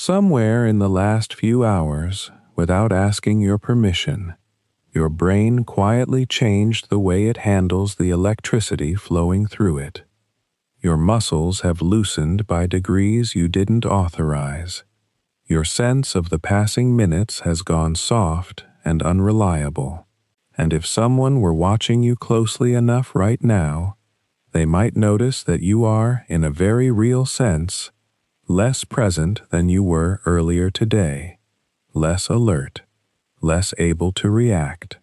Somewhere in the last few hours, without asking your permission, your brain quietly changed the way it handles the electricity flowing through it. Your muscles have loosened by degrees you didn't authorize. Your sense of the passing minutes has gone soft and unreliable. And if someone were watching you closely enough right now, they might notice that you are, in a very real sense, less present than you were earlier today, less alert, less able to react,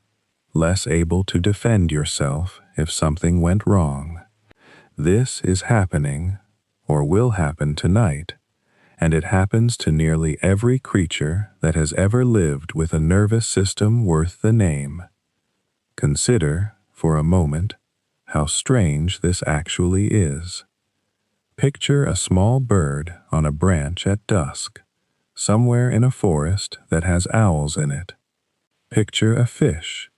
less able to defend yourself if something went wrong. This is happening, or will happen tonight, and it happens to nearly every creature that has ever lived with a nervous system worth the name. Consider, for a moment, how strange this actually is. Picture a small bird on a branch at dusk, somewhere in a forest that has owls in it. Picture a fish,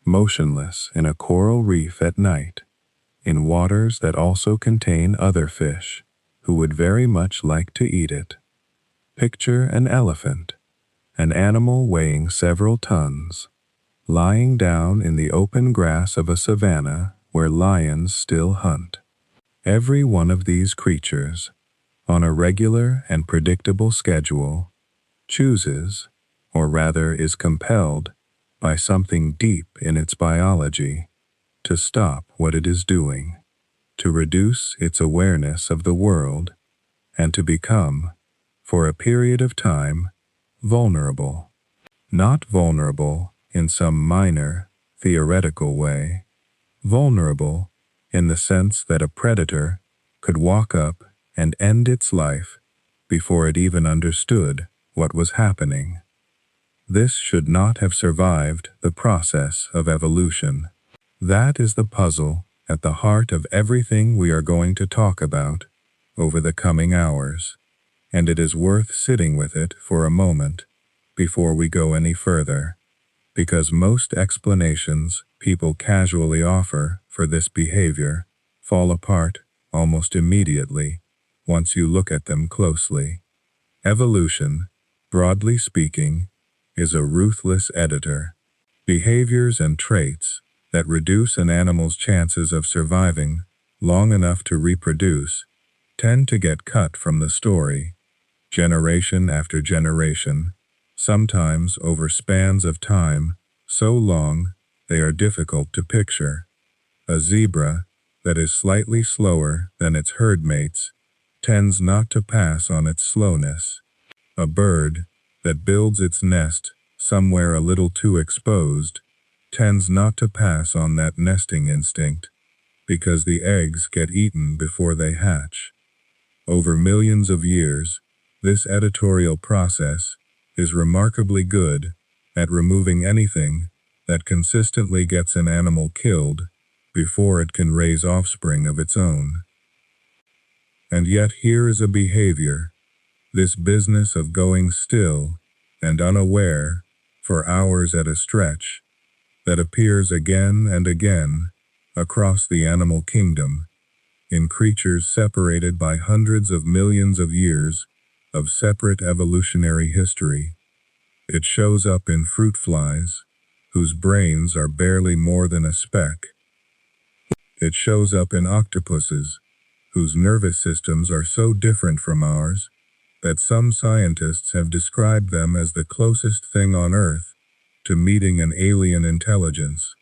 motionless in a coral reef at night, in waters that also contain other fish, who would very much like to eat it. Picture an elephant, an animal weighing several tons, lying down in the open grass of a savanna where lions still hunt. Every one of these creatures, on a regular and predictable schedule, chooses, or rather is compelled, by something deep in its biology, to stop what it is doing, to reduce its awareness of the world, and to become, for a period of time, vulnerable. Not vulnerable in some minor, theoretical way, vulnerable in the sense that a predator could walk up and end its life before it even understood what was happening. This should not have survived the process of evolution. That is the puzzle at the heart of everything we are going to talk about over the coming hours, and it is worth sitting with it for a moment before we go any further, because most explanations people casually offer for this behavior fall apart almost immediately once you look at them closely. Evolution, broadly speaking, is a ruthless editor. Behaviors and traits that reduce an animal's chances of surviving long enough to reproduce tend to get cut from the story, generation after generation, sometimes over spans of time so long they are difficult to picture. A zebra that is slightly slower than its herd mates tends not to pass on its slowness. A bird that builds its nest somewhere a little too exposed tends not to pass on that nesting instinct, because the eggs get eaten before they hatch. Over millions of years, this editorial process is remarkably good at removing anything that consistently gets an animal killed before it can raise offspring of its own. And yet here is a behavior, this business of going still and unaware for hours at a stretch, that appears again and again across the animal kingdom in creatures separated by hundreds of millions of years of separate evolutionary history. It shows up in fruit flies, whose brains are barely more than a speck. It shows up in octopuses, whose nervous systems are so different from ours that some scientists have described them as the closest thing on Earth to meeting an alien intelligence.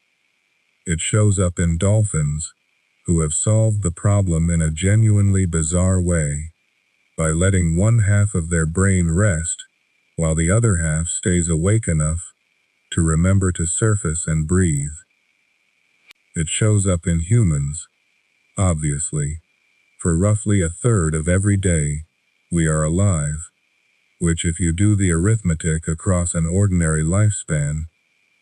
It shows up in dolphins, who have solved the problem in a genuinely bizarre way, by letting one half of their brain rest while the other half stays awake enough to remember to surface and breathe. It shows up in humans, obviously, for roughly a third of every day we are alive, which, if you do the arithmetic across an ordinary lifespan,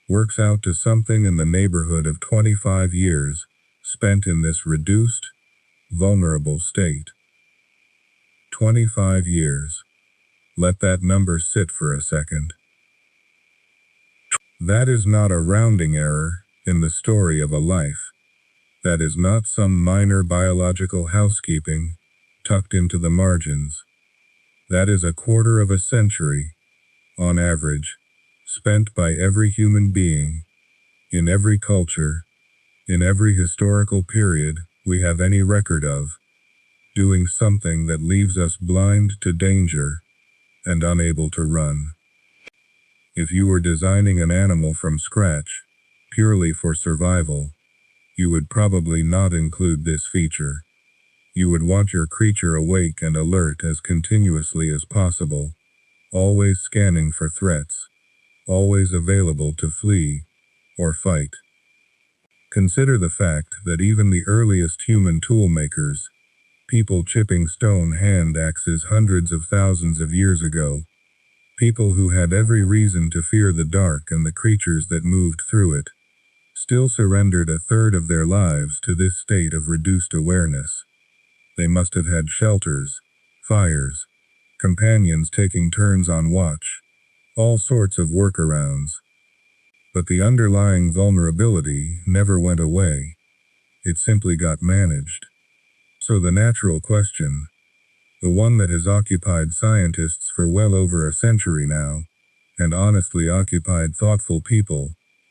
works out to something in the neighborhood of 25 years spent in this reduced, vulnerable state. 25 years. Let that number sit for a second. That is not a rounding error in the story of a life. That is not some minor biological housekeeping tucked into the margins. That is a quarter of a century, on average, spent by every human being, in every culture, in every historical period we have any record of, doing something that leaves us blind to danger and unable to run. If you were designing an animal from scratch, purely for survival, you would probably not include this feature. You would want your creature awake and alert as continuously as possible, always scanning for threats, always available to flee or fight. Consider the fact that even the earliest human tool makers, people chipping stone hand axes hundreds of thousands of years ago, people who had every reason to fear the dark and the creatures that moved through it, still surrendered a third of their lives to this state of reduced awareness. They must have had shelters, fires, companions taking turns on watch, all sorts of workarounds. But the underlying vulnerability never went away. It simply got managed. So the natural question, the one that has occupied scientists for well over a century now, and honestly occupied thoughtful people,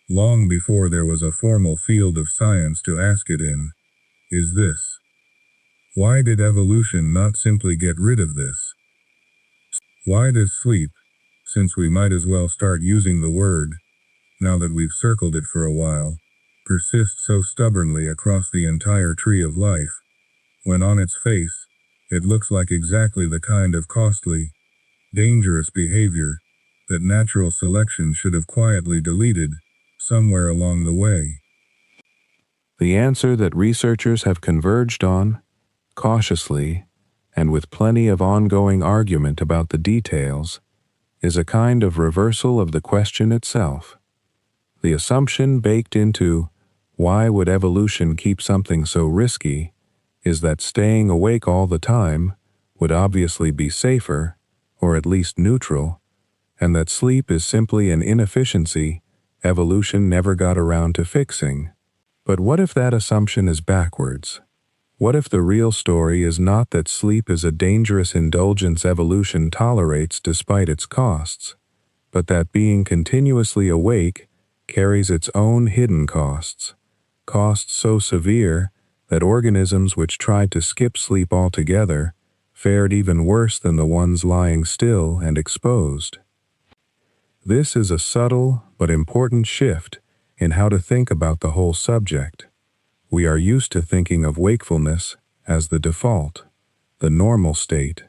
long before there was a formal field of science to ask it in, is this. Why did evolution not simply get rid of this? Why does sleep, since we might as well start using the word, now that we've circled it for a while, persist so stubbornly across the entire tree of life, when on its face, it looks like exactly the kind of costly, dangerous behavior that natural selection should have quietly deleted somewhere along the way? The answer that researchers have converged on, cautiously, and with plenty of ongoing argument about the details, is a kind of reversal of the question itself. The assumption baked into why would evolution keep something so risky is that staying awake all the time would obviously be safer, or at least neutral, and that sleep is simply an inefficiency evolution never got around to fixing. But what if that assumption is backwards? What if the real story is not that sleep is a dangerous indulgence evolution tolerates despite its costs, but that being continuously awake carries its own hidden costs, costs so severe that organisms which tried to skip sleep altogether fared even worse than the ones lying still and exposed? This is a subtle but important shift in how to think about the whole subject. We are used to thinking of wakefulness as the default, the normal state,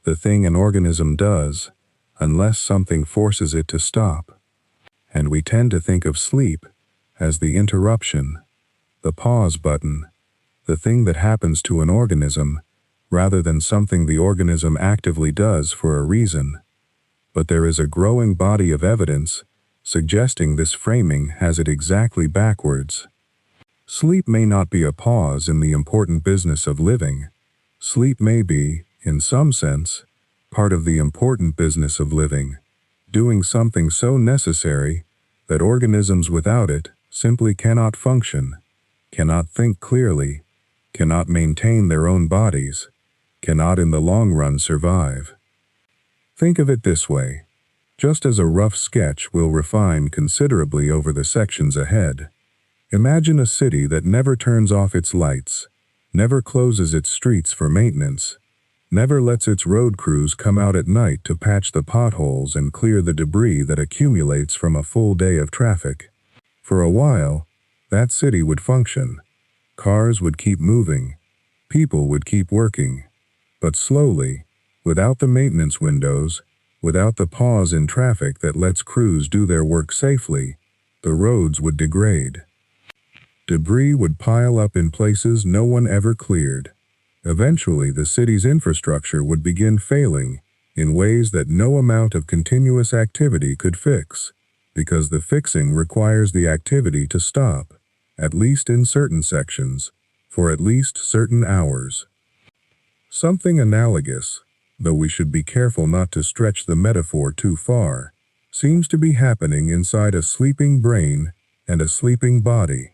the thing an organism does unless something forces it to stop. And we tend to think of sleep as the interruption, the pause button, the thing that happens to an organism rather than something the organism actively does for a reason. But there is a growing body of evidence suggesting this framing has it exactly backwards. Sleep may not be a pause in the important business of living. Sleep may be, in some sense, part of the important business of living, doing something so necessary that organisms without it simply cannot function, cannot think clearly, cannot maintain their own bodies, cannot in the long run survive. Think of it this way, just as a rough sketch will refine considerably over the sections ahead. Imagine a city that never turns off its lights, never closes its streets for maintenance, never lets its road crews come out at night to patch the potholes and clear the debris that accumulates from a full day of traffic. For a while, that city would function. Cars would keep moving, people would keep working, but slowly, without the maintenance windows, without the pause in traffic that lets crews do their work safely, the roads would degrade. Debris would pile up in places no one ever cleared. Eventually, the city's infrastructure would begin failing in ways that no amount of continuous activity could fix, because the fixing requires the activity to stop, at least in certain sections, for at least certain hours. Something analogous, though we should be careful not to stretch the metaphor too far, seems to be happening inside a sleeping brain and a sleeping body.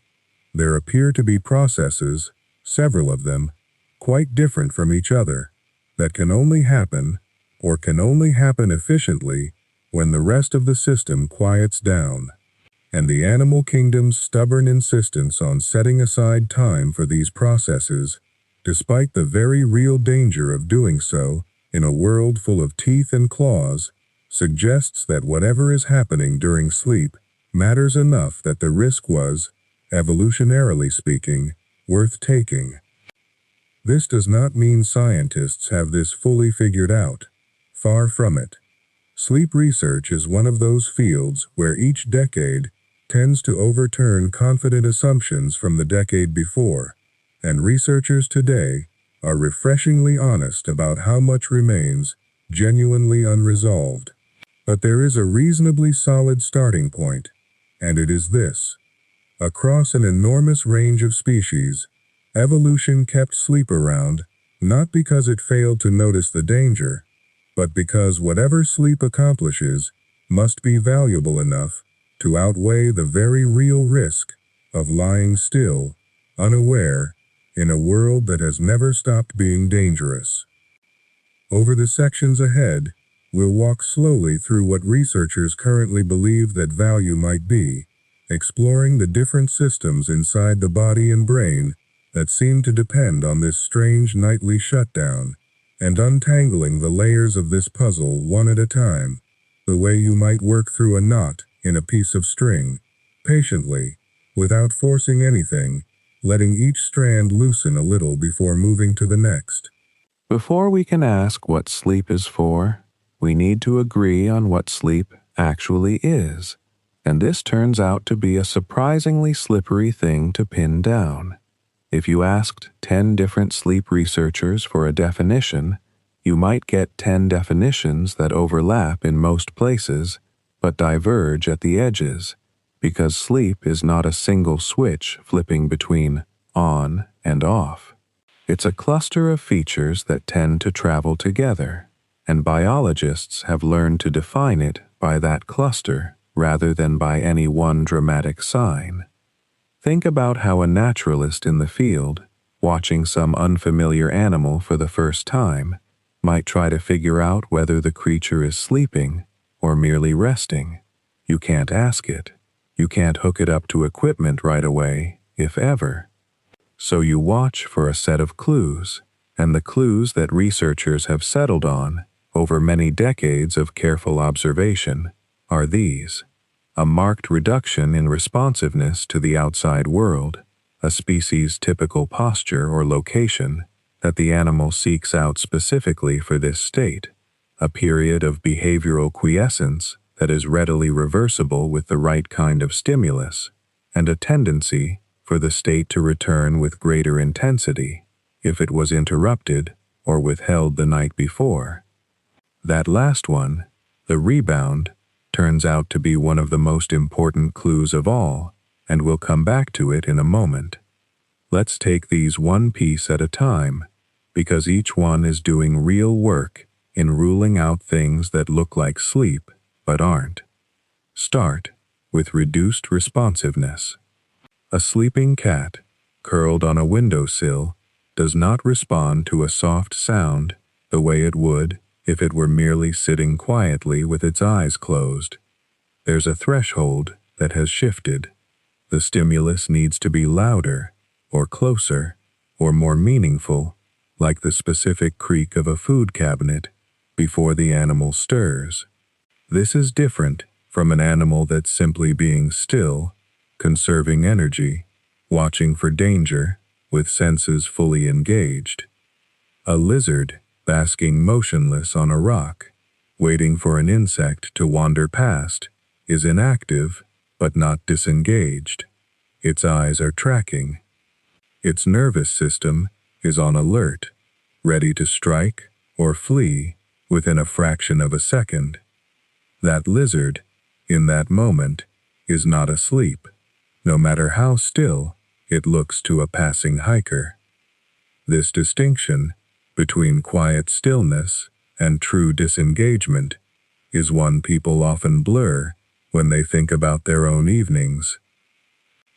There appear to be processes, several of them, quite different from each other, that can only happen, or can only happen efficiently when the rest of the system quiets down. And the animal kingdom's stubborn insistence on setting aside time for these processes, despite the very real danger of doing so in a world full of teeth and claws, suggests that whatever is happening during sleep matters enough that the risk was, evolutionarily speaking, worth taking. This does not mean scientists have this fully figured out. Far from it. Sleep research is one of those fields where each decade tends to overturn confident assumptions from the decade before, and researchers today are refreshingly honest about how much remains genuinely unresolved. But there is a reasonably solid starting point, and it is this. Across an enormous range of species, evolution kept sleep around, not because it failed to notice the danger, but because whatever sleep accomplishes must be valuable enough to outweigh the very real risk of lying still, unaware, in a world that has never stopped being dangerous. Over the sections ahead, we'll walk slowly through what researchers currently believe that value might be, exploring the different systems inside the body and brain that seem to depend on this strange nightly shutdown, and untangling the layers of this puzzle one at a time, the way you might work through a knot in a piece of string, patiently, without forcing anything, letting each strand loosen a little before moving to the next. Before we can ask what sleep is for, we need to agree on what sleep actually is, and this turns out to be a surprisingly slippery thing to pin down. If you asked 10 different sleep researchers for a definition, you might get 10 definitions that overlap in most places, but diverge at the edges, because sleep is not a single switch flipping between on and off. It's a cluster of features that tend to travel together, and biologists have learned to define it by that cluster rather than by any one dramatic sign. Think about how a naturalist in the field, watching some unfamiliar animal for the first time, might try to figure out whether the creature is sleeping or merely resting. You can't ask it. You can't hook it up to equipment right away, if ever. So you watch for a set of clues, and the clues that researchers have settled on over many decades of careful observation are these: a marked reduction in responsiveness to the outside world, a species' typical posture or location that the animal seeks out specifically for this state, a period of behavioral quiescence that is readily reversible with the right kind of stimulus, and a tendency for the state to return with greater intensity if it was interrupted or withheld the night before. That last one, the rebound, turns out to be one of the most important clues of all, and we'll come back to it in a moment. Let's take these one piece at a time, because each one is doing real work in ruling out things that look like sleep but aren't. Start with reduced responsiveness. A sleeping cat, curled on a windowsill, does not respond to a soft sound the way it would if it were merely sitting quietly with its eyes closed. There's a threshold that has shifted. The stimulus needs to be louder, or closer, or more meaningful, like the specific creak of a food cabinet, before the animal stirs. This is different from an animal that's simply being still, conserving energy, watching for danger, with senses fully engaged. A lizard basking motionless on a rock, waiting for an insect to wander past, is inactive but not disengaged. Its eyes are tracking. Its nervous system is on alert, ready to strike or flee within a fraction of a second. That lizard, in that moment, is not asleep, no matter how still it looks to a passing hiker. This distinction between quiet stillness and true disengagement is one people often blur when they think about their own evenings.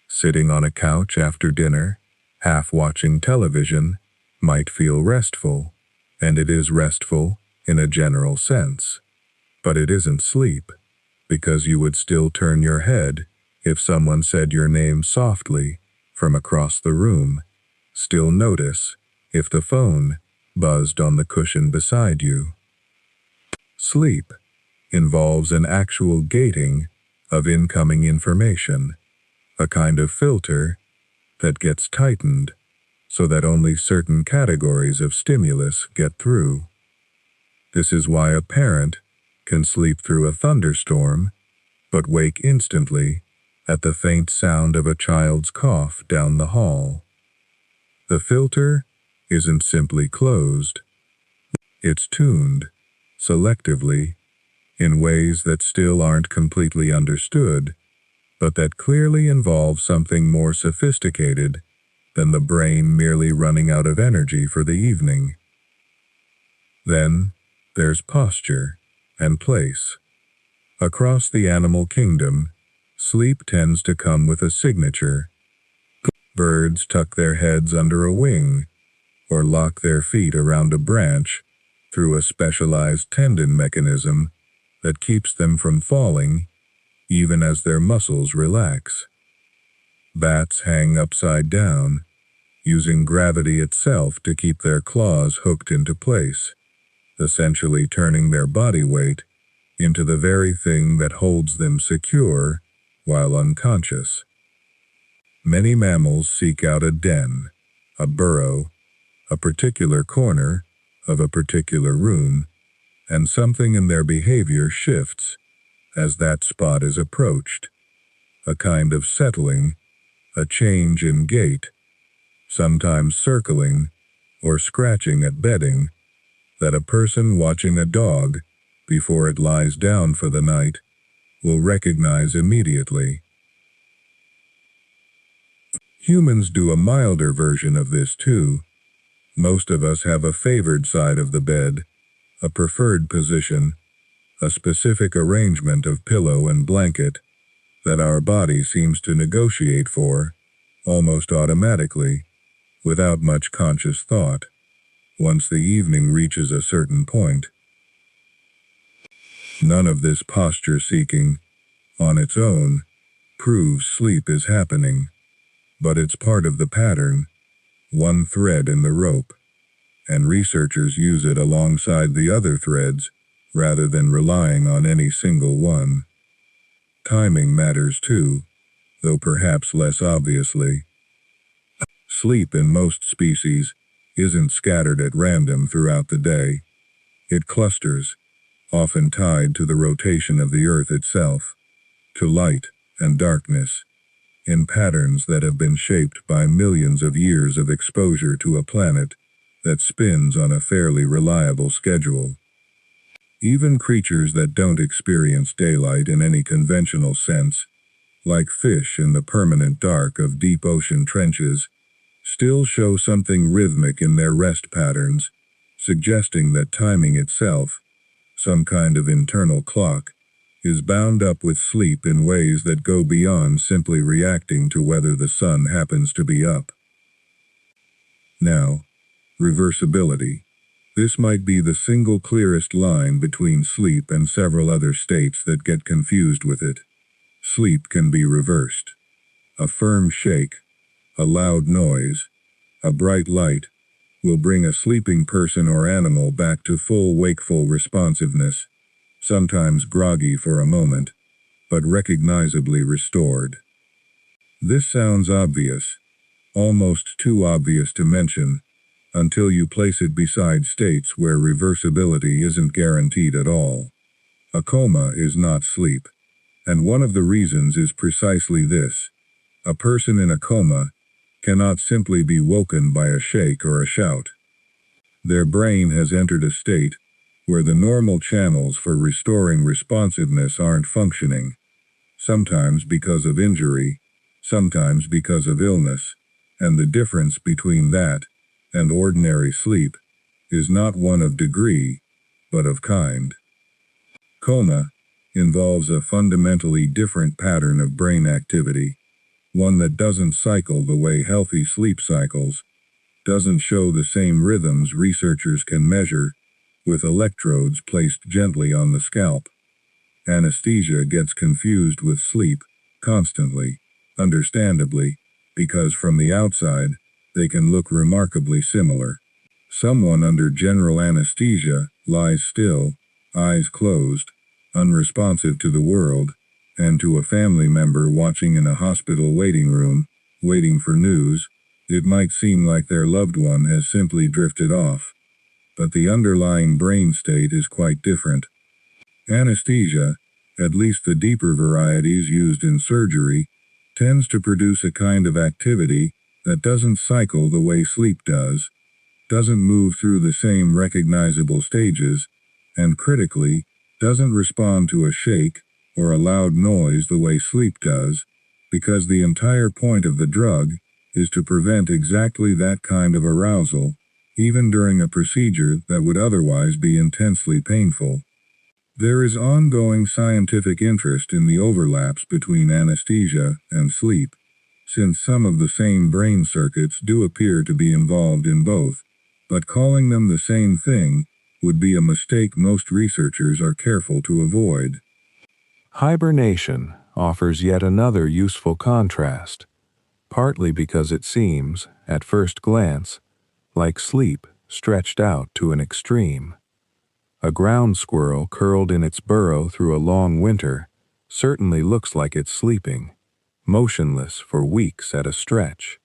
Sitting on a couch after dinner, half watching television, might feel restful, and it is restful in a general sense. But it isn't sleep, because you would still turn your head if someone said your name softly from across the room, still notice if the phone buzzed on the cushion beside you. Sleep involves an actual gating of incoming information, a kind of filter that gets tightened so that only certain categories of stimulus get through. This is why a parent can sleep through a thunderstorm but wake instantly at the faint sound of a child's cough down the hall. The filter isn't simply closed. It's tuned, selectively, in ways that still aren't completely understood, but that clearly involve something more sophisticated than the brain merely running out of energy for the evening. Then there's posture and place. Across the animal kingdom, sleep tends to come with a signature. Birds tuck their heads under a wing, or lock their feet around a branch through a specialized tendon mechanism that keeps them from falling even as their muscles relax. Bats hang upside down, using gravity itself to keep their claws hooked into place, essentially turning their body weight into the very thing that holds them secure while unconscious. Many mammals seek out a den, a burrow, a particular corner of a particular room, and something in their behavior shifts as that spot is approached, a kind of settling, a change in gait, sometimes circling or scratching at bedding, that a person watching a dog before it lies down for the night will recognize immediately. Humans do a milder version of this too. Most of us have a favored side of the bed, a preferred position, a specific arrangement of pillow and blanket that our body seems to negotiate for, almost automatically, without much conscious thought, once the evening reaches a certain point. None of this posture seeking, on its own, proves sleep is happening, but it's part of the pattern, one thread in the rope, and researchers use it alongside the other threads rather than relying on any single one. Timing matters too, though perhaps less obviously. Sleep in most species isn't scattered at random throughout the day. It clusters, often tied to the rotation of the Earth itself, to light and darkness, in patterns that have been shaped by millions of years of exposure to a planet that spins on a fairly reliable schedule. Even creatures that don't experience daylight in any conventional sense, like fish in the permanent dark of deep ocean trenches, still show something rhythmic in their rest patterns, suggesting that timing itself, some kind of internal clock, is bound up with sleep in ways that go beyond simply reacting to whether the sun happens to be up. Now, reversibility. This might be the single clearest line between sleep and several other states that get confused with it. Sleep can be reversed. A firm shake, a loud noise, a bright light will bring a sleeping person or animal back to full wakeful responsiveness, sometimes groggy for a moment, but recognizably restored. This sounds obvious, almost too obvious to mention, until you place it beside states where reversibility isn't guaranteed at all. A coma is not sleep, and one of the reasons is precisely this. A person in a coma cannot simply be woken by a shake or a shout. Their brain has entered a state where the normal channels for restoring responsiveness aren't functioning, sometimes because of injury, sometimes because of illness, and the difference between that and ordinary sleep is not one of degree, but of kind. Coma involves a fundamentally different pattern of brain activity, one that doesn't cycle the way healthy sleep cycles, doesn't show the same rhythms researchers can measure with electrodes placed gently on the scalp. Anesthesia gets confused with sleep, constantly, understandably, because from the outside, they can look remarkably similar. Someone under general anesthesia lies still, eyes closed, unresponsive to the world, and to a family member watching in a hospital waiting room, waiting for news, it might seem like their loved one has simply drifted off. But the underlying brain state is quite different. Anesthesia, at least the deeper varieties used in surgery, tends to produce a kind of activity that doesn't cycle the way sleep does, doesn't move through the same recognizable stages, and critically, doesn't respond to a shake or a loud noise the way sleep does, because the entire point of the drug is to prevent exactly that kind of arousal, even during a procedure that would otherwise be intensely painful. There is ongoing scientific interest in the overlaps between anesthesia and sleep, since some of the same brain circuits do appear to be involved in both, but calling them the same thing would be a mistake most researchers are careful to avoid. Hibernation offers yet another useful contrast, partly because it seems, at first glance, like sleep stretched out to an extreme. A ground squirrel curled in its burrow through a long winter certainly looks like it's sleeping, motionless for weeks at a stretch.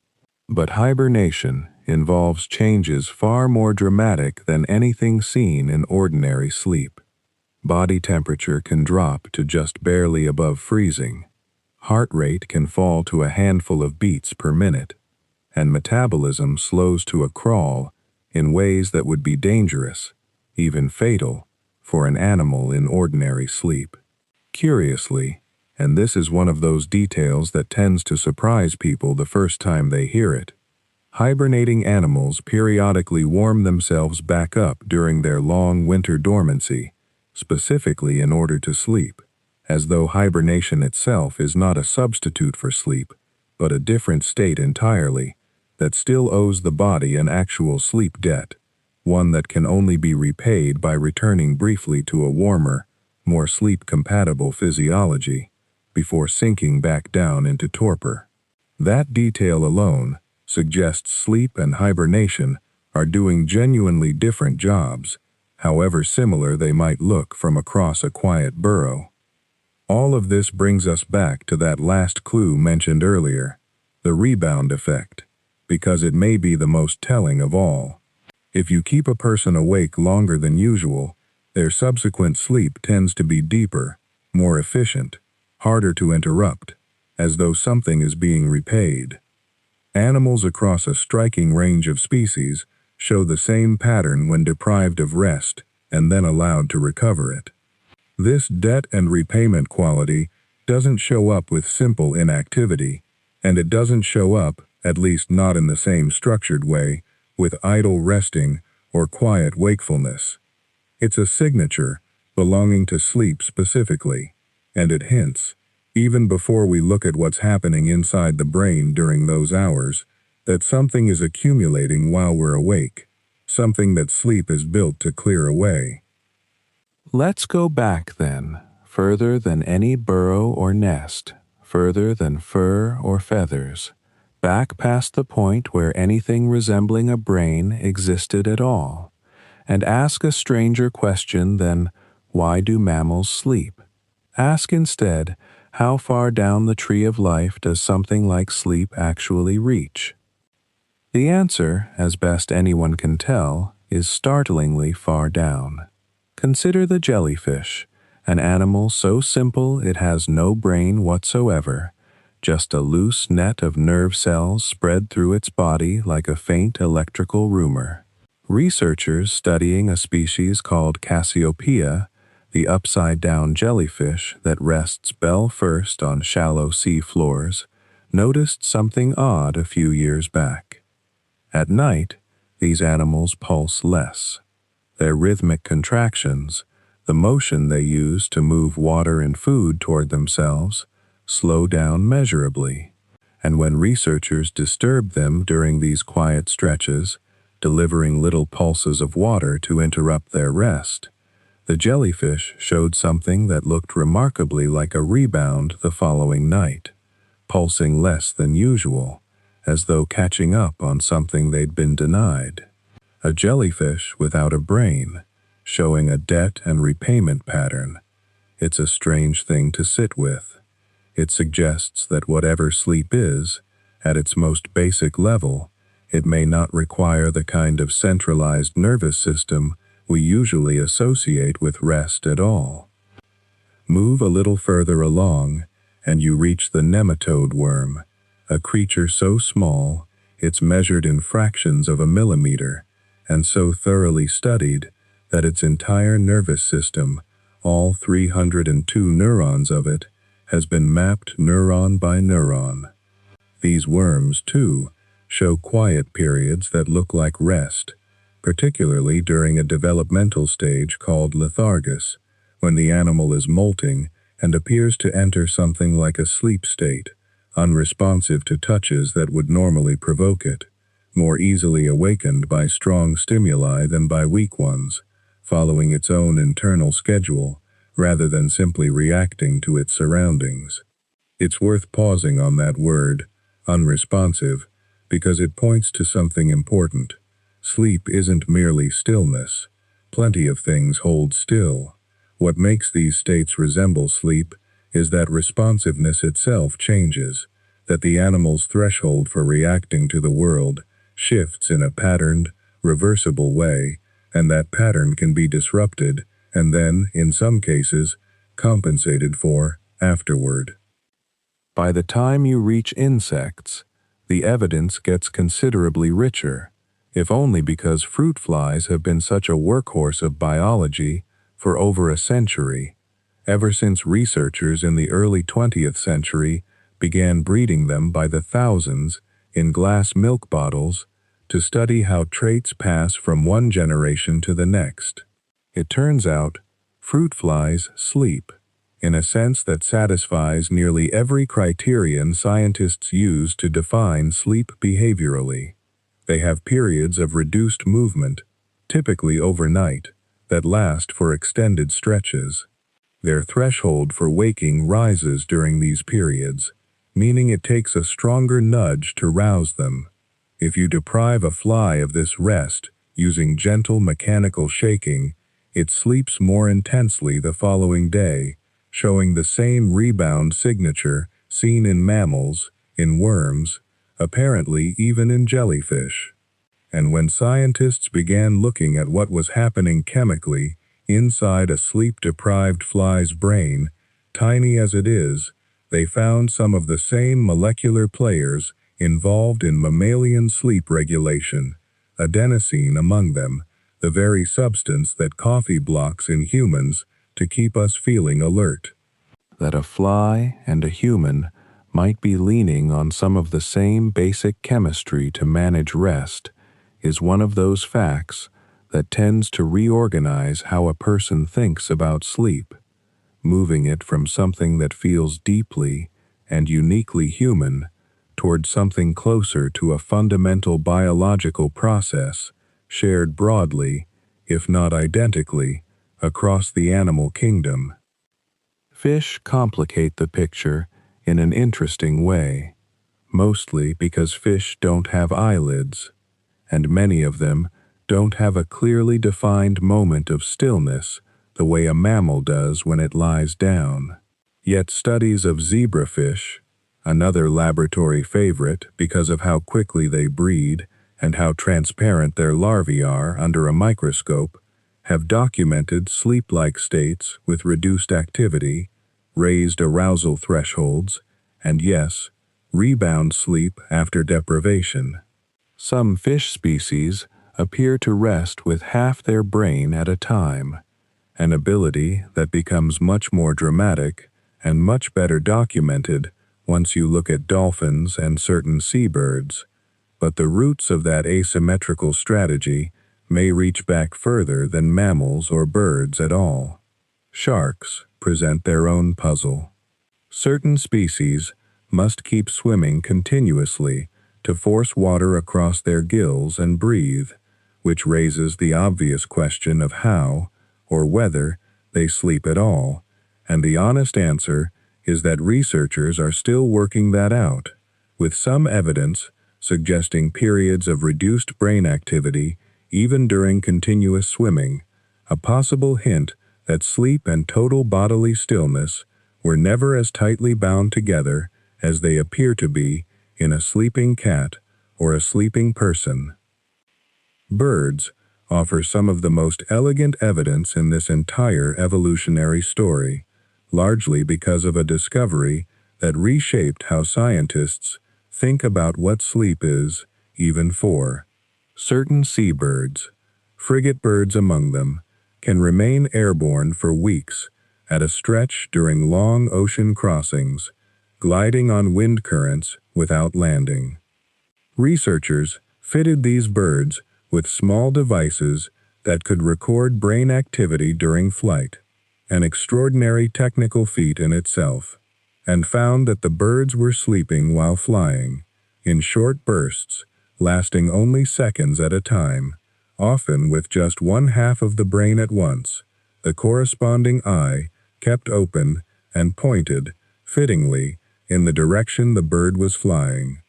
But hibernation involves changes far more dramatic than anything seen in ordinary sleep. Body temperature can drop to just barely above freezing. Heart rate can fall to a handful of beats per minute, and metabolism slows to a crawl in ways that would be dangerous, even fatal, for an animal in ordinary sleep. Curiously, and this is one of those details that tends to surprise people the first time they hear it, hibernating animals periodically warm themselves back up during their long winter dormancy, specifically in order to sleep, as though hibernation itself is not a substitute for sleep, but a different state entirely, that still owes the body an actual sleep debt, one that can only be repaid by returning briefly to a warmer, more sleep-compatible physiology, before sinking back down into torpor. That detail alone suggests sleep and hibernation are doing genuinely different jobs, however similar they might look from across a quiet burrow. All of this brings us back to that last clue mentioned earlier, the rebound effect, because it may be the most telling of all. If you keep a person awake longer than usual, their subsequent sleep tends to be deeper, more efficient, harder to interrupt, as though something is being repaid. Animals across a striking range of species show the same pattern when deprived of rest and then allowed to recover it. This debt and repayment quality doesn't show up with simple inactivity, and it doesn't show up, at least not in the same structured way, with idle resting or quiet wakefulness. It's a signature belonging to sleep specifically, and it hints, even before we look at what's happening inside the brain during those hours, that something is accumulating while we're awake, something that sleep is built to clear away. Let's go back then, further than any burrow or nest, further than fur or feathers, back past the point where anything resembling a brain existed at all, and ask a stranger question than, why do mammals sleep? Ask instead, how far down the tree of life does something like sleep actually reach? The answer, as best anyone can tell, is startlingly far down. Consider the jellyfish, an animal so simple it has no brain whatsoever, just a loose net of nerve cells spread through its body like a faint electrical rumor. Researchers studying a species called Cassiopeia, the upside-down jellyfish that rests bell first on shallow sea floors, noticed something odd a few years back. At night, these animals pulse less. Their rhythmic contractions, the motion they use to move water and food toward themselves, slow down measurably, and when researchers disturb them during these quiet stretches, delivering little pulses of water to interrupt their rest. The jellyfish showed something that looked remarkably like a rebound the following night, pulsing less than usual, as though catching up on something they'd been denied. A jellyfish without a brain, showing a debt and repayment pattern. It's a strange thing to sit with. It suggests that whatever sleep is, at its most basic level, it may not require the kind of centralized nervous system we usually associate with rest at all. Move a little further along, and you reach the nematode worm, a creature so small it's measured in fractions of a millimeter, and so thoroughly studied that its entire nervous system, all 302 neurons of it, has been mapped neuron by neuron. These worms, too, show quiet periods that look like rest, particularly during a developmental stage called lethargus, when the animal is molting and appears to enter something like a sleep state, unresponsive to touches that would normally provoke it, more easily awakened by strong stimuli than by weak ones, following its own internal schedule rather than simply reacting to its surroundings. It's worth pausing on that word, unresponsive, because it points to something important. Sleep isn't merely stillness. Plenty of things hold still. What makes these states resemble sleep is that responsiveness itself changes, that the animal's threshold for reacting to the world shifts in a patterned, reversible way, and that pattern can be disrupted and then, in some cases, compensated for afterward. By the time you reach insects, the evidence gets considerably richer, if only because fruit flies have been such a workhorse of biology for over a century, ever since researchers in the early 20th century began breeding them by the thousands in glass milk bottles to study how traits pass from one generation to the next. It turns out, fruit flies sleep, in a sense that satisfies nearly every criterion scientists use to define sleep behaviorally. They have periods of reduced movement, typically overnight, that last for extended stretches. Their threshold for waking rises during these periods, meaning it takes a stronger nudge to rouse them. If you deprive a fly of this rest using gentle mechanical shaking, it sleeps more intensely the following day, showing the same rebound signature seen in mammals, in worms, apparently even in jellyfish. And when scientists began looking at what was happening chemically inside a sleep-deprived fly's brain, tiny as it is, they found some of the same molecular players involved in mammalian sleep regulation, adenosine among them, the very substance that coffee blocks in humans to keep us feeling alert. That a fly and a human might be leaning on some of the same basic chemistry to manage rest is one of those facts that tends to reorganize how a person thinks about sleep, moving it from something that feels deeply and uniquely human toward something closer to a fundamental biological process shared broadly, if not identically, across the animal kingdom. Fish complicate the picture in an interesting way, mostly because fish don't have eyelids, and many of them don't have a clearly defined moment of stillness the way a mammal does when it lies down. Yet studies of zebrafish, another laboratory favorite because of how quickly they breed and how transparent their larvae are under a microscope, have documented sleep-like states with reduced activity, raised arousal thresholds, and yes, rebound sleep after deprivation. Some fish species appear to rest with half their brain at a time, an ability that becomes much more dramatic and much better documented once you look at dolphins and certain seabirds, but the roots of that asymmetrical strategy may reach back further than mammals or birds at all. Sharks present their own puzzle. Certain species must keep swimming continuously to force water across their gills and breathe, which raises the obvious question of how, or whether, they sleep at all, and the honest answer is that researchers are still working that out, with some evidence suggesting periods of reduced brain activity even during continuous swimming, a possible hint that sleep and total bodily stillness were never as tightly bound together as they appear to be in a sleeping cat or a sleeping person. Birds offer some of the most elegant evidence in this entire evolutionary story, largely because of a discovery that reshaped how scientists think about what sleep is, even for certain seabirds, frigate birds among them, can remain airborne for weeks at a stretch during long ocean crossings, gliding on wind currents without landing. Researchers fitted these birds with small devices that could record brain activity during flight, an extraordinary technical feat in itself, and found that the birds were sleeping while flying, in short bursts, lasting only seconds at a time, often with just one half of the brain at once, the corresponding eye kept open and pointed, fittingly, in the direction the bird was flying.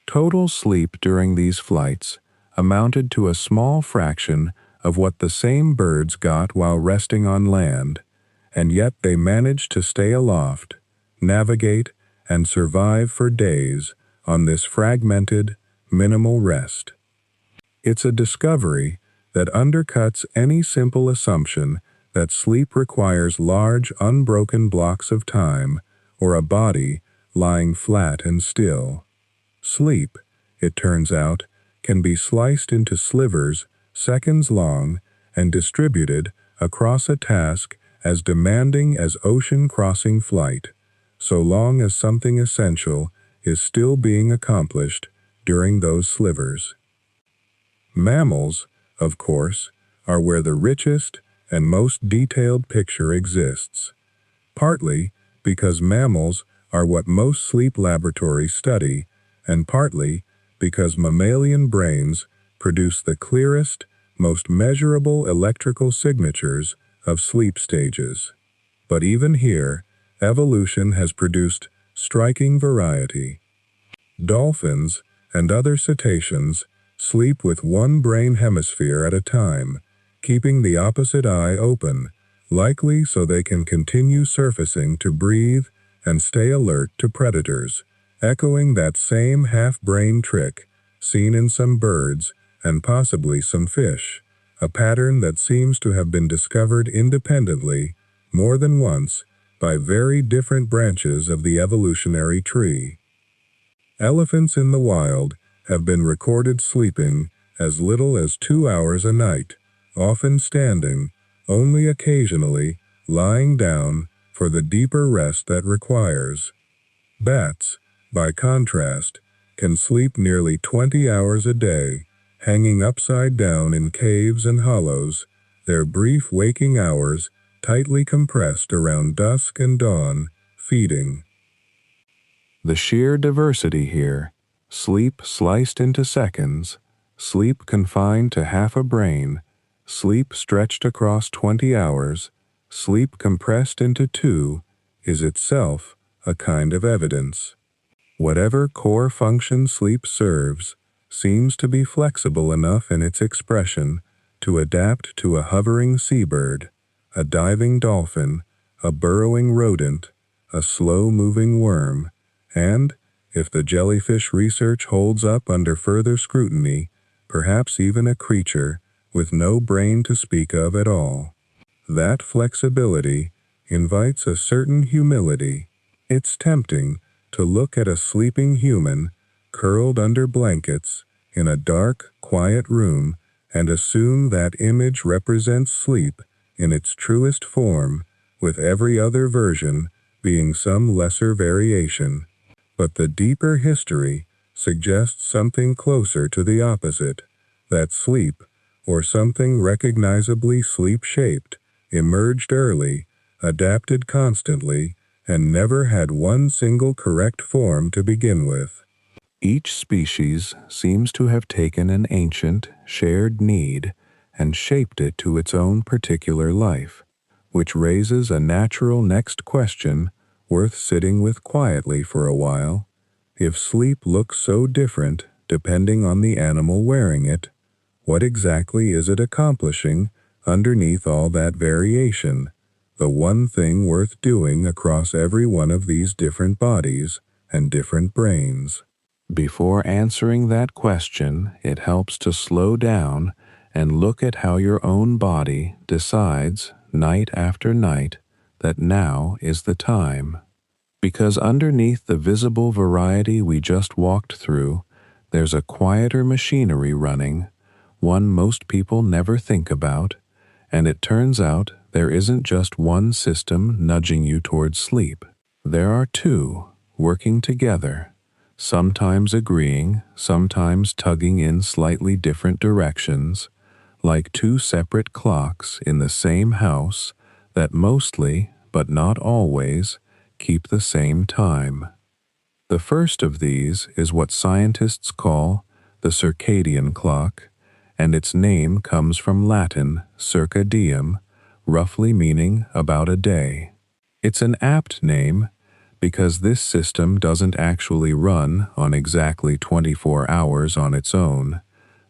Total sleep during these flights amounted to a small fraction of what the same birds got while resting on land, and yet they managed to stay aloft, navigate, and survive for days on this fragmented, minimal rest. It's a discovery that undercuts any simple assumption that sleep requires large, unbroken blocks of time or a body lying flat and still. Sleep, it turns out, can be sliced into slivers seconds long and distributed across a task as demanding as ocean-crossing flight, so long as something essential is still being accomplished during those slivers. Mammals, of course, are where the richest and most detailed picture exists, partly because mammals are what most sleep laboratories study, and partly because mammalian brains produce the clearest, most measurable electrical signatures of sleep stages. But even here, evolution has produced striking variety. Dolphins and other cetaceans sleep with one brain hemisphere at a time, keeping the opposite eye open, likely so they can continue surfacing to breathe and stay alert to predators, echoing that same half-brain trick seen in some birds and possibly some fish, a pattern that seems to have been discovered independently more than once by very different branches of the evolutionary tree. Elephants in the wild have been recorded sleeping as little as 2 hours a night, often standing, only occasionally lying down for the deeper rest that requires. Bats, by contrast, can sleep nearly 20 hours a day, hanging upside down in caves and hollows, their brief waking hours tightly compressed around dusk and dawn, feeding. The sheer diversity here, sleep sliced into seconds, sleep confined to half a brain, sleep stretched across 20 hours, sleep compressed into 2, is itself a kind of evidence. Whatever core function sleep serves seems to be flexible enough in its expression to adapt to a hovering seabird, a diving dolphin, a burrowing rodent, a slow-moving worm, and, if the jellyfish research holds up under further scrutiny, perhaps even a creature with no brain to speak of at all. That flexibility invites a certain humility. It's tempting to look at a sleeping human curled under blankets in a dark, quiet room and assume that image represents sleep in its truest form, with every other version being some lesser variation. But the deeper history suggests something closer to the opposite, that sleep, or something recognizably sleep-shaped, emerged early, adapted constantly, and never had one single correct form to begin with. Each species seems to have taken an ancient, shared need and shaped it to its own particular life, which raises a natural next question worth sitting with quietly for a while. If sleep looks so different depending on the animal wearing it, what exactly is it accomplishing underneath all that variation? The one thing worth doing across every one of these different bodies and different brains. Before answering that question, it helps to slow down and look at how your own body decides, night after night, that now is the time. Because underneath the visible variety we just walked through, there's a quieter machinery running, one most people never think about, and it turns out there isn't just one system nudging you towards sleep. There are two working together, sometimes agreeing, sometimes tugging in slightly different directions, like two separate clocks in the same house that mostly, but not always, keep the same time. The first of these is what scientists call the circadian clock, and its name comes from Latin circa diem, roughly meaning about a day. It's an apt name because this system doesn't actually run on exactly 24 hours on its own.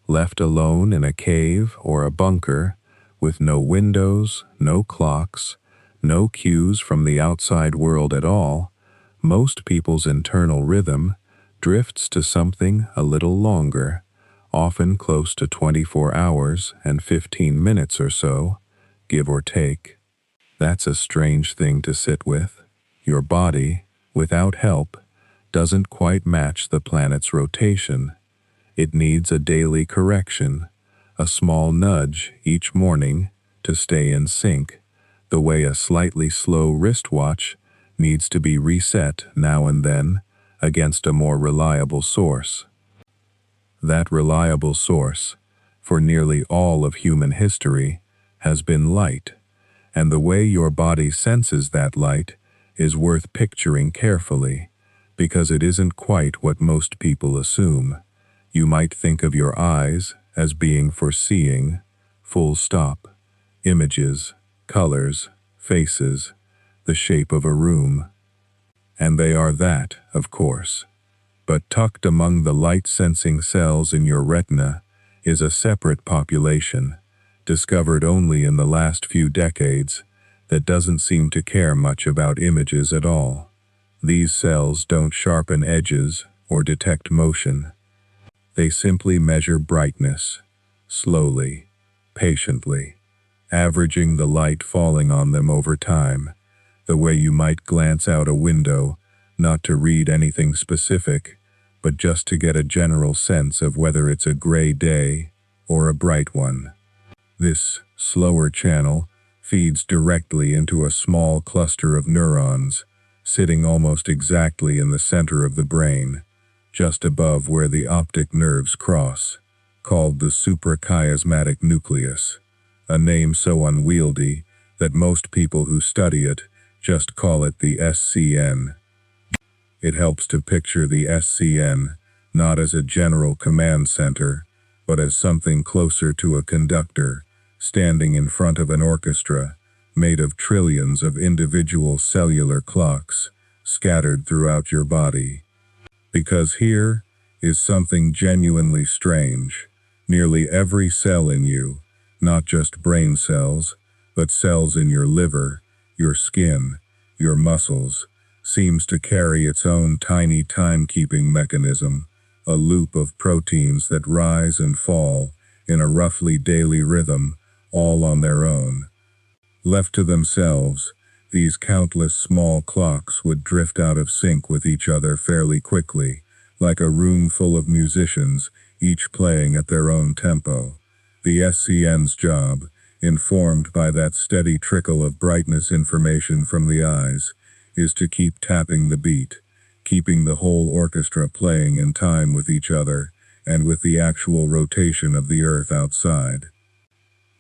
Left alone in a cave or a bunker, with no windows, no clocks, no cues from the outside world at all, most people's internal rhythm drifts to something a little longer, often close to 24 hours and 15 minutes or so, give or take. That's a strange thing to sit with. Your body, without help, doesn't quite match the planet's rotation. It needs a daily correction, a small nudge each morning to stay in sync, the way a slightly slow wristwatch needs to be reset now and then against a more reliable source. That reliable source, for nearly all of human history, has been light, and the way your body senses that light is worth picturing carefully, because it isn't quite what most people assume. You might think of your eyes as being for seeing, full stop, images, colors, faces, the shape of a room. And they are that, of course. But tucked among the light-sensing cells in your retina is a separate population, discovered only in the last few decades, that doesn't seem to care much about images at all. These cells don't sharpen edges or detect motion. They simply measure brightness, slowly, patiently, averaging the light falling on them over time, the way you might glance out a window, not to read anything specific, but just to get a general sense of whether it's a gray day or a bright one. This slower channel feeds directly into a small cluster of neurons, sitting almost exactly in the center of the brain, just above where the optic nerves cross, called the suprachiasmatic nucleus, a name so unwieldy that most people who study it just call it the SCN. It helps to picture the SCN not as a general command center, but as something closer to a conductor, standing in front of an orchestra made of trillions of individual cellular clocks scattered throughout your body. Because here is something genuinely strange. Nearly every cell in you, not just brain cells, but cells in your liver, your skin, your muscles, seems to carry its own tiny timekeeping mechanism, a loop of proteins that rise and fall in a roughly daily rhythm, all on their own. Left to themselves, these countless small clocks would drift out of sync with each other fairly quickly, like a room full of musicians, each playing at their own tempo. The SCN's job, informed by that steady trickle of brightness information from the eyes, is to keep tapping the beat, keeping the whole orchestra playing in time with each other and with the actual rotation of the Earth outside.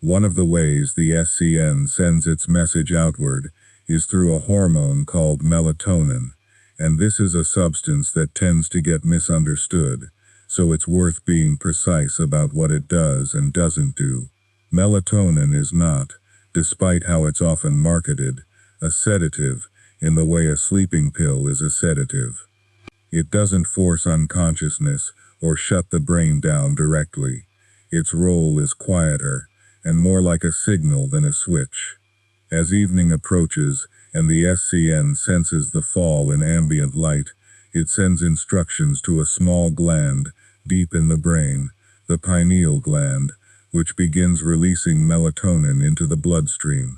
One of the ways the SCN sends its message outward is through a hormone called melatonin. And this is a substance that tends to get misunderstood, so it's worth being precise about what it does and doesn't do. Melatonin is not, despite how it's often marketed, a sedative in the way a sleeping pill is a sedative. It doesn't force unconsciousness or shut the brain down directly. Its role is quieter and more like a signal than a switch. As evening approaches and the SCN senses the fall in ambient light, it sends instructions to a small gland deep in the brain, the pineal gland, which begins releasing melatonin into the bloodstream.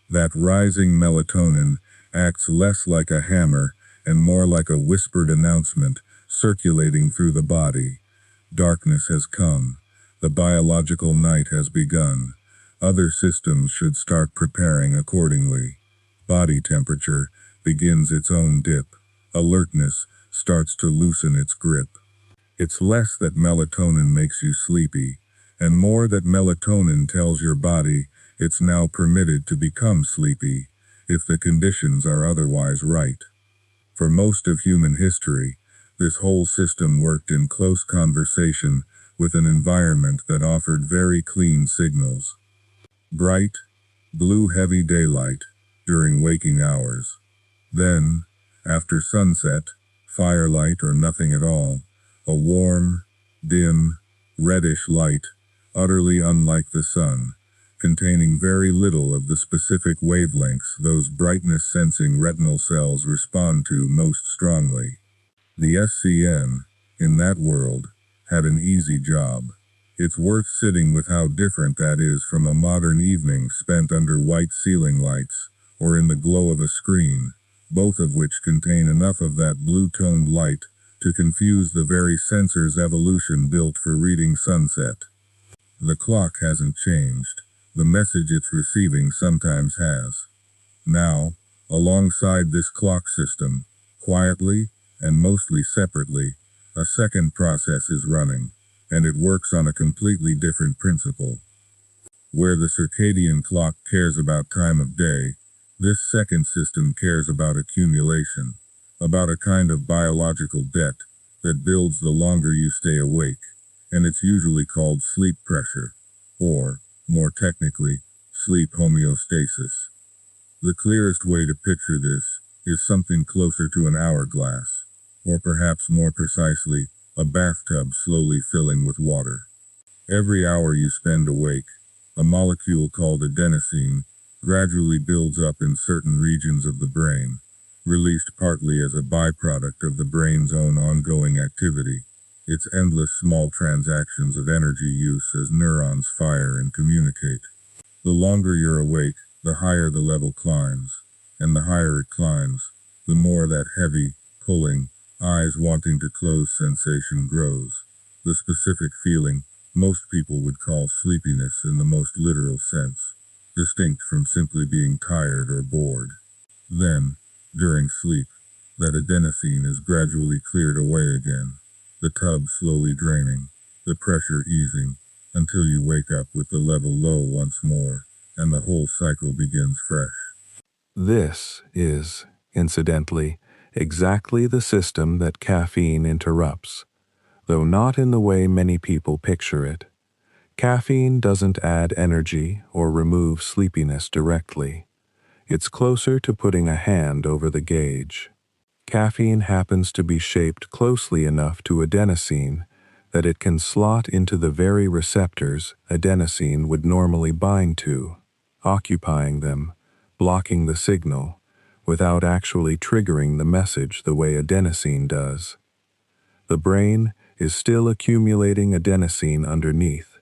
That rising melatonin acts less like a hammer and more like a whispered announcement circulating through the body. Darkness has come. The biological night has begun. Other systems should start preparing accordingly. Body temperature begins its own dip. Alertness starts to loosen its grip. It's less that melatonin makes you sleepy, and more that melatonin tells your body it's now permitted to become sleepy, if the conditions are otherwise right. For most of human history, this whole system worked in close conversation with an environment that offered very clean signals. Bright, blue heavy daylight during waking hours. Then, after sunset, firelight or nothing at all, a warm, dim, reddish light, utterly unlike the sun, containing very little of the specific wavelengths those brightness-sensing retinal cells respond to most strongly. The SCN, in that world, had an easy job. It's worth sitting with how different that is from a modern evening spent under white ceiling lights, or in the glow of a screen, both of which contain enough of that blue-toned light to confuse the very sensor's evolution built for reading sunset. The clock hasn't changed. The message it's receiving sometimes has. Now, alongside this clock system, quietly and mostly separately, a second process is running, and it works on a completely different principle. Where the circadian clock cares about time of day, this second system cares about accumulation, about a kind of biological debt that builds the longer you stay awake, and it's usually called sleep pressure, or, more technically, sleep homeostasis. The clearest way to picture this is something closer to an hourglass, or perhaps more precisely, a bathtub slowly filling with water. Every hour you spend awake, a molecule called adenosine gradually builds up in certain regions of the brain, released partly as a byproduct of the brain's own ongoing activity, its endless small transactions of energy use as neurons fire and communicate. The longer you're awake, the higher the level climbs, and the higher it climbs, the more that heavy, pulling, eyes wanting to close sensation grows. The specific feeling most people would call sleepiness in the most literal sense, distinct from simply being tired or bored. Then, during sleep, that adenosine is gradually cleared away again, the tub slowly draining, the pressure easing, until you wake up with the level low once more, and the whole cycle begins fresh. This is, incidentally, exactly the system that caffeine interrupts, though not in the way many people picture it. Caffeine doesn't add energy or remove sleepiness directly. It's closer to putting a hand over the gauge. Caffeine happens to be shaped closely enough to adenosine that it can slot into the very receptors adenosine would normally bind to, occupying them, blocking the signal, without actually triggering the message the way adenosine does. The brain is still accumulating adenosine underneath.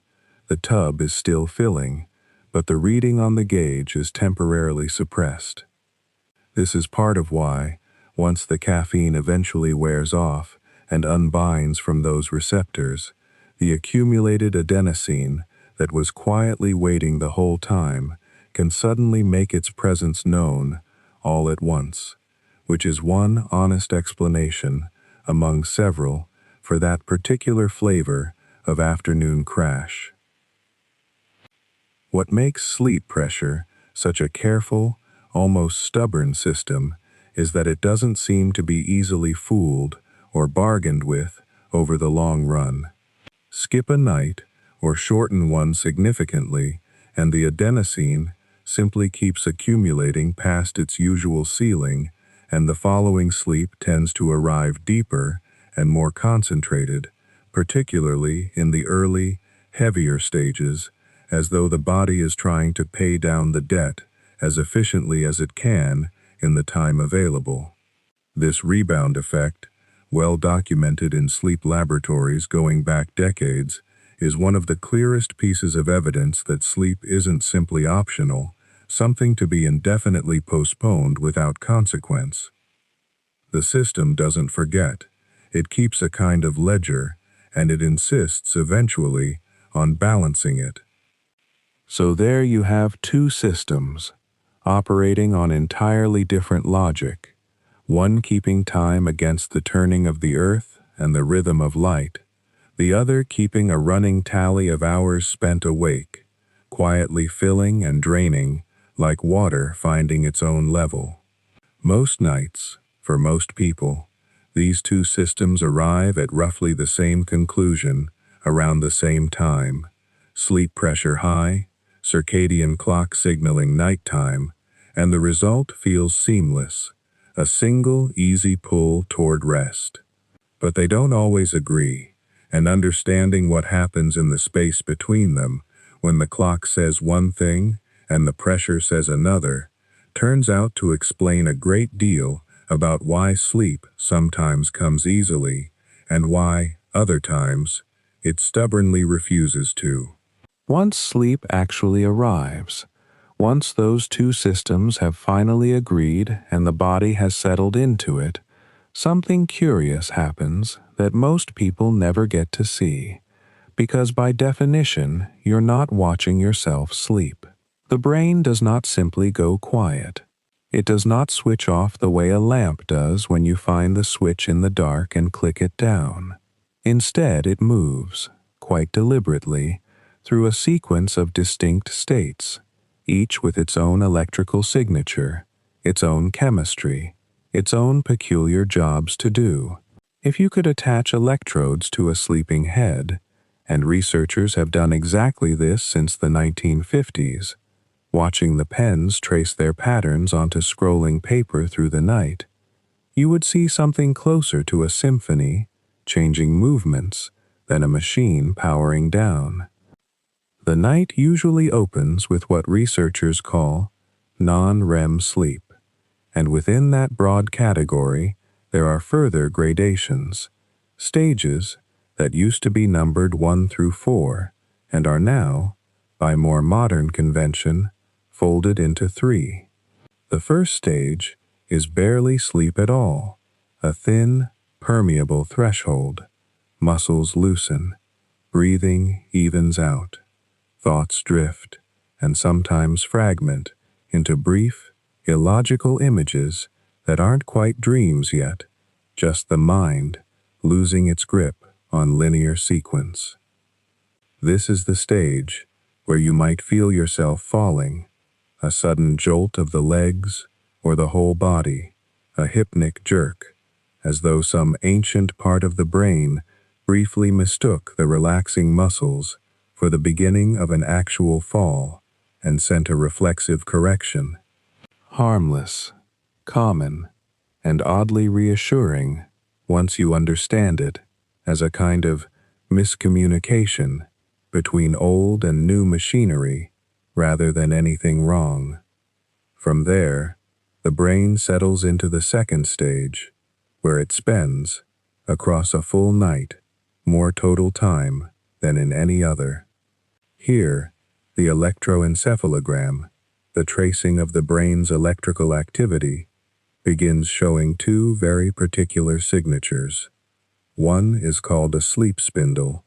The tub is still filling, but the reading on the gauge is temporarily suppressed. This is part of why, once the caffeine eventually wears off and unbinds from those receptors, the accumulated adenosine that was quietly waiting the whole time can suddenly make its presence known all at once, which is one honest explanation among several for that particular flavor of afternoon crash. What makes sleep pressure such a careful, almost stubborn system is that it doesn't seem to be easily fooled or bargained with over the long run. Skip a night or shorten one significantly, and the adenosine simply keeps accumulating past its usual ceiling, and the following sleep tends to arrive deeper and more concentrated, particularly in the early, heavier stages, as though the body is trying to pay down the debt as efficiently as it can in the time available. This rebound effect, well documented in sleep laboratories going back decades, is one of the clearest pieces of evidence that sleep isn't simply optional, something to be indefinitely postponed without consequence. The system doesn't forget. It keeps a kind of ledger, and it insists eventually on balancing it. So there you have two systems, operating on entirely different logic, one keeping time against the turning of the earth and the rhythm of light, the other keeping a running tally of hours spent awake, quietly filling and draining like water finding its own level. Most nights, for most people, these two systems arrive at roughly the same conclusion around the same time, sleep pressure high, circadian clock signaling nighttime, and the result feels seamless, a single easy pull toward rest. But they don't always agree, and understanding what happens in the space between them, when the clock says one thing and the pressure says another, turns out to explain a great deal about why sleep sometimes comes easily and why, other times, it stubbornly refuses to. Once sleep actually arrives, once those two systems have finally agreed and the body has settled into it, something curious happens that most people never get to see, because by definition, you're not watching yourself sleep. The brain does not simply go quiet. It does not switch off the way a lamp does when you find the switch in the dark and click it down. Instead, it moves, quite deliberately, through a sequence of distinct states, each with its own electrical signature, its own chemistry, its own peculiar jobs to do. If you could attach electrodes to a sleeping head, and researchers have done exactly this since the 1950s, watching the pens trace their patterns onto scrolling paper through the night, you would see something closer to a symphony, changing movements, than a machine powering down. The night usually opens with what researchers call non-REM sleep, and within that broad category, there are further gradations, stages that used to be numbered 1 through 4 and are now, by more modern convention, folded into 3. The first stage is barely sleep at all, a thin, permeable threshold. Muscles loosen, breathing evens out, thoughts drift, and sometimes fragment into brief, illogical images that aren't quite dreams yet, just the mind losing its grip on linear sequence. This is the stage where you might feel yourself falling, a sudden jolt of the legs or the whole body, a hypnic jerk, as though some ancient part of the brain briefly mistook the relaxing muscles for the beginning of an actual fall and sent a reflexive correction. Harmless, common, and oddly reassuring once you understand it as a kind of miscommunication between old and new machinery rather than anything wrong. From there, the brain settles into the second stage, where it spends, across a full night, more total time than in any other. Here, the electroencephalogram, the tracing of the brain's electrical activity, begins showing two very particular signatures. One is called a sleep spindle,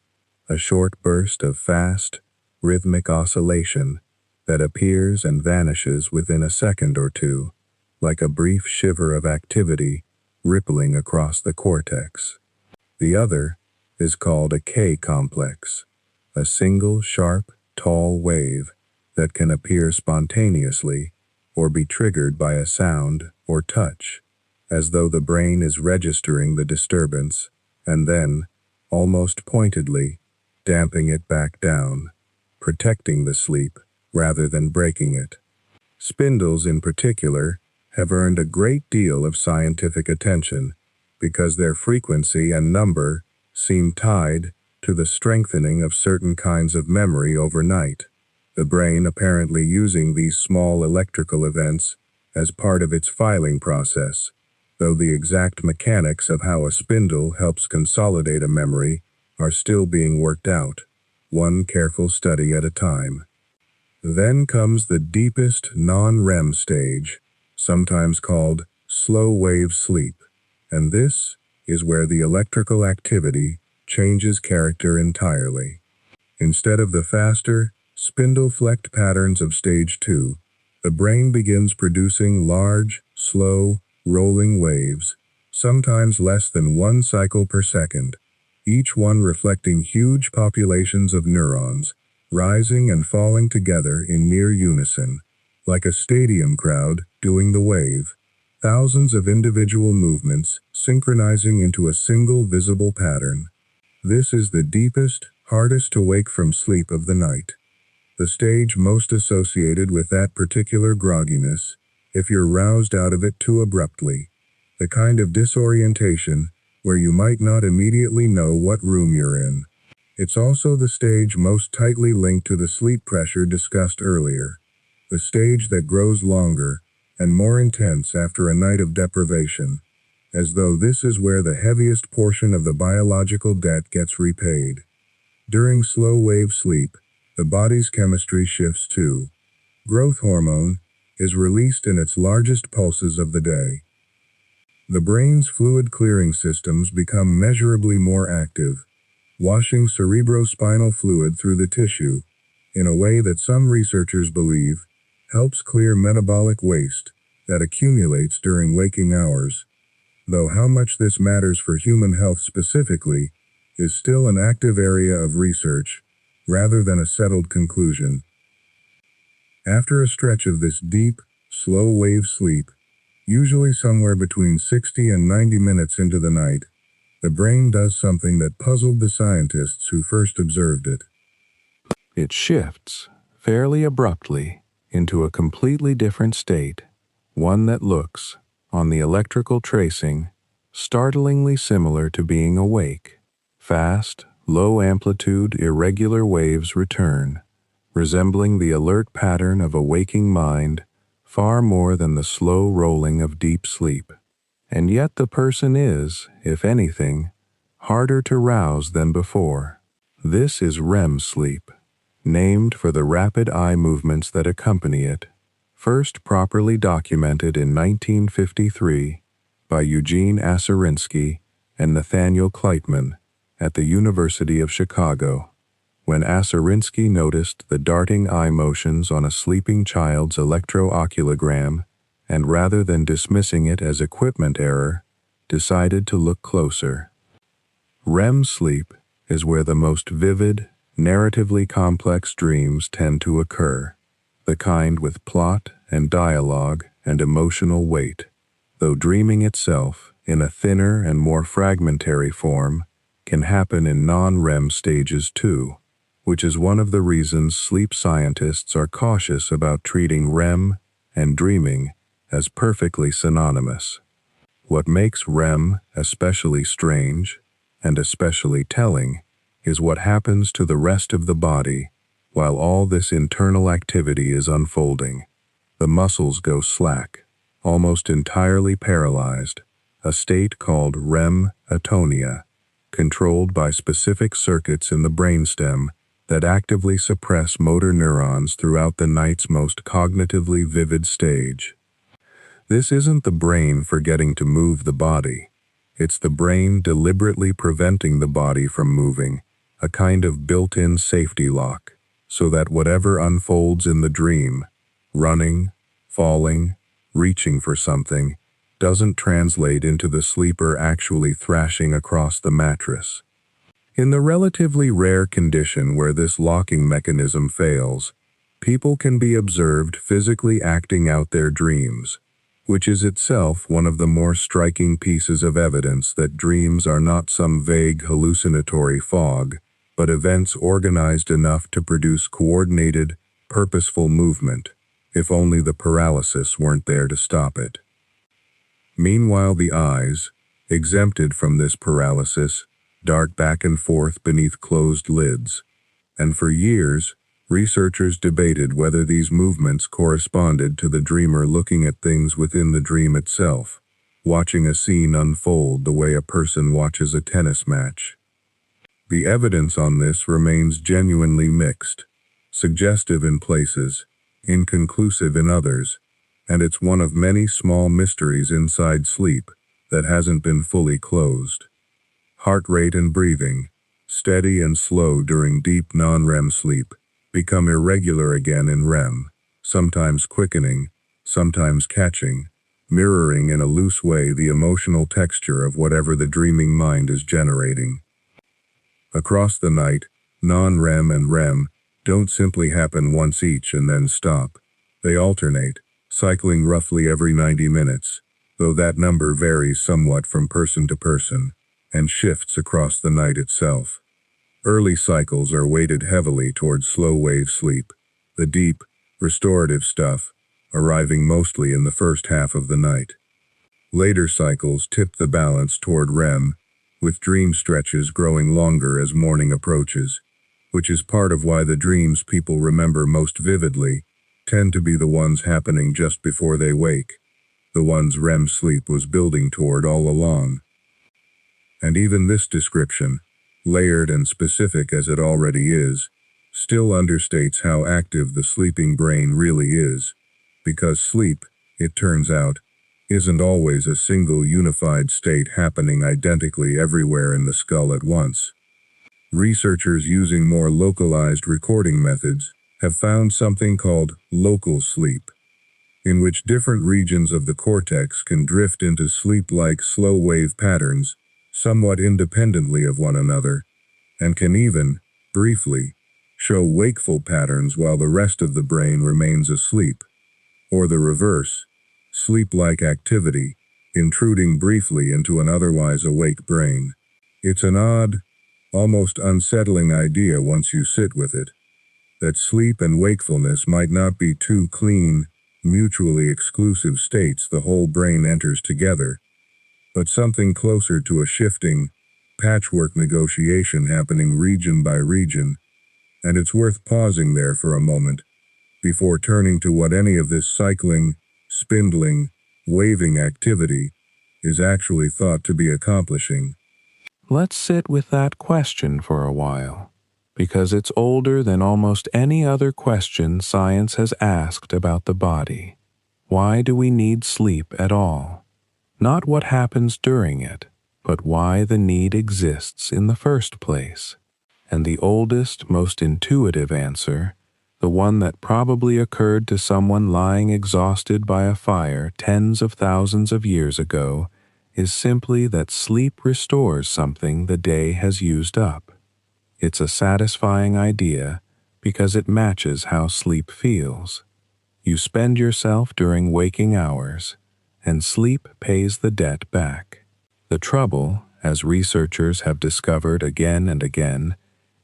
a short burst of fast, rhythmic oscillation that appears and vanishes within a second or two, like a brief shiver of activity rippling across the cortex. The other is called a K-complex, a single sharp, tall wave that can appear spontaneously or be triggered by a sound or touch, as though the brain is registering the disturbance, and then, almost pointedly, damping it back down, protecting the sleep rather than breaking it. Spindles, in particular, have earned a great deal of scientific attention because their frequency and number seem tied to the strengthening of certain kinds of memory overnight, the brain apparently using these small electrical events as part of its filing process, though the exact mechanics of how a spindle helps consolidate a memory are still being worked out, one careful study at a time. Then comes the deepest non-REM stage, sometimes called slow-wave sleep, and this is where the electrical activity changes character entirely. Instead of the faster, spindle-flecked patterns of stage 2, the brain begins producing large, slow, rolling waves, sometimes less than 1 cycle per second, each one reflecting huge populations of neurons, rising and falling together in near unison, like a stadium crowd doing the wave, thousands of individual movements synchronizing into a single visible pattern. This is the deepest, hardest to wake from sleep of the night. The stage most associated with that particular grogginess, if you're roused out of it too abruptly, the kind of disorientation where you might not immediately know what room you're in. It's also the stage most tightly linked to the sleep pressure discussed earlier, the stage that grows longer and more intense after a night of deprivation, as though this is where the heaviest portion of the biological debt gets repaid. During slow-wave sleep, the body's chemistry shifts too. Growth hormone is released in its largest pulses of the day. The brain's fluid-clearing systems become measurably more active, washing cerebrospinal fluid through the tissue in a way that some researchers believe helps clear metabolic waste that accumulates during waking hours, though how much this matters for human health specifically is still an active area of research rather than a settled conclusion. After a stretch of this deep, slow-wave sleep, usually somewhere between 60 and 90 minutes into the night, the brain does something that puzzled the scientists who first observed it. It shifts, fairly abruptly, into a completely different state, one that looks, on the electrical tracing, startlingly similar to being awake. Fast, low-amplitude, irregular waves return, resembling the alert pattern of a waking mind far more than the slow rolling of deep sleep. And yet the person is, if anything, harder to rouse than before. This is REM sleep, named for the rapid eye movements that accompany it, first properly documented in 1953 by Eugene Aserinsky and Nathaniel Kleitman at the University of Chicago, when Aserinsky noticed the darting eye motions on a sleeping child's electrooculogram and rather than dismissing it as equipment error, decided to look closer. REM sleep is where the most vivid, narratively complex dreams tend to occur, the kind with plot and dialogue and emotional weight, though dreaming itself, in a thinner and more fragmentary form, can happen in non-REM stages too, which is one of the reasons sleep scientists are cautious about treating REM and dreaming as perfectly synonymous. What makes REM especially strange and especially telling is what happens to the rest of the body while all this internal activity is unfolding. The muscles go slack, almost entirely paralyzed, a state called REM atonia, controlled by specific circuits in the brainstem that actively suppress motor neurons throughout the night's most cognitively vivid stage. This isn't the brain forgetting to move the body. It's the brain deliberately preventing the body from moving, a kind of built-in safety lock, so that whatever unfolds in the dream, running, falling, reaching for something, doesn't translate into the sleeper actually thrashing across the mattress. In the relatively rare condition where this locking mechanism fails, people can be observed physically acting out their dreams, which is itself one of the more striking pieces of evidence that dreams are not some vague hallucinatory fog, but events organized enough to produce coordinated, purposeful movement, if only the paralysis weren't there to stop it. Meanwhile, the eyes, exempted from this paralysis, dart back and forth beneath closed lids, and for years, researchers debated whether these movements corresponded to the dreamer looking at things within the dream itself, watching a scene unfold the way a person watches a tennis match. The evidence on this remains genuinely mixed, suggestive in places, inconclusive in others, and it's one of many small mysteries inside sleep that hasn't been fully closed. Heart rate and breathing, steady and slow during deep non-REM sleep, become irregular again in REM, sometimes quickening, sometimes catching, mirroring in a loose way the emotional texture of whatever the dreaming mind is generating. Across the night, non-REM and REM don't simply happen once each and then stop. They alternate, cycling roughly every 90 minutes, though that number varies somewhat from person to person, and shifts across the night itself. Early cycles are weighted heavily towards slow-wave sleep, the deep, restorative stuff, arriving mostly in the first half of the night. Later cycles tip the balance toward REM, with dream stretches growing longer as morning approaches, which is part of why the dreams people remember most vividly tend to be the ones happening just before they wake, the ones REM sleep was building toward all along. And even this description, layered and specific as it already is, still understates how active the sleeping brain really is, because sleep, it turns out, isn't always a single unified state happening identically everywhere in the skull at once. Researchers using more localized recording methods have found something called local sleep, in which different regions of the cortex can drift into sleep-like slow-wave patterns somewhat independently of one another, and can even, briefly, show wakeful patterns while the rest of the brain remains asleep, or the reverse, sleep-like activity, intruding briefly into an otherwise awake brain. It's an odd, almost unsettling idea once you sit with it, that sleep and wakefulness might not be two clean, mutually exclusive states the whole brain enters together, but something closer to a shifting, patchwork negotiation happening region by region, and it's worth pausing there for a moment before turning to what any of this cycling, spindling, waving activity is actually thought to be accomplishing. Let's sit with that question for a while, because it's older than almost any other question science has asked about the body. Why do we need sleep at all? Not what happens during it, but why the need exists in the first place. And the oldest, most intuitive answer, the one that probably occurred to someone lying exhausted by a fire tens of thousands of years ago, is simply that sleep restores something the day has used up. It's a satisfying idea because it matches how sleep feels. You spend yourself during waking hours, and sleep pays the debt back. The trouble, as researchers have discovered again and again,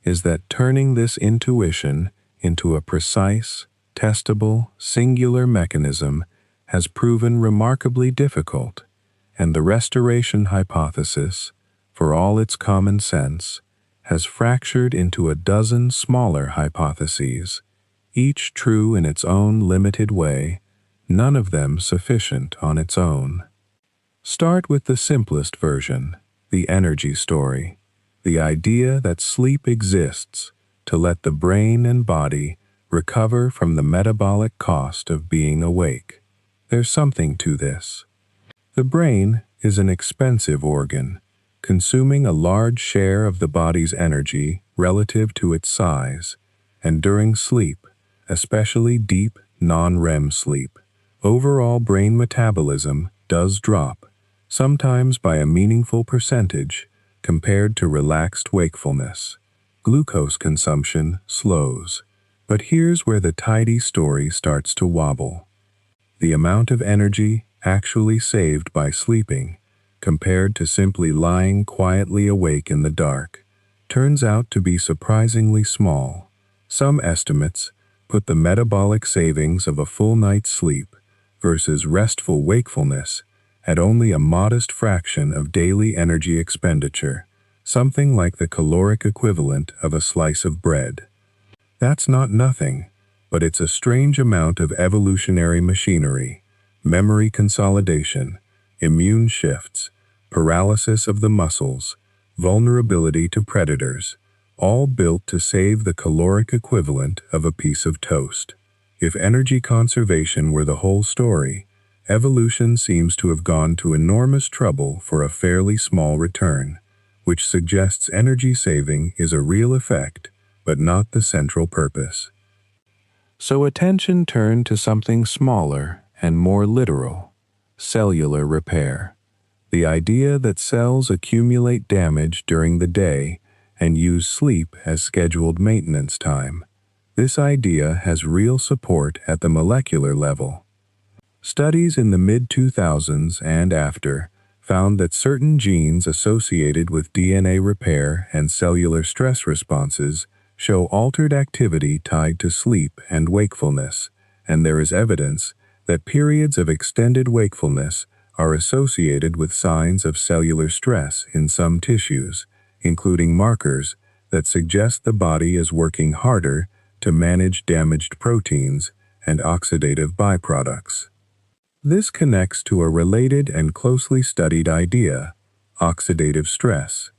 is that turning this intuition into a precise, testable, singular mechanism has proven remarkably difficult, and the restoration hypothesis, for all its common sense, has fractured into a dozen smaller hypotheses, each true in its own limited way, none of them sufficient on its own. Start with the simplest version, the energy story, the idea that sleep exists to let the brain and body recover from the metabolic cost of being awake. There's something to this. The brain is an expensive organ, consuming a large share of the body's energy relative to its size, and during sleep, especially deep non-REM sleep, overall brain metabolism does drop, sometimes by a meaningful percentage compared to relaxed wakefulness. Glucose consumption slows. But here's where the tidy story starts to wobble. The amount of energy actually saved by sleeping, compared to simply lying quietly awake in the dark, turns out to be surprisingly small. Some estimates put the metabolic savings of a full night's sleep versus restful wakefulness at only a modest fraction of daily energy expenditure, something like the caloric equivalent of a slice of bread. That's not nothing, but it's a strange amount of evolutionary machinery, memory consolidation, immune shifts, paralysis of the muscles, vulnerability to predators, all built to save the caloric equivalent of a piece of toast. If energy conservation were the whole story, evolution seems to have gone to enormous trouble for a fairly small return, which suggests energy saving is a real effect, but not the central purpose. So attention turned to something smaller and more literal: cellular repair. The idea that cells accumulate damage during the day and use sleep as scheduled maintenance time. This idea has real support at the molecular level. Studies in the mid-2000s and after found that certain genes associated with DNA repair and cellular stress responses show altered activity tied to sleep and wakefulness, and there is evidence that periods of extended wakefulness are associated with signs of cellular stress in some tissues, including markers that suggest the body is working harder to manage damaged proteins and oxidative byproducts. This connects to a related and closely studied idea: oxidative stress.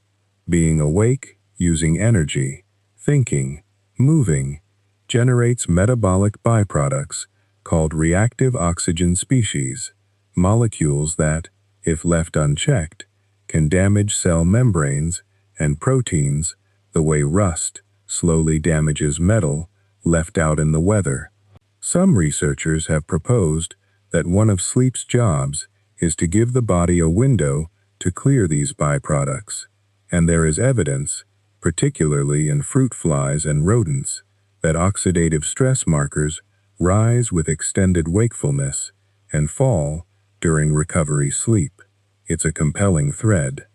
Being awake, using energy, thinking, moving, generates metabolic byproducts called reactive oxygen species, molecules that, if left unchecked, can damage cell membranes and proteins the way rust slowly damages metal left out in the weather. Some researchers have proposed that one of sleep's jobs is to give the body a window to clear these byproducts, and there is evidence, particularly in fruit flies and rodents, that oxidative stress markers rise with extended wakefulness and fall during recovery sleep. It's a compelling thread.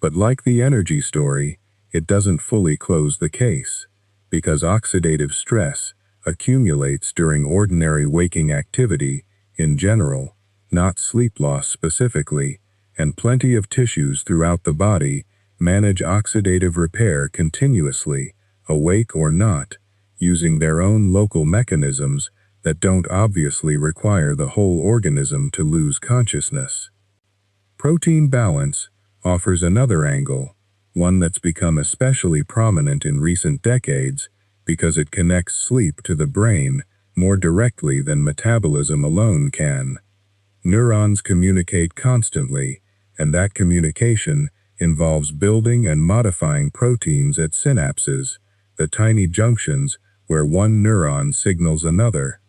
But like the energy story, it doesn't fully close the case, because oxidative stress accumulates during ordinary waking activity in general, not sleep loss specifically, and plenty of tissues throughout the body manage oxidative repair continuously, awake or not, using their own local mechanisms that don't obviously require the whole organism to lose consciousness. Protein balance offers another angle, one that's become especially prominent in recent decades because it connects sleep to the brain more directly than metabolism alone can. Neurons communicate constantly, and that communication involves building and modifying proteins at synapses, the tiny junctions where one neuron signals another.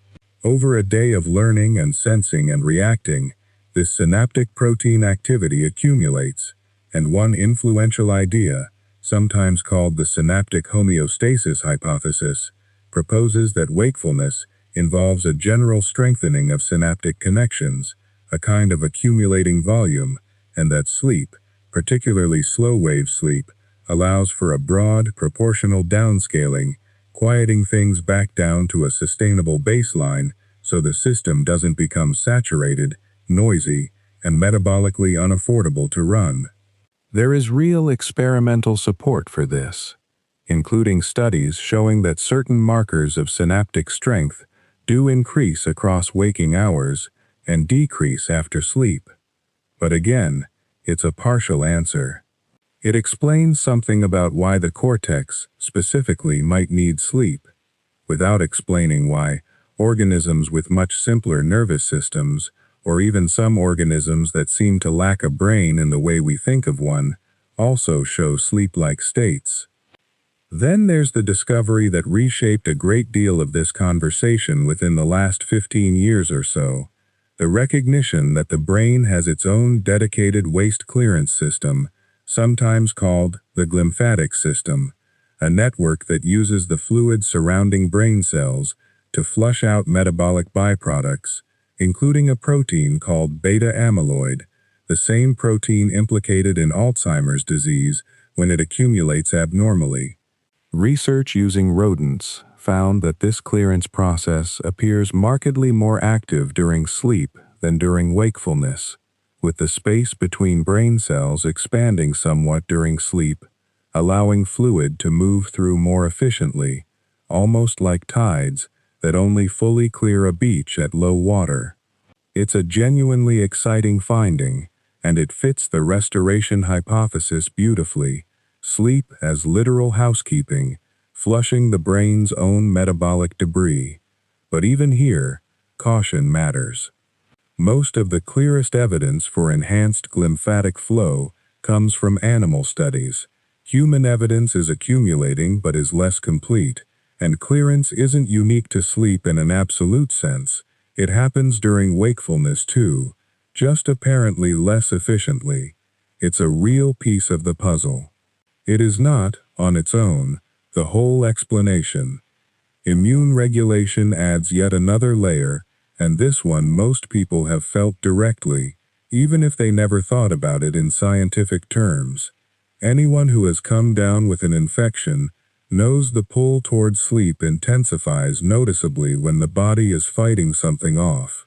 Over a day of learning and sensing and reacting, this synaptic protein activity accumulates, and one influential idea, sometimes called the synaptic homeostasis hypothesis, proposes that wakefulness involves a general strengthening of synaptic connections, a kind of accumulating volume, and that sleep, particularly slow-wave sleep, allows for a broad, proportional downscaling, quieting things back down to a sustainable baseline so the system doesn't become saturated, noisy, and metabolically unaffordable to run. There is real experimental support for this, including studies showing that certain markers of synaptic strength do increase across waking hours and decrease after sleep. But again, it's a partial answer. It explains something about why the cortex specifically might need sleep, without explaining why organisms with much simpler nervous systems, or even some organisms that seem to lack a brain in the way we think of one, also show sleep-like states. Then there's the discovery that reshaped a great deal of this conversation within the last 15 years or so, the recognition that the brain has its own dedicated waste clearance system, sometimes called the glymphatic system, a network that uses the fluid surrounding brain cells to flush out metabolic byproducts, including a protein called beta amyloid, the same protein implicated in Alzheimer's disease when it accumulates abnormally. Research using rodents found that this clearance process appears markedly more active during sleep than during wakefulness, with the space between brain cells expanding somewhat during sleep, allowing fluid to move through more efficiently, almost like tides that only fully clear a beach at low water. It's a genuinely exciting finding, and it fits the restoration hypothesis beautifully. Sleep as literal housekeeping, flushing the brain's own metabolic debris. But even here, caution matters. Most of the clearest evidence for enhanced glymphatic flow comes from animal studies. Human evidence is accumulating but is less complete, and clearance isn't unique to sleep in an absolute sense. It happens during wakefulness too, just apparently less efficiently. It's a real piece of the puzzle. It is not, on its own, the whole explanation. Immune regulation adds yet another layer, and this one most people have felt directly, even if they never thought about it in scientific terms. Anyone who has come down with an infection knows the pull toward sleep intensifies noticeably when the body is fighting something off.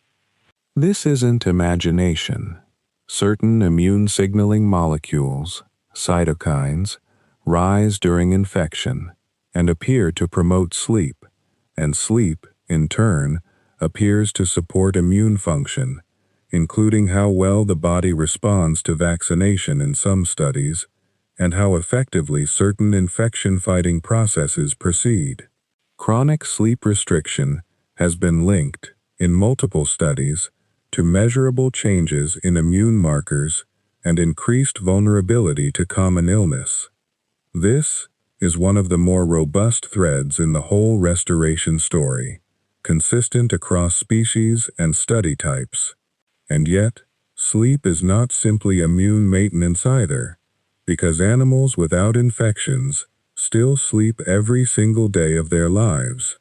This isn't imagination. Certain immune signaling molecules, cytokines, rise during infection and appear to promote sleep, and sleep, in turn, appears to support immune function, including how well the body responds to vaccination in some studies, and how effectively certain infection-fighting processes proceed. Chronic sleep restriction has been linked, in multiple studies, to measurable changes in immune markers and increased vulnerability to common illness. This is one of the more robust threads in the whole restoration story, consistent across species and study types. And yet, sleep is not simply immune maintenance either, because animals without infections still sleep every single day of their lives.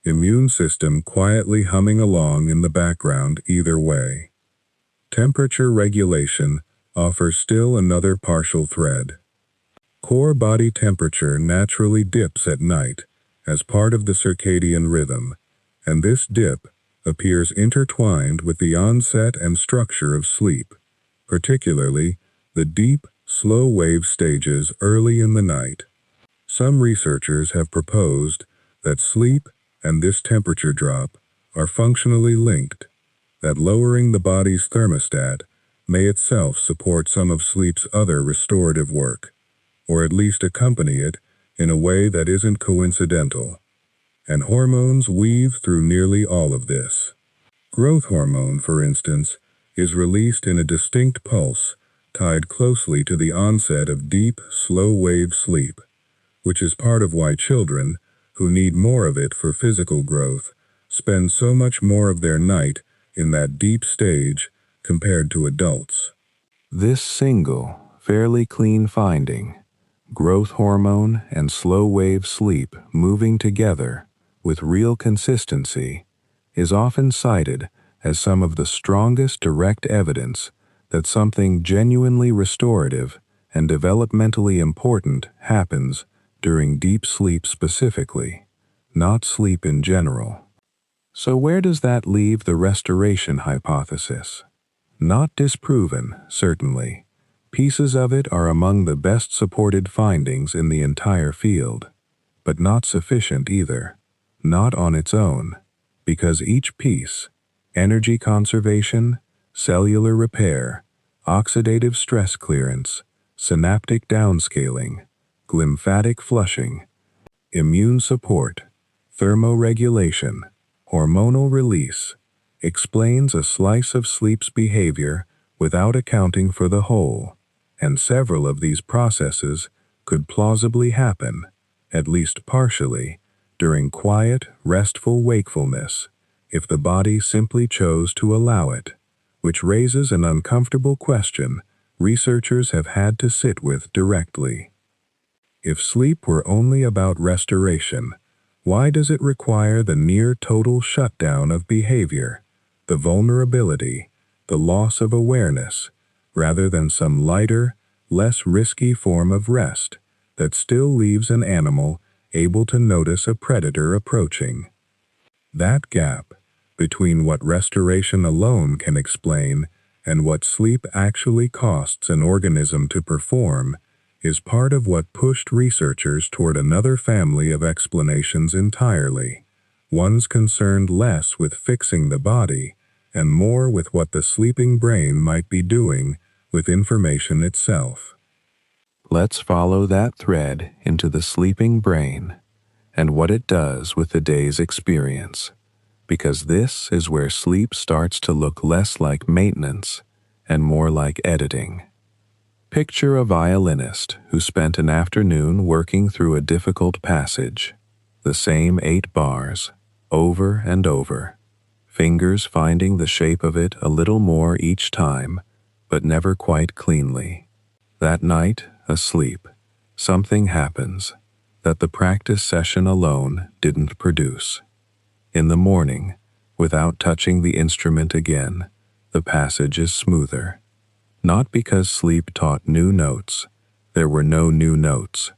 Immune system quietly humming along in the background either way. Temperature regulation offers still another partial thread. Core body temperature naturally dips at night as part of the circadian rhythm, and this dip appears intertwined with the onset and structure of sleep, particularly the deep, slow wave stages early in the night. Some researchers have proposed that sleep and this temperature drop are functionally linked, that lowering the body's thermostat may itself support some of sleep's other restorative work, or at least accompany it in a way that isn't coincidental. And hormones weave through nearly all of this. Growth hormone, for instance, is released in a distinct pulse tied closely to the onset of deep, slow-wave sleep, which is part of why children, who need more of it for physical growth, spend so much more of their night in that deep stage compared to adults. This single, fairly clean finding, growth hormone and slow-wave sleep moving together with real consistency, is often cited as some of the strongest direct evidence that something genuinely restorative and developmentally important happens during deep sleep specifically, not sleep in general. So where does that leave the restoration hypothesis? Not disproven, certainly. Pieces of it are among the best supported findings in the entire field, but not sufficient either, not on its own, because each piece, energy conservation, cellular repair, oxidative stress clearance, synaptic downscaling, glymphatic flushing, immune support, thermoregulation, hormonal release, explains a slice of sleep's behavior without accounting for the whole, and several of these processes could plausibly happen, at least partially, during quiet, restful wakefulness, if the body simply chose to allow it, which raises an uncomfortable question researchers have had to sit with directly. If sleep were only about restoration, why does it require the near-total shutdown of behavior? the vulnerability, the loss of awareness, rather than some lighter, less risky form of rest that still leaves an animal able to notice a predator approaching. That gap between what restoration alone can explain and what sleep actually costs an organism to perform is part of what pushed researchers toward another family of explanations entirely, ones concerned less with fixing the body and more with what the sleeping brain might be doing with information itself. Let's follow that thread into the sleeping brain and what it does with the day's experience, because this is where sleep starts to look less like maintenance and more like editing. Picture a violinist who spent an afternoon working through a difficult passage, the same 8 bars, over and over, fingers finding the shape of it a little more each time, but never quite cleanly. That night, asleep, something happens that the practice session alone didn't produce. In the morning, without touching the instrument again, the passage is smoother. Not because sleep taught new notes, there were no new notes,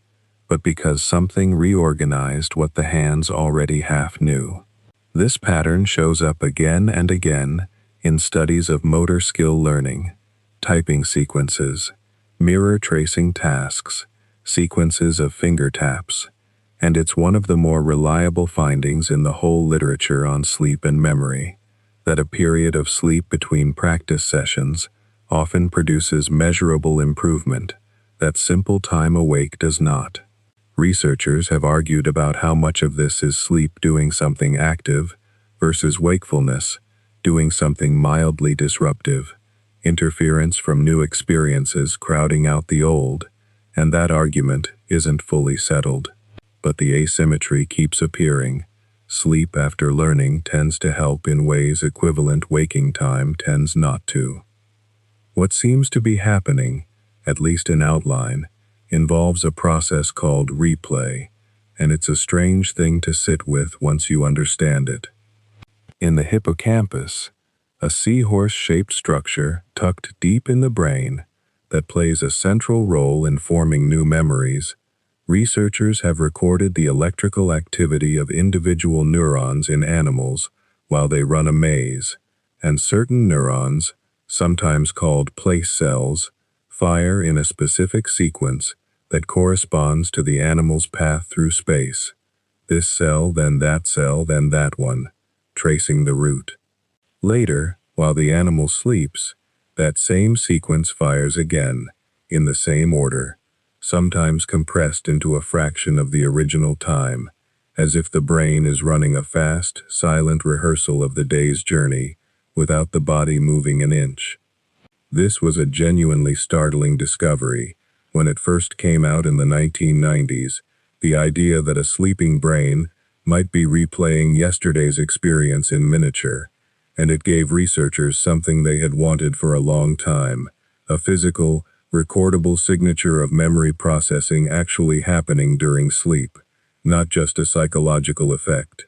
but because something reorganized what the hands already half knew. This pattern shows up again and again in studies of motor skill learning, typing sequences, mirror tracing tasks, sequences of finger taps, and it's one of the more reliable findings in the whole literature on sleep and memory, that a period of sleep between practice sessions often produces measurable improvement that simple time awake does not. Researchers have argued about how much of this is sleep doing something active versus wakefulness doing something mildly disruptive, interference from new experiences crowding out the old, and that argument isn't fully settled. But the asymmetry keeps appearing. Sleep after learning tends to help in ways equivalent waking time tends not to. What seems to be happening, at least in outline, involves a process called replay, and it's a strange thing to sit with once you understand it. In the hippocampus, a seahorse-shaped structure tucked deep in the brain that plays a central role in forming new memories, researchers have recorded the electrical activity of individual neurons in animals while they run a maze, and certain neurons, sometimes called place cells, fire in a specific sequence that corresponds to the animal's path through space. This cell, then that one, tracing the route. Later, while the animal sleeps, that same sequence fires again, in the same order, sometimes compressed into a fraction of the original time, as if the brain is running a fast, silent rehearsal of the day's journey without the body moving an inch. This was a genuinely startling discovery. When it first came out in the 1990s, the idea that a sleeping brain might be replaying yesterday's experience in miniature, and it gave researchers something they had wanted for a long time, a physical, recordable signature of memory processing actually happening during sleep, not just a psychological effect.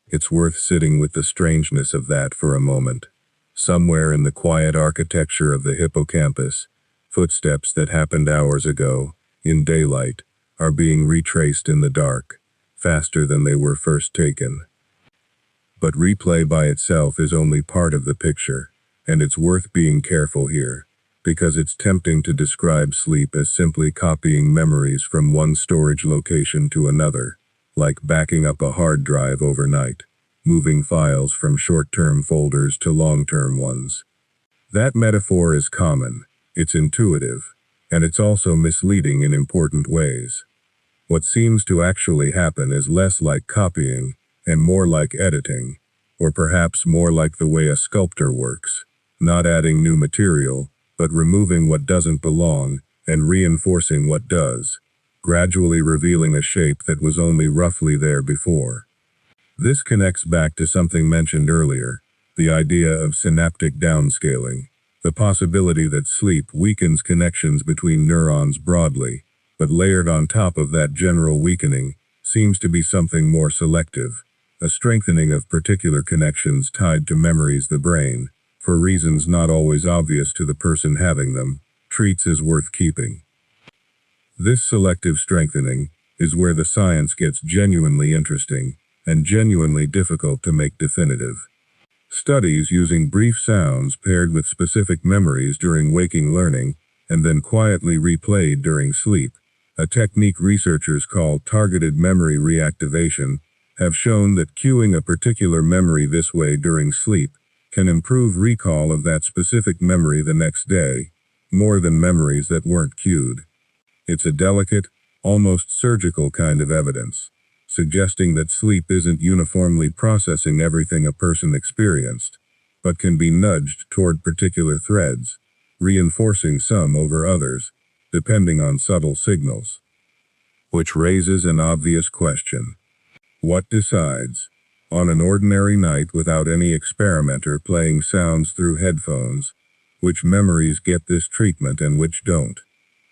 It's worth sitting with the strangeness of that for a moment. Somewhere in the quiet architecture of the hippocampus, footsteps that happened hours ago, in daylight, are being retraced in the dark, faster than they were first taken. But replay by itself is only part of the picture, and it's worth being careful here, because it's tempting to describe sleep as simply copying memories from one storage location to another, like backing up a hard drive overnight, moving files from short-term folders to long-term ones. That metaphor is common, it's intuitive, and it's also misleading in important ways. What seems to actually happen is less like copying and more like editing, or perhaps more like the way a sculptor works, not adding new material, but removing what doesn't belong and reinforcing what does, gradually revealing a shape that was only roughly there before. This connects back to something mentioned earlier, the idea of synaptic downscaling, the possibility that sleep weakens connections between neurons broadly, but layered on top of that general weakening seems to be something more selective, a strengthening of particular connections tied to memories the brain, for reasons not always obvious to the person having them, treats as worth keeping. This selective strengthening is where the science gets genuinely interesting and genuinely difficult to make definitive. Studies using brief sounds paired with specific memories during waking learning and then quietly replayed during sleep, a technique researchers call targeted memory reactivation, have shown that cueing a particular memory this way during sleep can improve recall of that specific memory the next day, more than memories that weren't cued. It's a delicate, almost surgical kind of evidence, suggesting that sleep isn't uniformly processing everything a person experienced, but can be nudged toward particular threads, reinforcing some over others, depending on subtle signals. Which raises an obvious question. What decides, on an ordinary night without any experimenter playing sounds through headphones, which memories get this treatment and which don't?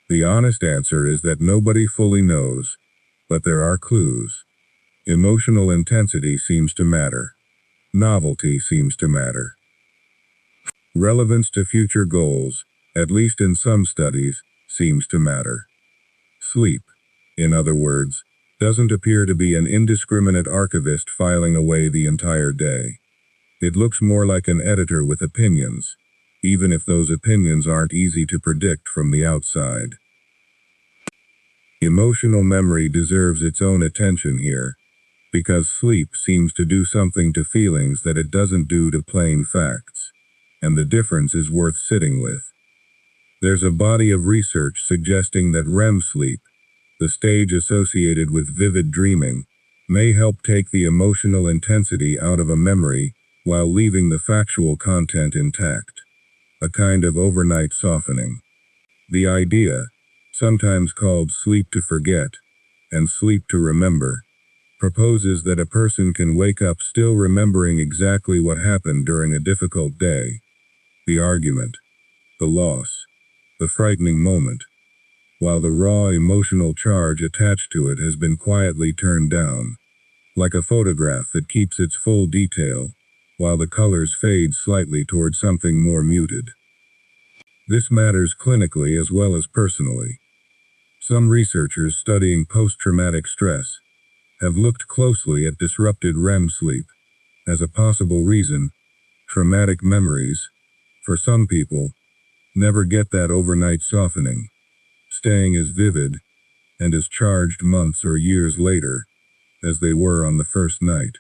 The honest answer is that nobody fully knows, but there are clues. Emotional intensity seems to matter. Novelty seems to matter. Relevance to future goals, at least in some studies, seems to matter. Sleep, in other words, doesn't appear to be an indiscriminate archivist filing away the entire day. It looks more like an editor with opinions, even if those opinions aren't easy to predict from the outside. Emotional memory deserves its own attention here, because sleep seems to do something to feelings that it doesn't do to plain facts, and the difference is worth sitting with. There's a body of research suggesting that REM sleep, the stage associated with vivid dreaming, may help take the emotional intensity out of a memory while leaving the factual content intact, a kind of overnight softening. The idea, sometimes called sleep to forget and sleep to remember, proposes that a person can wake up still remembering exactly what happened during a difficult day, the argument, the loss, the frightening moment, while the raw emotional charge attached to it has been quietly turned down, like a photograph that keeps its full detail, while the colors fade slightly toward something more muted. This matters clinically as well as personally. Some researchers studying post-traumatic stress have looked closely at disrupted REM sleep. As a possible reason, traumatic memories, for some people, never get that overnight softening, staying as vivid and as charged months or years later as they were on the first night.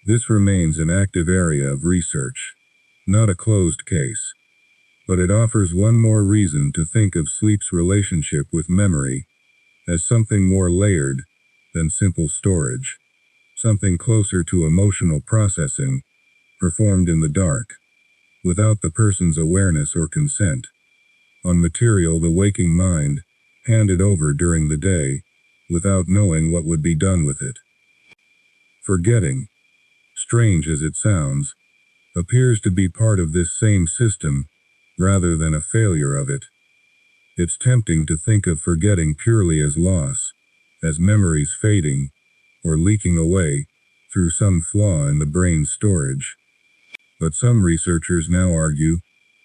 This remains an active area of research, not a closed case, but it offers one more reason to think of sleep's relationship with memory as something more layered than simple storage, something closer to emotional processing, performed in the dark, without the person's awareness or consent, on material the waking mind handed over during the day, without knowing what would be done with it. Forgetting, strange as it sounds, appears to be part of this same system, rather than a failure of it. It's tempting to think of forgetting purely as loss, as memories fading, or leaking away, through some flaw in the brain's storage. But some researchers now argue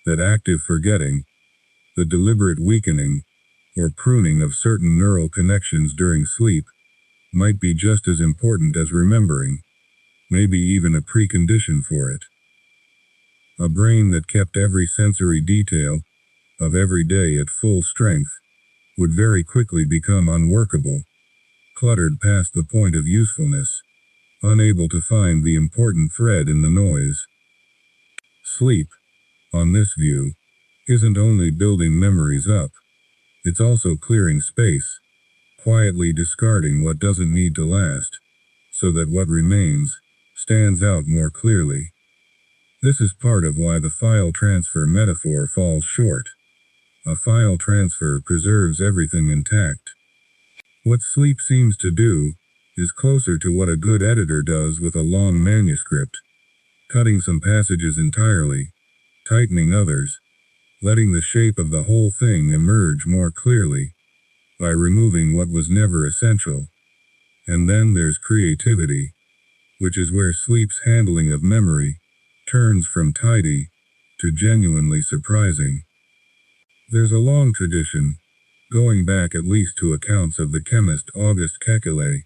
that active forgetting, the deliberate weakening or pruning of certain neural connections during sleep, might be just as important as remembering, maybe even a precondition for it. A brain that kept every sensory detail of every day at full strength would very quickly become unworkable, cluttered past the point of usefulness, unable to find the important thread in the noise. Sleep, on this view, isn't only building memories up, it's also clearing space, quietly discarding what doesn't need to last, so that what remains stands out more clearly. This is part of why the file transfer metaphor falls short. A file transfer preserves everything intact. What sleep seems to do is closer to what a good editor does with a long manuscript, cutting some passages entirely, tightening others, letting the shape of the whole thing emerge more clearly, by removing what was never essential. And then there's creativity, which is where sleep's handling of memory turns from tidy to genuinely surprising. There's a long tradition, going back at least to accounts of the chemist Auguste Kekulé,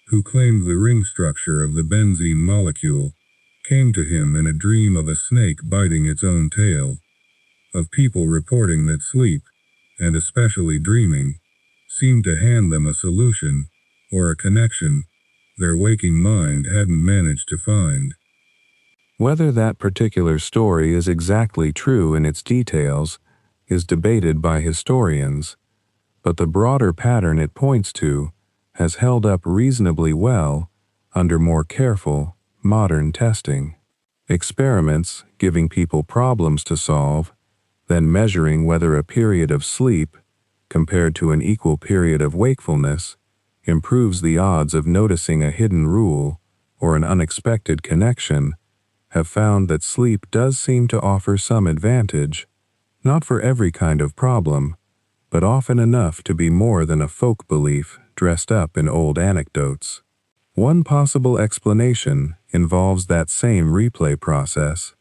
who claimed the ring structure of the benzene molecule came to him in a dream of a snake biting its own tail, of people reporting that sleep, and especially dreaming, seemed to hand them a solution, or a connection, their waking mind hadn't managed to find. Whether that particular story is exactly true in its details is debated by historians, but the broader pattern it points to has held up reasonably well under more careful, modern testing. Experiments giving people problems to solve, then measuring whether a period of sleep, compared to an equal period of wakefulness, improves the odds of noticing a hidden rule or an unexpected connection, have found that sleep does seem to offer some advantage, not for every kind of problem, but often enough to be more than a folk belief dressed up in old anecdotes. One possible explanation involves that same replay process,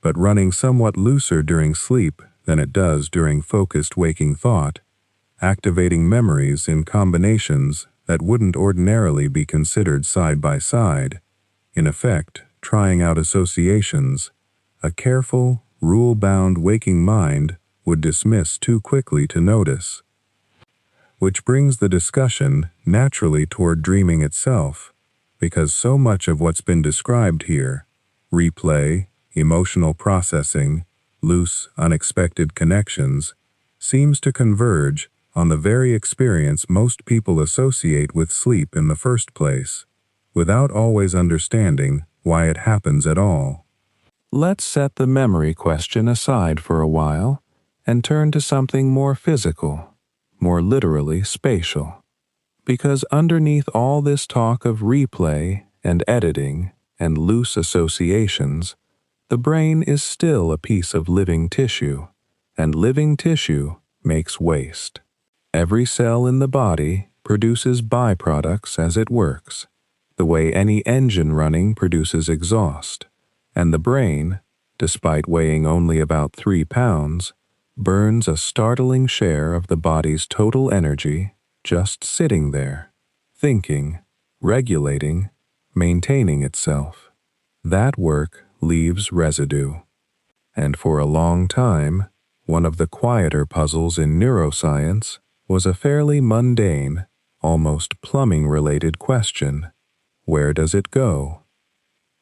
but running somewhat looser during sleep than it does during focused waking thought, activating memories in combinations that wouldn't ordinarily be considered side by side, in effect trying out associations a careful, rule-bound waking mind would dismiss too quickly to notice. Which brings the discussion naturally toward dreaming itself, because so much of what's been described here, replay, emotional processing, loose, unexpected connections, seems to converge on the very experience most people associate with sleep in the first place, without always understanding why it happens at all. Let's set the memory question aside for a while and turn to something more physical, more literally spatial. Because underneath all this talk of replay and editing and loose associations, the brain is still a piece of living tissue, and living tissue makes waste. Every cell in the body produces byproducts as it works, the way any engine running produces exhaust, and the brain, despite weighing only about 3 pounds, burns a startling share of the body's total energy just sitting there, thinking, regulating, maintaining itself. That work leaves residue. And for a long time, one of the quieter puzzles in neuroscience was a fairly mundane, almost plumbing-related question. Where does it go?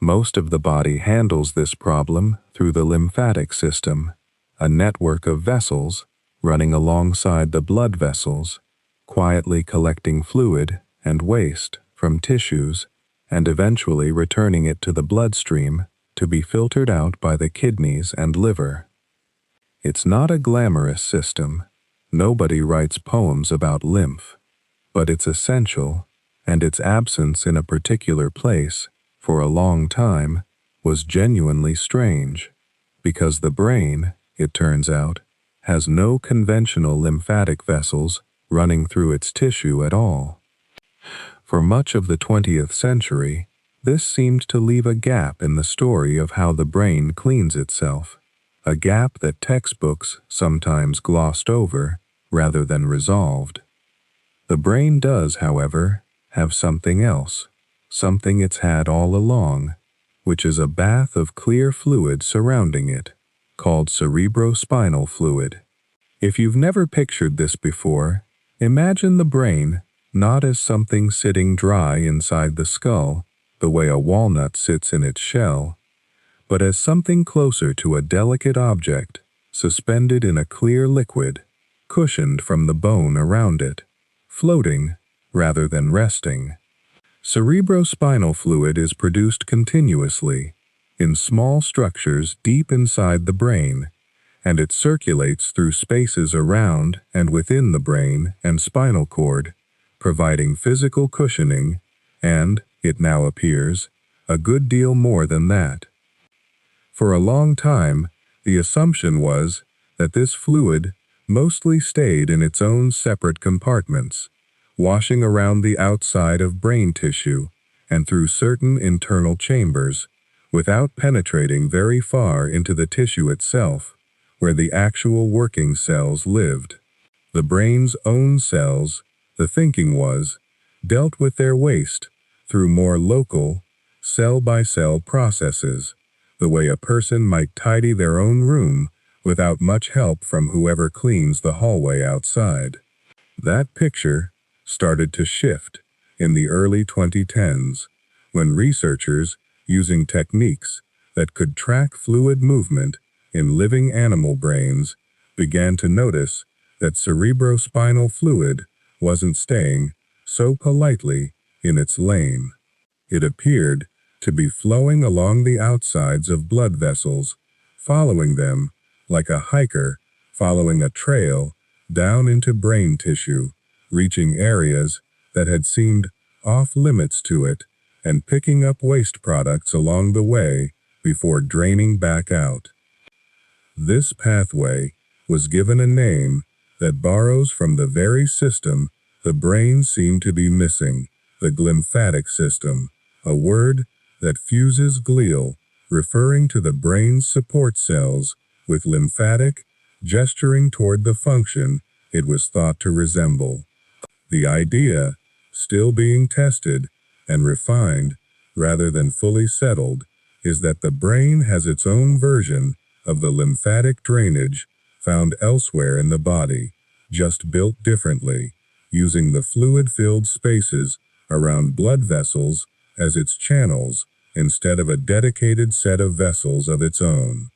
Most of the body handles this problem through the lymphatic system, a network of vessels running alongside the blood vessels, quietly collecting fluid and waste from tissues and eventually returning it to the bloodstream to be filtered out by the kidneys and liver. It's not a glamorous system. Nobody writes poems about lymph, but it's essential, and its absence in a particular place for a long time was genuinely strange, because the brain, it turns out, has no conventional lymphatic vessels running through its tissue at all. For much of the 20th century, this seemed to leave a gap in the story of how the brain cleans itself, a gap that textbooks sometimes glossed over rather than resolved. The brain does, however, have something else, something it's had all along, which is a bath of clear fluid surrounding it, called cerebrospinal fluid. If you've never pictured this before, imagine the brain not as something sitting dry inside the skull, the way a walnut sits in its shell, but as something closer to a delicate object, suspended in a clear liquid, cushioned from the bone around it, floating rather than resting. Cerebrospinal fluid is produced continuously, in small structures deep inside the brain, and it circulates through spaces around and within the brain and spinal cord, providing physical cushioning and, it now appears, a good deal more than that. For a long time, the assumption was that this fluid mostly stayed in its own separate compartments, washing around the outside of brain tissue and through certain internal chambers, without penetrating very far into the tissue itself, where the actual working cells lived. The brain's own cells, the thinking was, dealt with their waste through more local, cell-by-cell processes, the way a person might tidy their own room without much help from whoever cleans the hallway outside. That picture started to shift in the early 2010s, when researchers, using techniques that could track fluid movement in living animal brains, began to notice that cerebrospinal fluid wasn't staying so politely in its lane. It appeared to be flowing along the outsides of blood vessels, following them like a hiker following a trail down into brain tissue, reaching areas that had seemed off-limits to it and picking up waste products along the way before draining back out. This pathway was given a name that borrows from the very system the brain seemed to be missing, the glymphatic system, a word that fuses glial, referring to the brain's support cells, with lymphatic, gesturing toward the function it was thought to resemble. The idea, still being tested and refined rather than fully settled, is that the brain has its own version of the lymphatic drainage found elsewhere in the body, just built differently, using the fluid-filled spaces around blood vessels as its channels instead of a dedicated set of vessels of its own.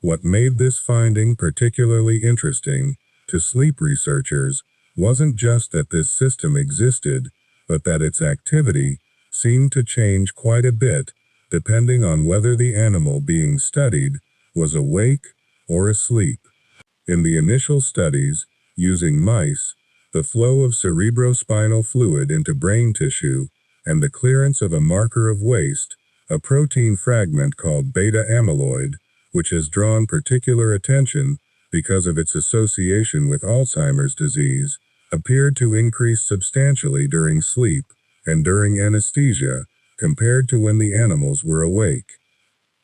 What made this finding particularly interesting to sleep researchers wasn't just that this system existed, but that its activity seemed to change quite a bit depending on whether the animal being studied was awake or asleep. In the initial studies, using mice, the flow of cerebrospinal fluid into brain tissue and the clearance of a marker of waste, a protein fragment called beta amyloid, which has drawn particular attention because of its association with Alzheimer's disease, appeared to increase substantially during sleep and during anesthesia compared to when the animals were awake.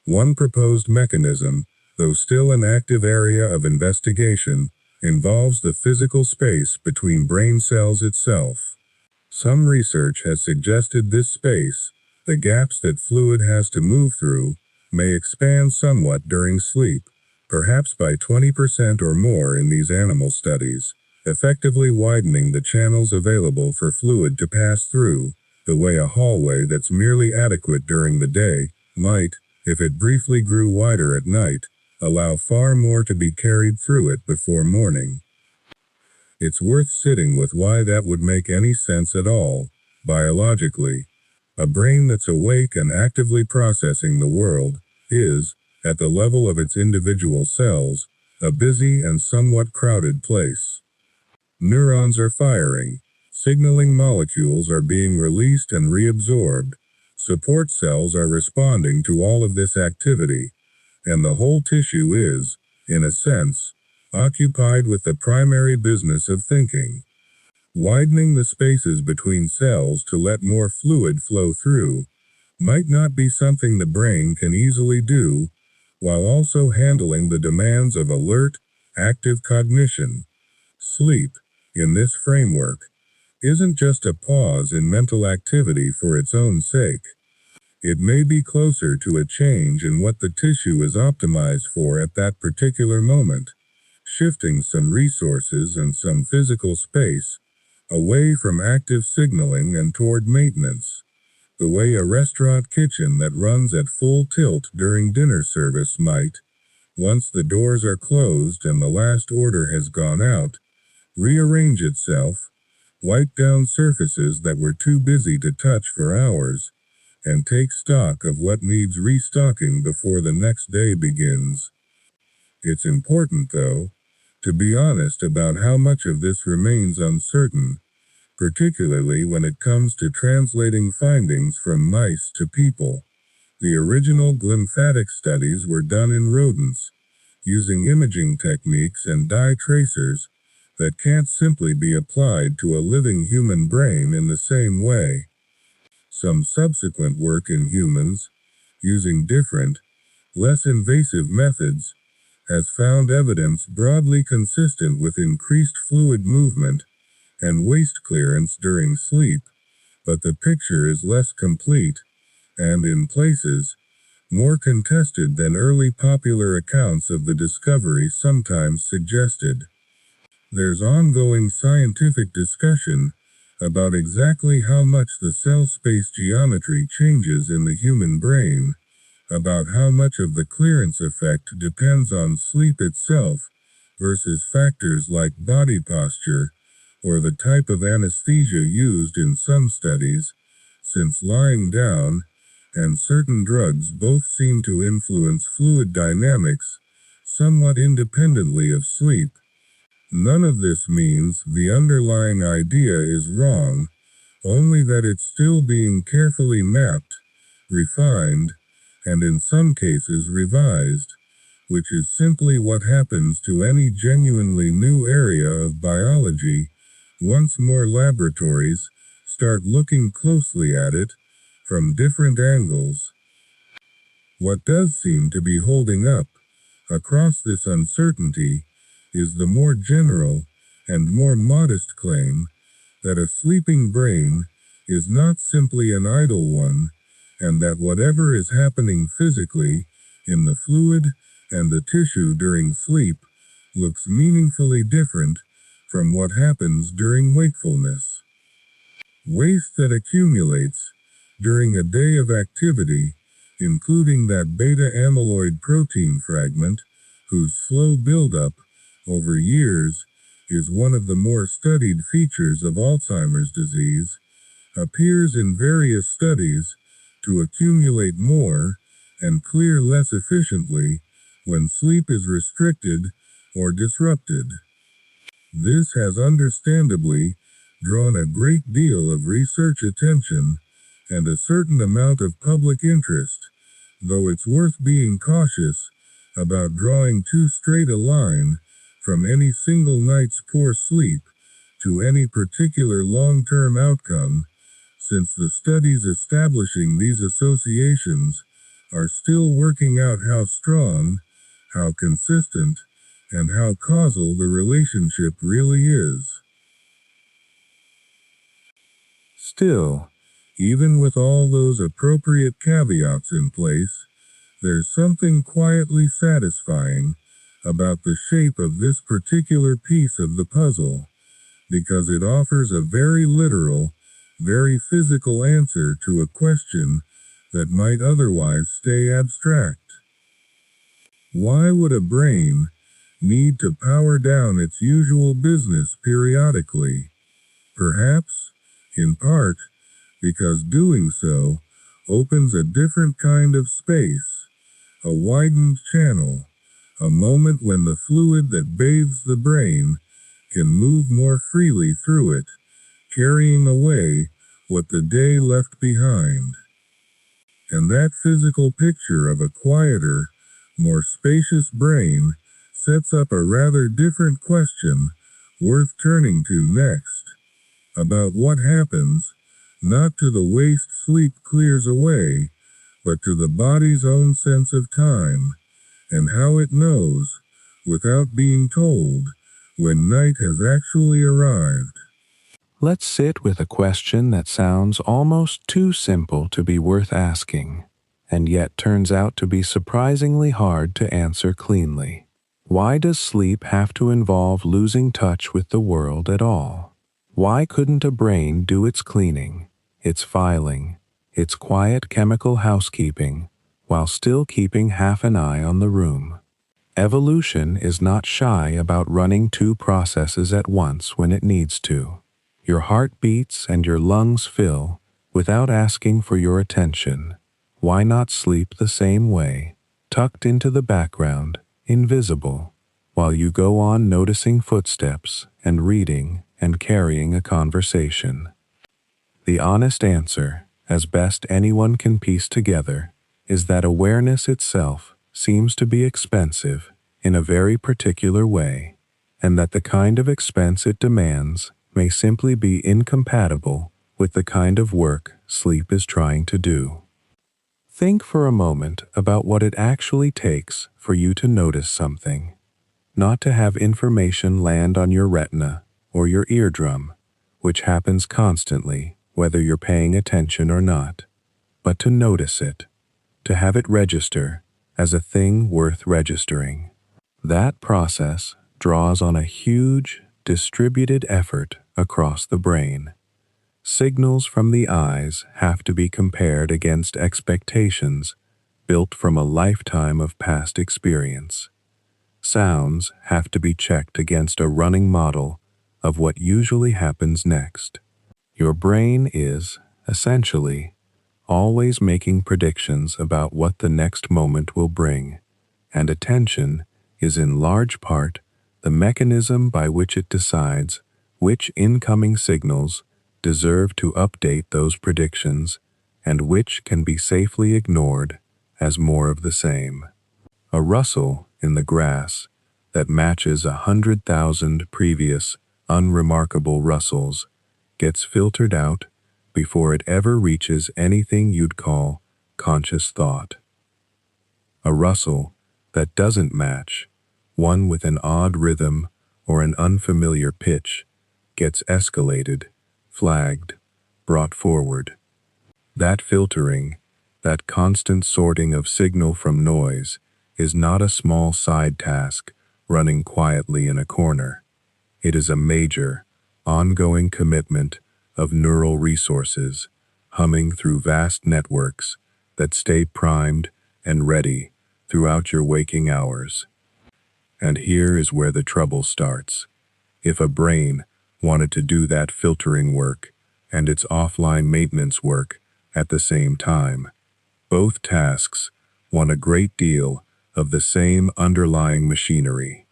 One proposed mechanism, though still an active area of investigation, involves the physical space between brain cells itself. Some research has suggested this space, the gaps that fluid has to move through, may expand somewhat during sleep, perhaps by 20% or more in these animal studies, effectively widening the channels available for fluid to pass through, the way a hallway that's merely adequate during the day might, if it briefly grew wider at night, allow far more to be carried through it before morning. It's worth sitting with why that would make any sense at all, biologically. A brain that's awake and actively processing the world is, at the level of its individual cells, a busy and somewhat crowded place. Neurons are firing, signaling molecules are being released and reabsorbed, support cells are responding to all of this activity, and the whole tissue is, in a sense, occupied with the primary business of thinking. Widening the spaces between cells to let more fluid flow through might not be something the brain can easily do, while also handling the demands of alert, active cognition. Sleep, in this framework, isn't just a pause in mental activity for its own sake. It may be closer to a change in what the tissue is optimized for at that particular moment, shifting some resources and some physical space away from active signaling and toward maintenance, the way a restaurant kitchen that runs at full tilt during dinner service might, once the doors are closed and the last order has gone out, rearrange itself, wipe down surfaces that were too busy to touch for hours, and take stock of what needs restocking before the next day begins. It's important, though, to be honest about how much of this remains uncertain, particularly when it comes to translating findings from mice to people. The original glymphatic studies were done in rodents, using imaging techniques and dye tracers that can't simply be applied to a living human brain in the same way. Some subsequent work in humans, using different, less invasive methods, has found evidence broadly consistent with increased fluid movement and waste clearance during sleep, but the picture is less complete, and in places, more contested than early popular accounts of the discovery sometimes suggested. There's ongoing scientific discussion about exactly how much the cell space geometry changes in the human brain, about how much of the clearance effect depends on sleep itself versus factors like body posture or the type of anesthesia used in some studies, since lying down and certain drugs both seem to influence fluid dynamics somewhat independently of sleep. None of this means the underlying idea is wrong, only that it's still being carefully mapped, refined, and in some cases revised, which is simply what happens to any genuinely new area of biology once more laboratories start looking closely at it from different angles. What does seem to be holding up across this uncertainty is the more general and more modest claim that a sleeping brain is not simply an idle one, and that whatever is happening physically in the fluid and the tissue during sleep looks meaningfully different from what happens during wakefulness. Waste that accumulates during a day of activity, including that beta amyloid protein fragment, whose slow buildup over years is one of the more studied features of Alzheimer's disease, appears in various studies to accumulate more and clear less efficiently when sleep is restricted or disrupted. This has understandably drawn a great deal of research attention and a certain amount of public interest, though it's worth being cautious about drawing too straight a line from any single night's poor sleep to any particular long-term outcome, since the studies establishing these associations are still working out how strong, how consistent, and how causal the relationship really is. Still, even with all those appropriate caveats in place, there's something quietly satisfying about the shape of this particular piece of the puzzle, because it offers a very literal, very physical answer to a question that might otherwise stay abstract. Why would a brain need to power down its usual business periodically? Perhaps, in part, because doing so opens a different kind of space, a widened channel, a moment when the fluid that bathes the brain can move more freely through it, carrying away what the day left behind. And that physical picture of a quieter, more spacious brain sets up a rather different question worth turning to next, about what happens, not to the waste sleep clears away, but to the body's own sense of time, and how it knows, without being told, when night has actually arrived. Let's sit with a question that sounds almost too simple to be worth asking, and yet turns out to be surprisingly hard to answer cleanly. Why does sleep have to involve losing touch with the world at all? Why couldn't a brain do its cleaning, its filing, its quiet chemical housekeeping, while still keeping half an eye on the room? Evolution is not shy about running two processes at once when it needs to. Your heart beats and your lungs fill without asking for your attention. Why not sleep the same way, tucked into the background, invisible, while you go on noticing footsteps and reading and carrying a conversation? The honest answer, as best anyone can piece together, is that awareness itself seems to be expensive in a very particular way, and that the kind of expense it demands may simply be incompatible with the kind of work sleep is trying to do. Think for a moment about what it actually takes for you to notice something, not to have information land on your retina or your eardrum, which happens constantly whether you're paying attention or not, but to notice it, to have it register as a thing worth registering. That process draws on a huge, distributed effort across the brain. Signals from the eyes have to be compared against expectations built from a lifetime of past experience. Sounds have to be checked against a running model of what usually happens next. Your brain is, essentially, always making predictions about what the next moment will bring, and attention is in large part the mechanism by which it decides which incoming signals deserve to update those predictions and which can be safely ignored as more of the same. A rustle in the grass that matches 100,000 previous unremarkable rustles gets filtered out before it ever reaches anything you'd call conscious thought. A rustle that doesn't match, one with an odd rhythm or an unfamiliar pitch, gets escalated, flagged, brought forward. That filtering, that constant sorting of signal from noise, is not a small side task running quietly in a corner. It is a major, ongoing commitment of neural resources, humming through vast networks that stay primed and ready throughout your waking hours. And here is where the trouble starts. If a brain wanted to do that filtering work and its offline maintenance work at the same time, both tasks want a great deal of the same underlying machinery.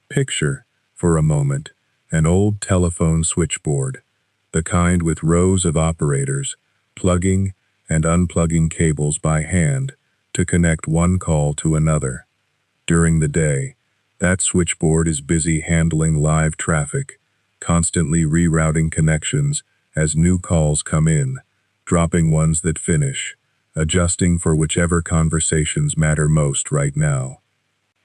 Picture, for a moment, an old telephone switchboard, the kind with rows of operators plugging and unplugging cables by hand to connect one call to another. During the day, that switchboard is busy handling live traffic, constantly rerouting connections as new calls come in, dropping ones that finish, adjusting for whichever conversations matter most right now.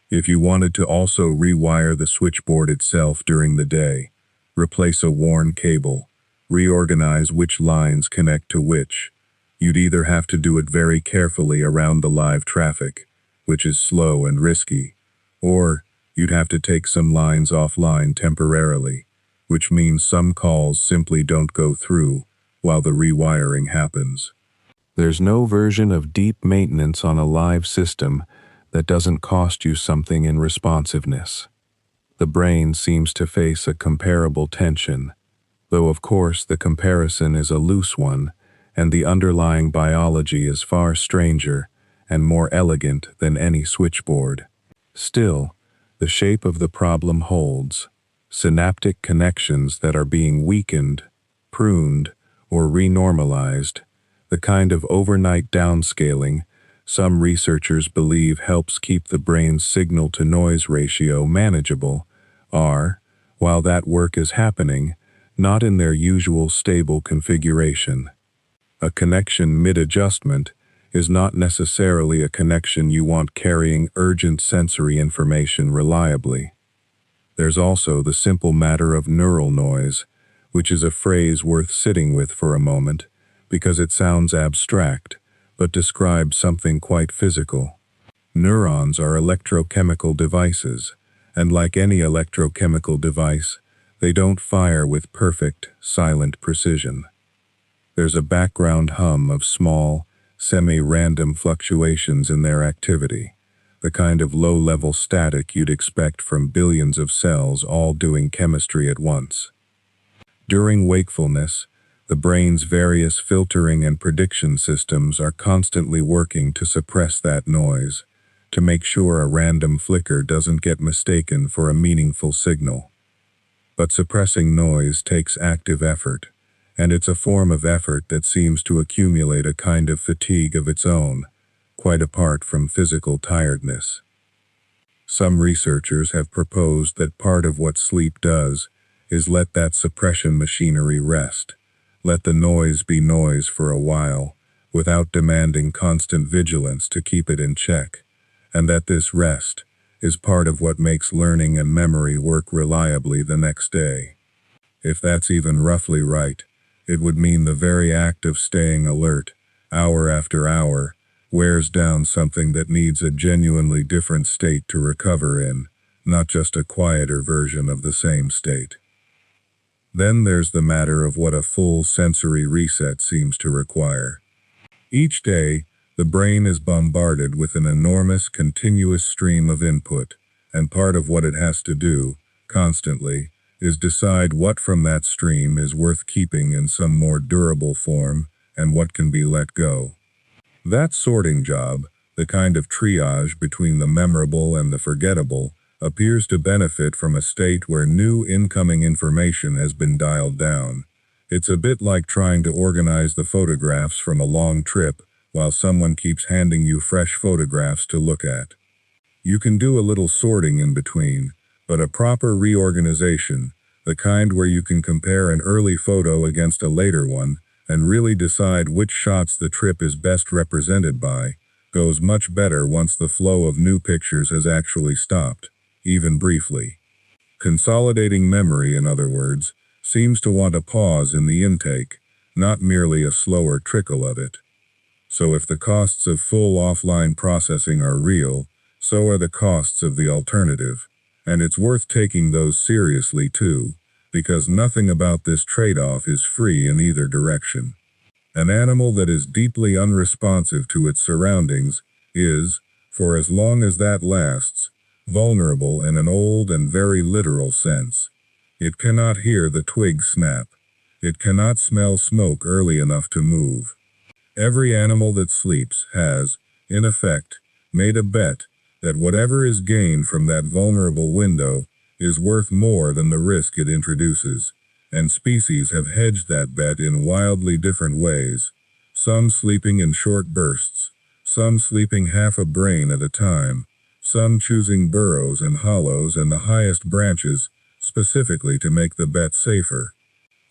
If you wanted to also rewire the switchboard itself during the day, replace a worn cable, reorganize which lines connect to which, you'd either have to do it very carefully around the live traffic, which is slow and risky, or you'd have to take some lines offline temporarily, which means some calls simply don't go through while the rewiring happens. There's no version of deep maintenance on a live system that doesn't cost you something in responsiveness. The brain seems to face a comparable tension, though of course the comparison is a loose one, and the underlying biology is far stranger and more elegant than any switchboard. Still, the shape of the problem holds. Synaptic connections that are being weakened, pruned, or renormalized, the kind of overnight downscaling some researchers believe helps keep the brain's signal-to-noise ratio manageable, are, while that work is happening, not in their usual stable configuration. A connection mid-adjustment is not necessarily a connection you want carrying urgent sensory information reliably. There's also the simple matter of neural noise, which is a phrase worth sitting with for a moment because it sounds abstract, but describes something quite physical. Neurons are electrochemical devices, and like any electrochemical device, they don't fire with perfect, silent precision. There's a background hum of small, semi-random fluctuations in their activity, the kind of low-level static you'd expect from billions of cells all doing chemistry at once. During wakefulness, the brain's various filtering and prediction systems are constantly working to suppress that noise, to make sure a random flicker doesn't get mistaken for a meaningful signal. But suppressing noise takes active effort, and it's a form of effort that seems to accumulate a kind of fatigue of its own, quite apart from physical tiredness. Some researchers have proposed that part of what sleep does is let that suppression machinery rest, Let the noise be noise for a while, without demanding constant vigilance to keep it in check, and that this rest is part of what makes learning and memory work reliably the next day. If that's even roughly right, it would mean the very act of staying alert, hour after hour, wears down something that needs a genuinely different state to recover in, not just a quieter version of the same state. Then there's the matter of what a full sensory reset seems to require. Each day, the brain is bombarded with an enormous, continuous stream of input, and part of what it has to do, constantly, is decide what from that stream is worth keeping in some more durable form and what can be let go. That sorting job, the kind of triage between the memorable and the forgettable, appears to benefit from a state where new incoming information has been dialed down. It's a bit like trying to organize the photographs from a long trip while someone keeps handing you fresh photographs to look at. You can do a little sorting in between, but a proper reorganization, the kind where you can compare an early photo against a later one and really decide which shots the trip is best represented by, goes much better once the flow of new pictures has actually stopped, even briefly. Consolidating memory, in other words, seems to want a pause in the intake, not merely a slower trickle of it. So if the costs of full offline processing are real, so are the costs of the alternative, and it's worth taking those seriously too, because nothing about this trade-off is free in either direction. An animal that is deeply unresponsive to its surroundings is, for as long as that lasts, vulnerable in an old and very literal sense. It cannot hear the twig snap. It cannot smell smoke early enough to move. Every animal that sleeps has, in effect, made a bet that whatever is gained from that vulnerable window is worth more than the risk it introduces, and species have hedged that bet in wildly different ways, some sleeping in short bursts, some sleeping half a brain at a time, some choosing burrows and hollows and the highest branches specifically to make the bet safer.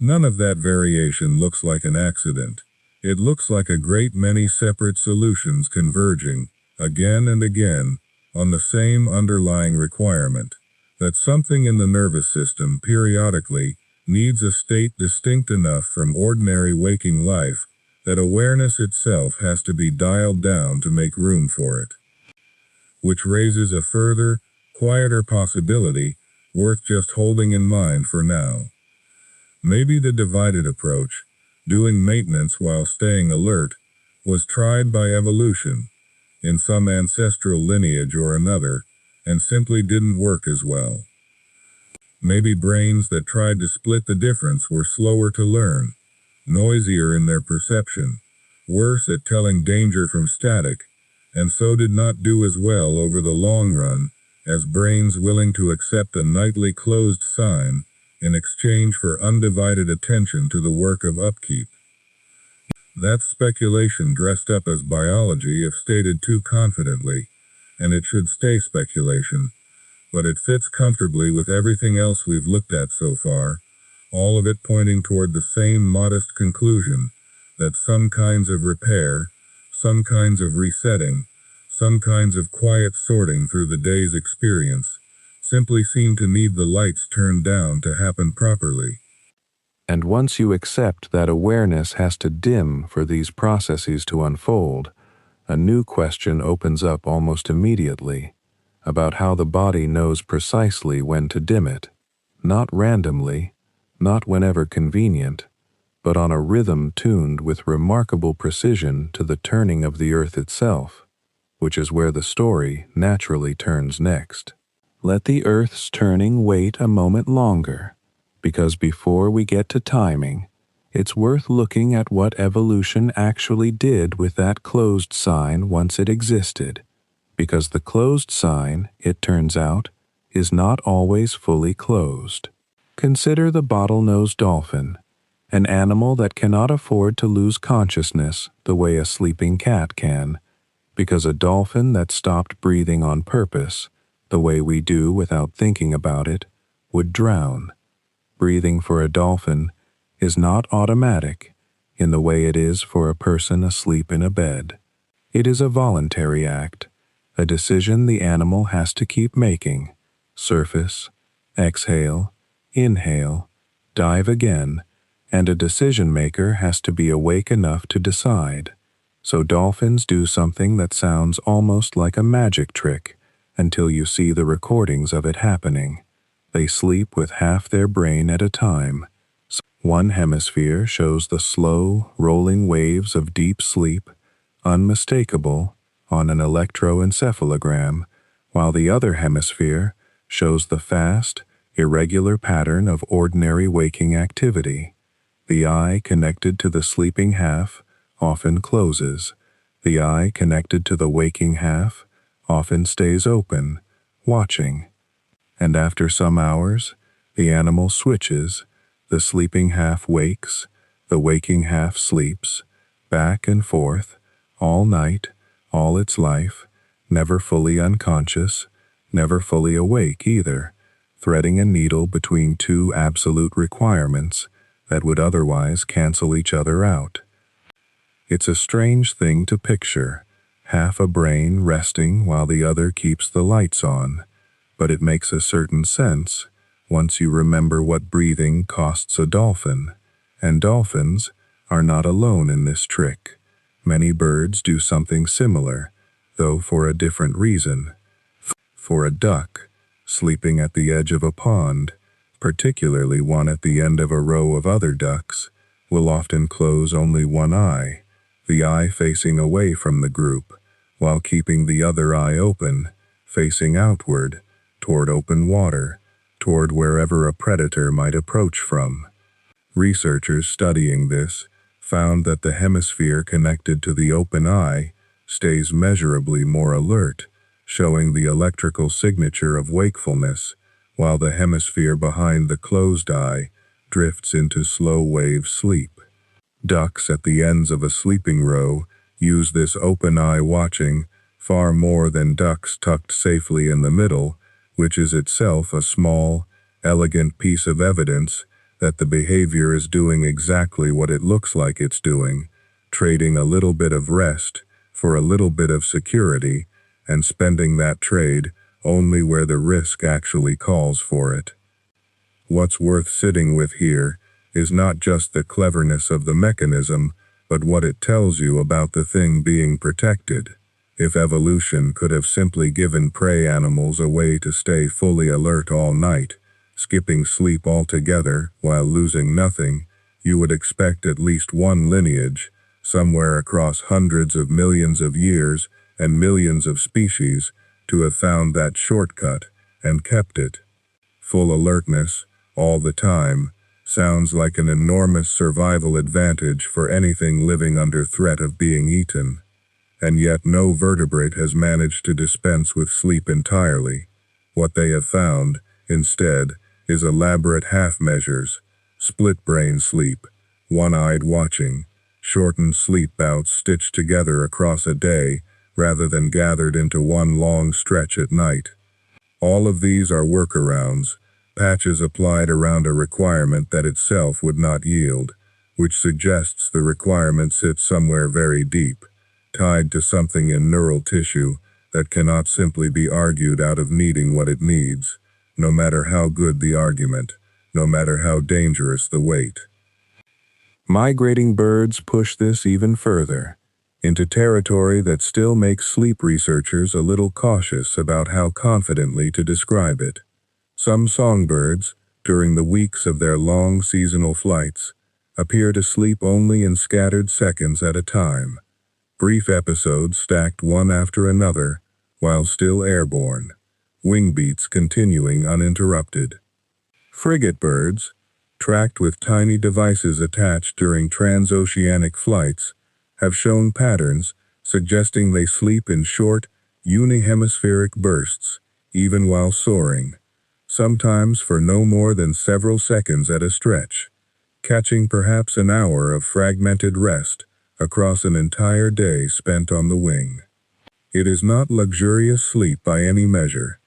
None of that variation looks like an accident. It looks like a great many separate solutions converging, again and again, on the same underlying requirement, that something in the nervous system periodically needs a state distinct enough from ordinary waking life that awareness itself has to be dialed down to make room for it. Which raises a further, quieter possibility worth just holding in mind for now. Maybe the divided approach, doing maintenance while staying alert, was tried by evolution, in some ancestral lineage or another, and simply didn't work as well. Maybe brains that tried to split the difference were slower to learn, noisier in their perception, worse at telling danger from static, and so did not do as well over the long run as brains willing to accept a nightly closed sign in exchange for undivided attention to the work of upkeep. That's speculation dressed up as biology if stated too confidently, and it should stay speculation, but it fits comfortably with everything else we've looked at so far, all of it pointing toward the same modest conclusion that some kinds of repair, some kinds of resetting, some kinds of quiet sorting through the day's experience simply seem to need the lights turned down to happen properly. And once you accept that awareness has to dim for these processes to unfold, a new question opens up almost immediately about how the body knows precisely when to dim it, not randomly, not whenever convenient, but on a rhythm tuned with remarkable precision to the turning of the earth itself, which is where the story naturally turns next. Let the earth's turning wait a moment longer, because before we get to timing, it's worth looking at what evolution actually did with that closed sign once it existed, because the closed sign, it turns out, is not always fully closed. Consider the bottlenose dolphin, an animal that cannot afford to lose consciousness the way a sleeping cat can, because a dolphin that stopped breathing on purpose, the way we do without thinking about it, would drown. Breathing for a dolphin is not automatic in the way it is for a person asleep in a bed. It is a voluntary act, a decision the animal has to keep making. Surface, exhale, inhale, dive again, and a decision maker has to be awake enough to decide. So dolphins do something that sounds almost like a magic trick until you see the recordings of it happening. They sleep with half their brain at a time. One hemisphere shows the slow, rolling waves of deep sleep, unmistakable on an electroencephalogram, while the other hemisphere shows the fast, irregular pattern of ordinary waking activity. The eye connected to the sleeping half often closes. The eye connected to the waking half often stays open, watching. And after some hours, the animal switches. The sleeping half wakes, the waking half sleeps, back and forth, all night, all its life, never fully unconscious, never fully awake either, threading a needle between two absolute requirements that would otherwise cancel each other out. It's a strange thing to picture, half a brain resting while the other keeps the lights on, but it makes a certain sense once you remember what breathing costs a dolphin, and dolphins are not alone in this trick. Many birds do something similar, though for a different reason. For a duck, sleeping at the edge of a pond, particularly one at the end of a row of other ducks, will often close only one eye, the eye facing away from the group, while keeping the other eye open, facing outward, toward open water, toward wherever a predator might approach from. Researchers studying this found that the hemisphere connected to the open eye stays measurably more alert, showing the electrical signature of wakefulness, while the hemisphere behind the closed eye drifts into slow-wave sleep. Ducks at the ends of a sleeping row use this open eye watching far more than ducks tucked safely in the middle, which is itself a small, elegant piece of evidence that the behavior is doing exactly what it looks like it's doing, trading a little bit of rest for a little bit of security, and spending that trade only where the risk actually calls for it. What's worth sitting with here is not just the cleverness of the mechanism, but what it tells you about the thing being protected. If evolution could have simply given prey animals a way to stay fully alert all night, skipping sleep altogether while losing nothing, you would expect at least one lineage, somewhere across hundreds of millions of years and millions of species, to have found that shortcut and kept it. Full alertness, all the time, sounds like an enormous survival advantage for anything living under threat of being eaten. And yet no vertebrate has managed to dispense with sleep entirely. What they have found, instead, is elaborate half measures, split brain sleep, one-eyed watching, shortened sleep bouts stitched together across a day rather than gathered into one long stretch at night. All of these are workarounds, patches applied around a requirement that itself would not yield, which suggests the requirement sits somewhere very deep, tied to something in neural tissue that cannot simply be argued out of needing what it needs, no matter how good the argument, no matter how dangerous the weight. Migrating birds push this even further, into territory that still makes sleep researchers a little cautious about how confidently to describe it. Some songbirds, during the weeks of their long seasonal flights, appear to sleep only in scattered seconds at a time, brief episodes stacked one after another while still airborne, wing beats continuing uninterrupted. Frigate birds, tracked with tiny devices attached during transoceanic flights, have shown patterns suggesting they sleep in short, unihemispheric bursts, even while soaring, sometimes for no more than several seconds at a stretch, catching perhaps an hour of fragmented rest across an entire day spent on the wing. It is not luxurious sleep by any measure,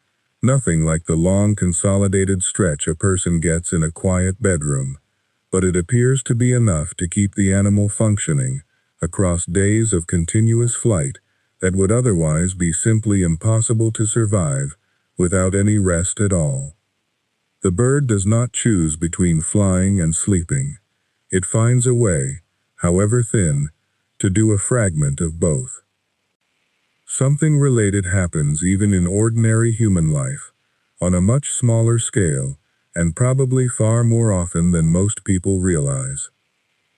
nothing like the long consolidated stretch a person gets in a quiet bedroom, but it appears to be enough to keep the animal functioning across days of continuous flight that would otherwise be simply impossible to survive without any rest at all. The bird does not choose between flying and sleeping. It finds a way, however thin, to do a fragment of both. Something related happens even in ordinary human life, on a much smaller scale, and probably far more often than most people realize.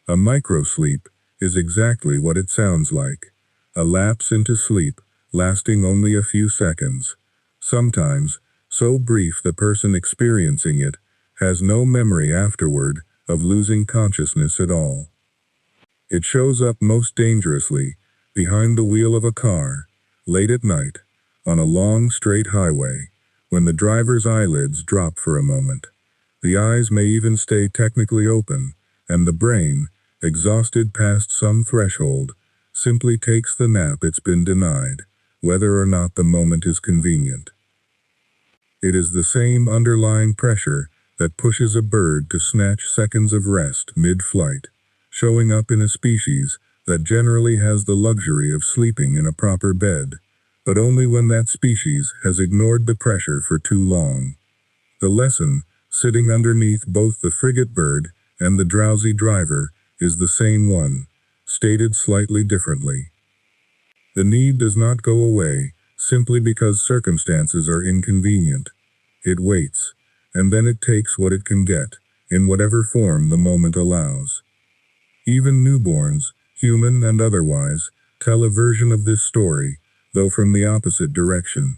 A microsleep is exactly what it sounds like, a lapse into sleep lasting only a few seconds, sometimes so brief the person experiencing it has no memory afterward of losing consciousness at all. It shows up most dangerously behind the wheel of a car, late at night, on a long straight highway, when the driver's eyelids drop for a moment. The eyes may even stay technically open, and the brain, exhausted past some threshold, simply takes the nap it's been denied, whether or not the moment is convenient. It is the same underlying pressure that pushes a bird to snatch seconds of rest mid-flight, showing up in a species that generally has the luxury of sleeping in a proper bed, but only when that species has ignored the pressure for too long. The lesson, sitting underneath both the frigate bird and the drowsy driver, is the same one, stated slightly differently. The need does not go away simply because circumstances are inconvenient. It waits, and then it takes what it can get, in whatever form the moment allows. Even newborns, human and otherwise, tell a version of this story, though from the opposite direction.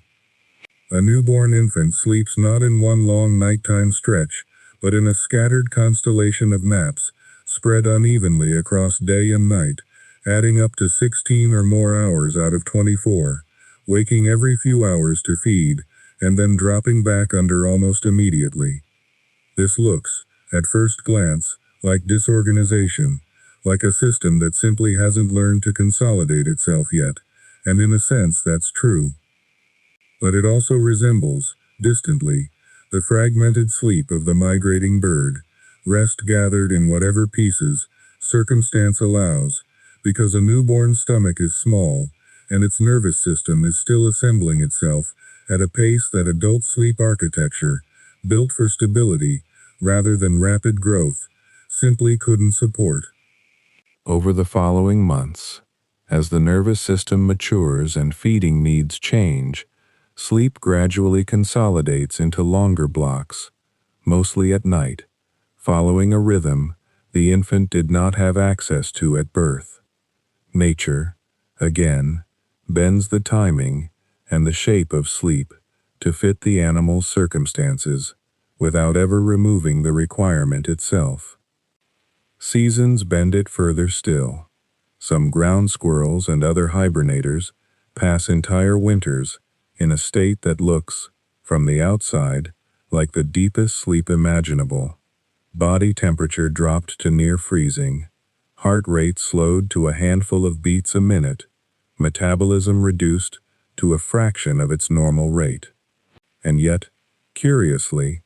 A newborn infant sleeps not in one long nighttime stretch, but in a scattered constellation of naps, spread unevenly across day and night, adding up to 16 or more hours out of 24, waking every few hours to feed, and then dropping back under almost immediately. This looks, at first glance, like disorganization, like a system that simply hasn't learned to consolidate itself yet, and in a sense that's true. But it also resembles, distantly, the fragmented sleep of the migrating bird, rest gathered in whatever pieces circumstance allows, because a newborn's stomach is small, and its nervous system is still assembling itself at a pace that adult sleep architecture, built for stability rather than rapid growth, simply couldn't support. Over the following months, as the nervous system matures and feeding needs change, sleep gradually consolidates into longer blocks, mostly at night, following a rhythm the infant did not have access to at birth. Nature, again, bends the timing and the shape of sleep to fit the animal's circumstances, without ever removing the requirement itself. Seasons bend it further still. Some ground squirrels and other hibernators pass entire winters in a state that looks, from the outside, like the deepest sleep imaginable. Body temperature dropped to near freezing, heart rate slowed to a handful of beats a minute, metabolism reduced to a fraction of its normal rate. And yet, curiously,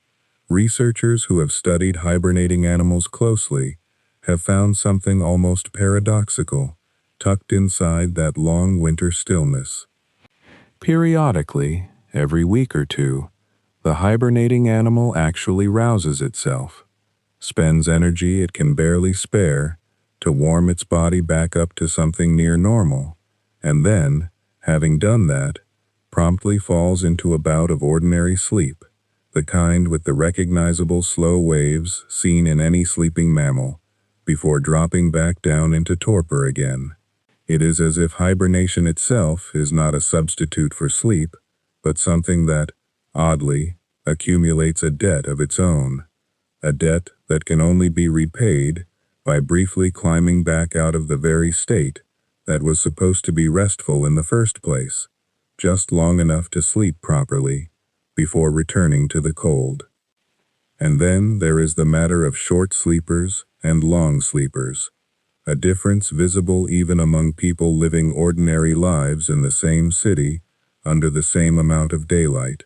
researchers who have studied hibernating animals closely have found something almost paradoxical tucked inside that long winter stillness. Periodically, every week or two, the hibernating animal actually rouses itself, spends energy it can barely spare to warm its body back up to something near normal, and then, having done that, promptly falls into a bout of ordinary sleep, the kind with the recognizable slow waves seen in any sleeping mammal, before dropping back down into torpor again. It is as if hibernation itself is not a substitute for sleep, but something that, oddly, accumulates a debt of its own, a debt that can only be repaid by briefly climbing back out of the very state that was supposed to be restful in the first place, just long enough to sleep properly, before returning to the cold. And then there is the matter of short sleepers and long sleepers, a difference visible even among people living ordinary lives in the same city under the same amount of daylight.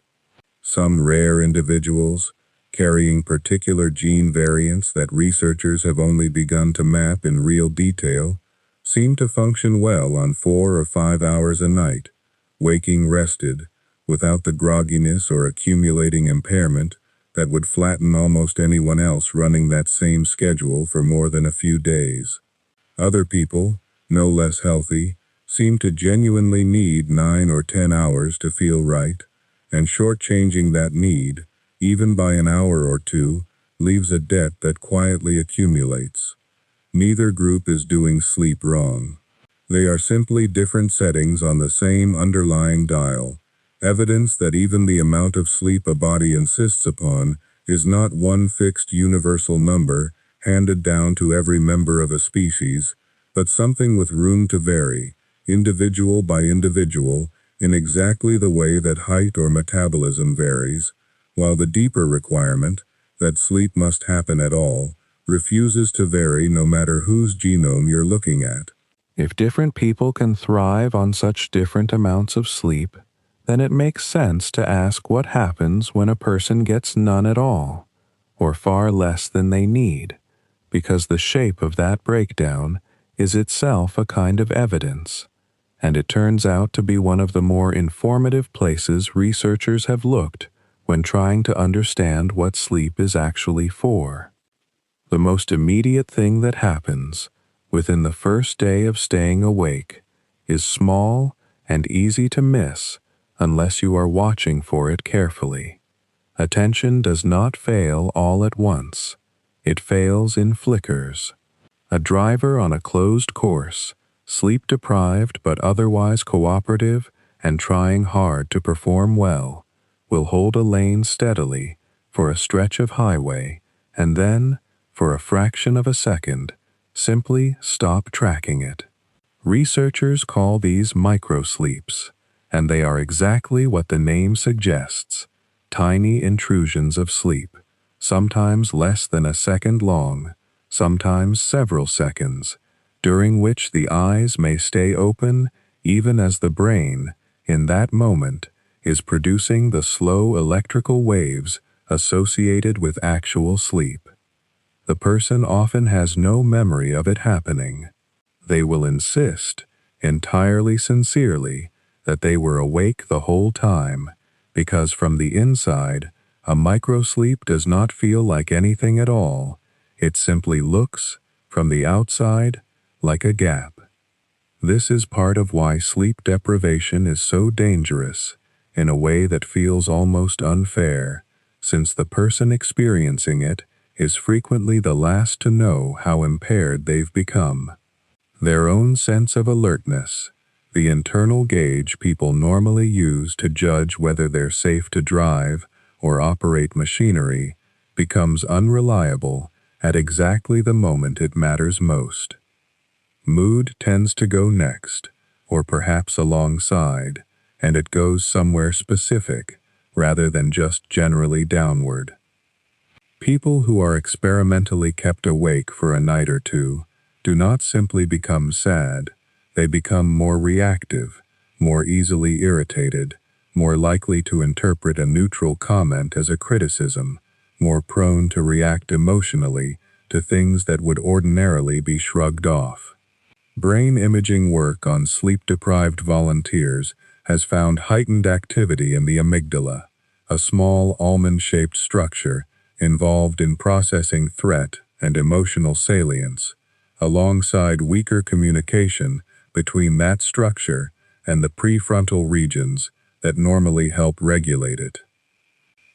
Some rare individuals carrying particular gene variants that researchers have only begun to map in real detail, seem to function well on 4 or 5 hours a night, waking rested, without the grogginess or accumulating impairment that would flatten almost anyone else running that same schedule for more than a few days. Other people, no less healthy, seem to genuinely need 9 or 10 hours to feel right, and shortchanging that need, even by an hour or two, leaves a debt that quietly accumulates. Neither group is doing sleep wrong. They are simply different settings on the same underlying dial, evidence that even the amount of sleep a body insists upon is not one fixed universal number handed down to every member of a species, but something with room to vary, individual by individual, in exactly the way that height or metabolism varies, while the deeper requirement, that sleep must happen at all, refuses to vary no matter whose genome you're looking at. If different people can thrive on such different amounts of sleep, then it makes sense to ask what happens when a person gets none at all, or far less than they need, because the shape of that breakdown is itself a kind of evidence, and it turns out to be one of the more informative places researchers have looked when trying to understand what sleep is actually for. The most immediate thing that happens within the first day of staying awake is small and easy to miss unless you are watching for it carefully. Attention does not fail all at once. It fails in flickers. A driver on a closed course, sleep-deprived but otherwise cooperative and trying hard to perform well, will hold a lane steadily for a stretch of highway and then, for a fraction of a second, simply stop tracking it. Researchers call these microsleeps, and they are exactly what the name suggests, tiny intrusions of sleep, sometimes less than a second long, sometimes several seconds, during which the eyes may stay open even as the brain, in that moment, is producing the slow electrical waves associated with actual sleep. The person often has no memory of it happening. They will insist, entirely sincerely, that they were awake the whole time, because from the inside, a microsleep does not feel like anything at all. It simply looks, from the outside, like a gap. This is part of why sleep deprivation is so dangerous, in a way that feels almost unfair, since the person experiencing it is frequently the last to know how impaired they've become. Their own sense of alertness, the internal gauge people normally use to judge whether they're safe to drive or operate machinery, becomes unreliable at exactly the moment it matters most. Mood tends to go next, or perhaps alongside, and it goes somewhere specific, rather than just generally downward. People who are experimentally kept awake for a night or two do not simply become sad, they become more reactive, more easily irritated, more likely to interpret a neutral comment as a criticism, more prone to react emotionally to things that would ordinarily be shrugged off. Brain imaging work on sleep-deprived volunteers has found heightened activity in the amygdala, a small almond-shaped structure involved in processing threat and emotional salience, alongside weaker communication between that structure and the prefrontal regions that normally help regulate it.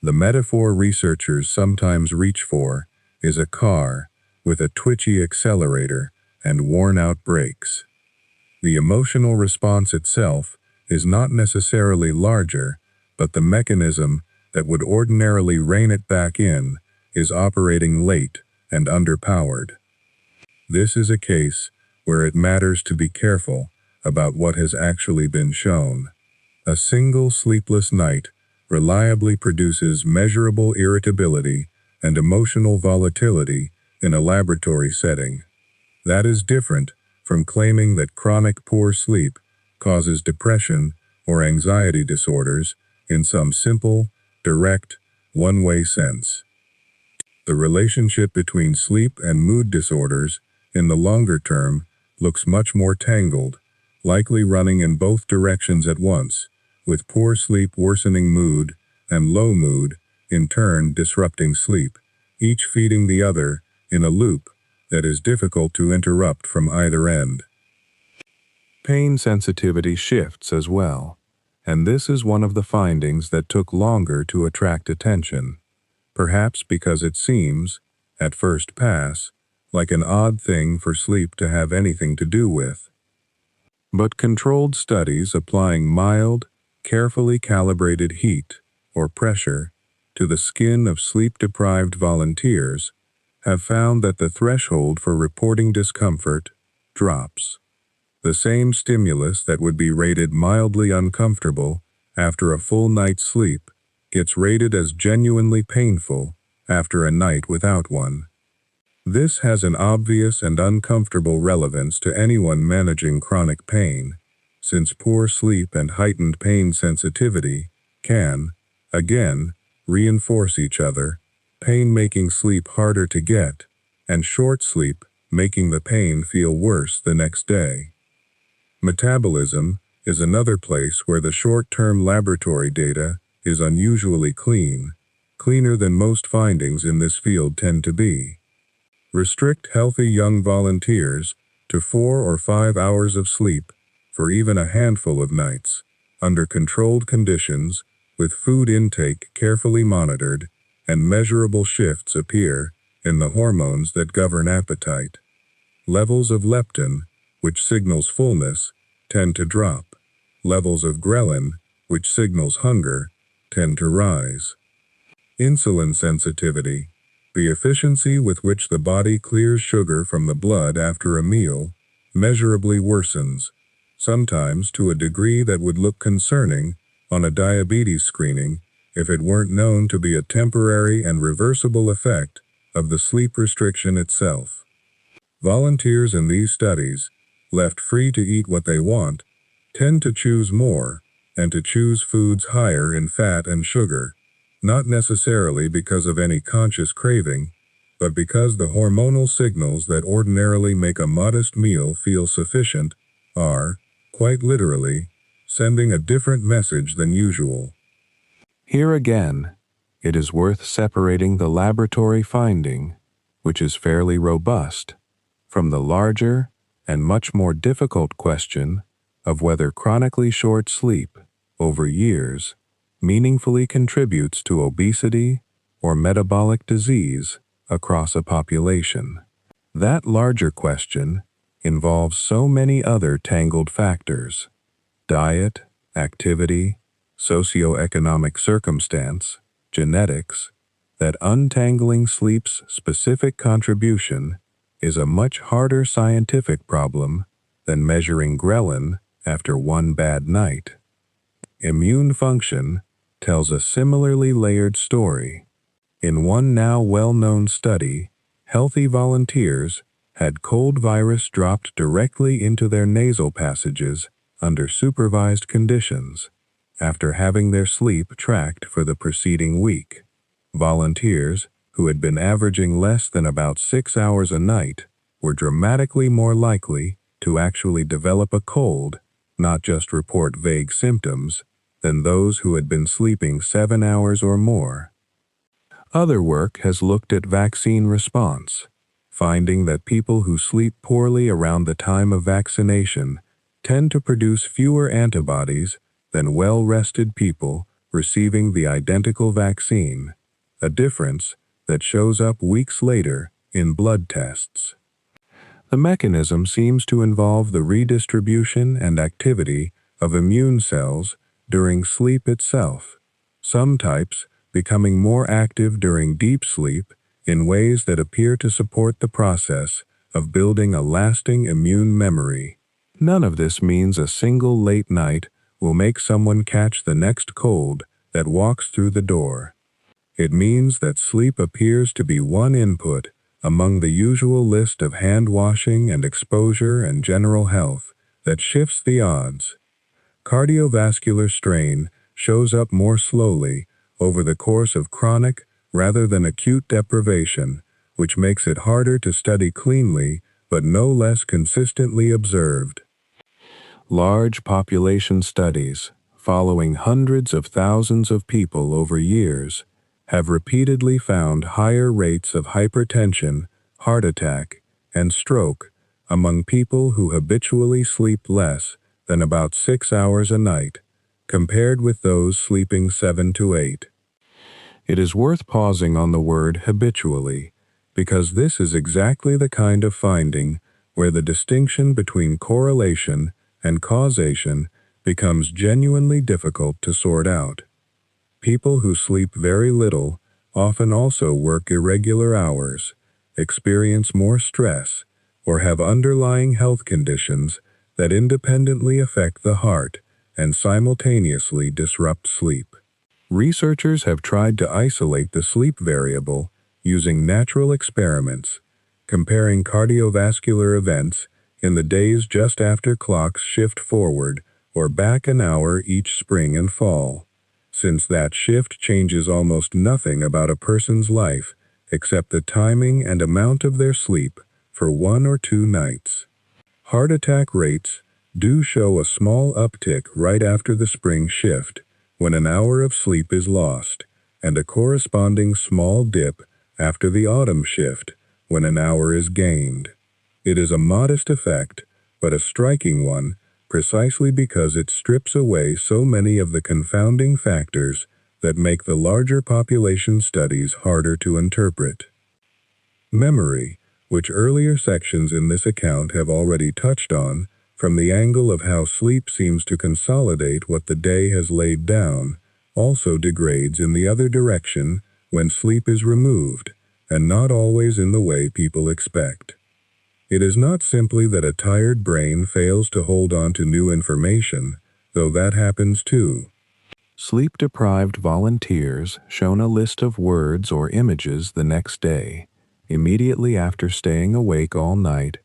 The metaphor researchers sometimes reach for is a car with a twitchy accelerator and worn-out brakes. The emotional response itself is not necessarily larger, but the mechanism that would ordinarily rein it back in is operating late and underpowered. This is a case where it matters to be careful about what has actually been shown. A single sleepless night reliably produces measurable irritability and emotional volatility in a laboratory setting. That is different from claiming that chronic poor sleep causes depression or anxiety disorders in some simple, direct, one-way sense. The relationship between sleep and mood disorders, in the longer term, looks much more tangled, likely running in both directions at once, with poor sleep worsening mood, and low mood, in turn disrupting sleep, each feeding the other, in a loop that is difficult to interrupt from either end. Pain sensitivity shifts as well, and this is one of the findings that took longer to attract attention, perhaps because it seems, at first pass, like an odd thing for sleep to have anything to do with. But controlled studies applying mild, carefully calibrated heat, or pressure, to the skin of sleep-deprived volunteers have found that the threshold for reporting discomfort drops. The same stimulus that would be rated mildly uncomfortable after a full night's sleep gets rated as genuinely painful after a night without one. This has an obvious and uncomfortable relevance to anyone managing chronic pain, since poor sleep and heightened pain sensitivity can, again, reinforce each other, pain making sleep harder to get, and short sleep making the pain feel worse the next day. Metabolism is another place where the short-term laboratory data is unusually clean, cleaner than most findings in this field tend to be. Restrict healthy young volunteers to 4 or 5 hours of sleep for even a handful of nights, under controlled conditions, with food intake carefully monitored, and measurable shifts appear in the hormones that govern appetite. Levels of leptin, which signals fullness, tend to drop. Levels of ghrelin, which signals hunger, tend to rise. Insulin sensitivity, the efficiency with which the body clears sugar from the blood after a meal, measurably worsens, sometimes to a degree that would look concerning on a diabetes screening if it weren't known to be a temporary and reversible effect of the sleep restriction itself. Volunteers in these studies, left free to eat what they want, tend to choose more, and to choose foods higher in fat and sugar, not necessarily because of any conscious craving, but because the hormonal signals that ordinarily make a modest meal feel sufficient are, quite literally, sending a different message than usual. Here again, it is worth separating the laboratory finding, which is fairly robust, from the larger and much more difficult question of whether chronically short sleep over years meaningfully contributes to obesity or metabolic disease across a population. That larger question involves so many other tangled factors: diet, activity, socioeconomic circumstance, genetics, that untangling sleep's specific contribution is a much harder scientific problem than measuring ghrelin after one bad night. Immune function tells a similarly layered story. In one now well-known study, healthy volunteers had cold virus dropped directly into their nasal passages under supervised conditions after having their sleep tracked for the preceding week. Volunteers, who had been averaging less than about 6 hours a night, were dramatically more likely to actually develop a cold, not just report vague symptoms, than those who had been sleeping 7 hours or more. Other work has looked at vaccine response, finding that people who sleep poorly around the time of vaccination tend to produce fewer antibodies than well-rested people receiving the identical vaccine, a difference that shows up weeks later in blood tests. The mechanism seems to involve the redistribution and activity of immune cells during sleep itself, some types becoming more active during deep sleep in ways that appear to support the process of building a lasting immune memory. None of this means a single late night will make someone catch the next cold that walks through the door. It means that sleep appears to be one input among the usual list of hand washing and exposure and general health that shifts the odds. Cardiovascular strain shows up more slowly over the course of chronic, rather than acute deprivation, which makes it harder to study cleanly but no less consistently observed. Large population studies, following hundreds of thousands of people over years, have repeatedly found higher rates of hypertension, heart attack, and stroke among people who habitually sleep less than about 6 hours a night, compared with those sleeping 7 to 8. It is worth pausing on the word habitually, because this is exactly the kind of finding where the distinction between correlation and causation becomes genuinely difficult to sort out. People who sleep very little often also work irregular hours, experience more stress, or have underlying health conditions that independently affect the heart and simultaneously disrupt sleep. Researchers have tried to isolate the sleep variable using natural experiments, comparing cardiovascular events in the days just after clocks shift forward or back an hour each spring and fall, since that shift changes almost nothing about a person's life except the timing and amount of their sleep for 1 or 2 nights. Heart attack rates do show a small uptick right after the spring shift, when an hour of sleep is lost, and a corresponding small dip after the autumn shift, when an hour is gained. It is a modest effect, but a striking one, precisely because it strips away so many of the confounding factors that make the larger population studies harder to interpret. Memory, which earlier sections in this account have already touched on, from the angle of how sleep seems to consolidate what the day has laid down, also degrades in the other direction when sleep is removed, and not always in the way people expect. It is not simply that a tired brain fails to hold on to new information, though that happens too. Sleep-deprived volunteers shown a list of words or images the next day, immediately after staying awake all night,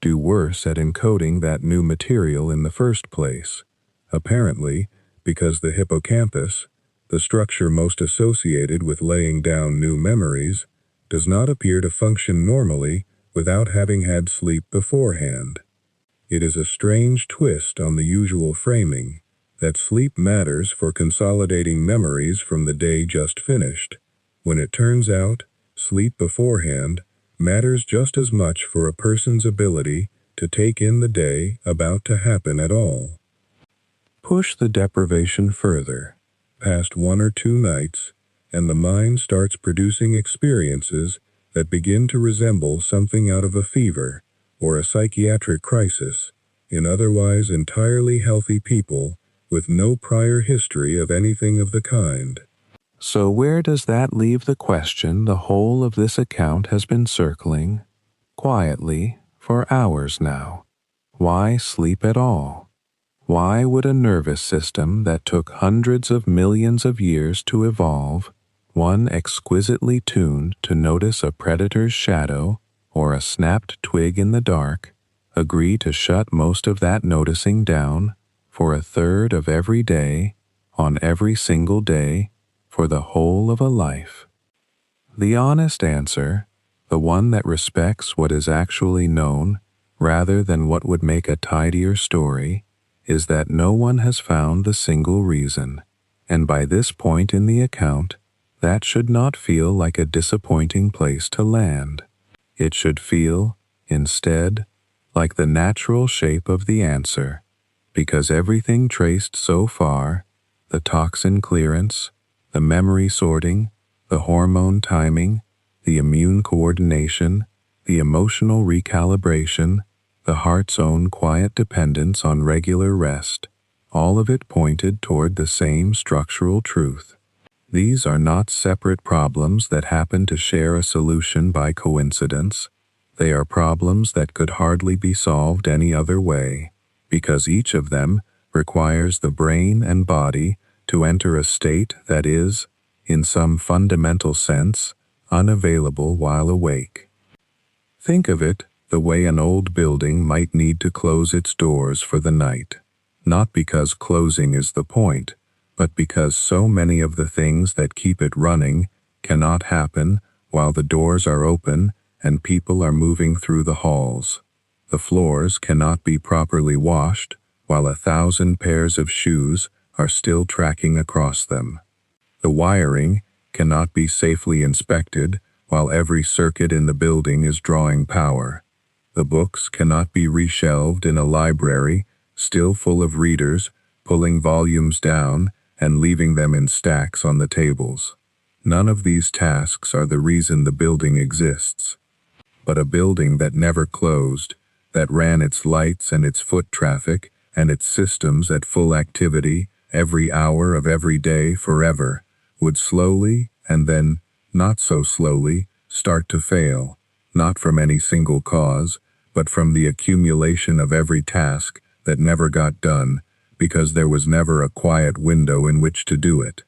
do worse at encoding that new material in the first place, apparently because the hippocampus, the structure most associated with laying down new memories, does not appear to function normally without having had sleep beforehand. It is a strange twist on the usual framing that sleep matters for consolidating memories from the day just finished, when it turns out sleep beforehand matters just as much for a person's ability to take in the day about to happen at all. Push the deprivation further, past 1 or 2 nights, and the mind starts producing experiences that begin to resemble something out of a fever or a psychiatric crisis in otherwise entirely healthy people with no prior history of anything of the kind. So where does that leave the question the whole of this account has been circling, quietly, for hours now? Why sleep at all? Why would a nervous system that took hundreds of millions of years to evolve, one exquisitely tuned to notice a predator's shadow or a snapped twig in the dark, agree to shut most of that noticing down for a third of every day, on every single day, for the whole of a life? The honest answer, the one that respects what is actually known rather than what would make a tidier story, is that no one has found the single reason, and by this point in the account, that should not feel like a disappointing place to land. It should feel, instead, like the natural shape of the answer, because everything traced so far, the toxin clearance, the memory sorting, the hormone timing, the immune coordination, the emotional recalibration, the heart's own quiet dependence on regular rest, all of it pointed toward the same structural truth. These are not separate problems that happen to share a solution by coincidence. They are problems that could hardly be solved any other way, because each of them requires the brain and body to enter a state that is, in some fundamental sense, unavailable while awake. Think of it the way an old building might need to close its doors for the night, not because closing is the point, but because so many of the things that keep it running cannot happen while the doors are open and people are moving through the halls. The floors cannot be properly washed while 1,000 pairs of shoes are still tracking across them. The wiring cannot be safely inspected while every circuit in the building is drawing power. The books cannot be reshelved in a library still full of readers, pulling volumes down and leaving them in stacks on the tables. None of these tasks are the reason the building exists. But a building that never closed, that ran its lights and its foot traffic and its systems at full activity every hour of every day forever, would slowly, and then, not so slowly, start to fail, not from any single cause, but from the accumulation of every task that never got done, because there was never a quiet window in which to do it.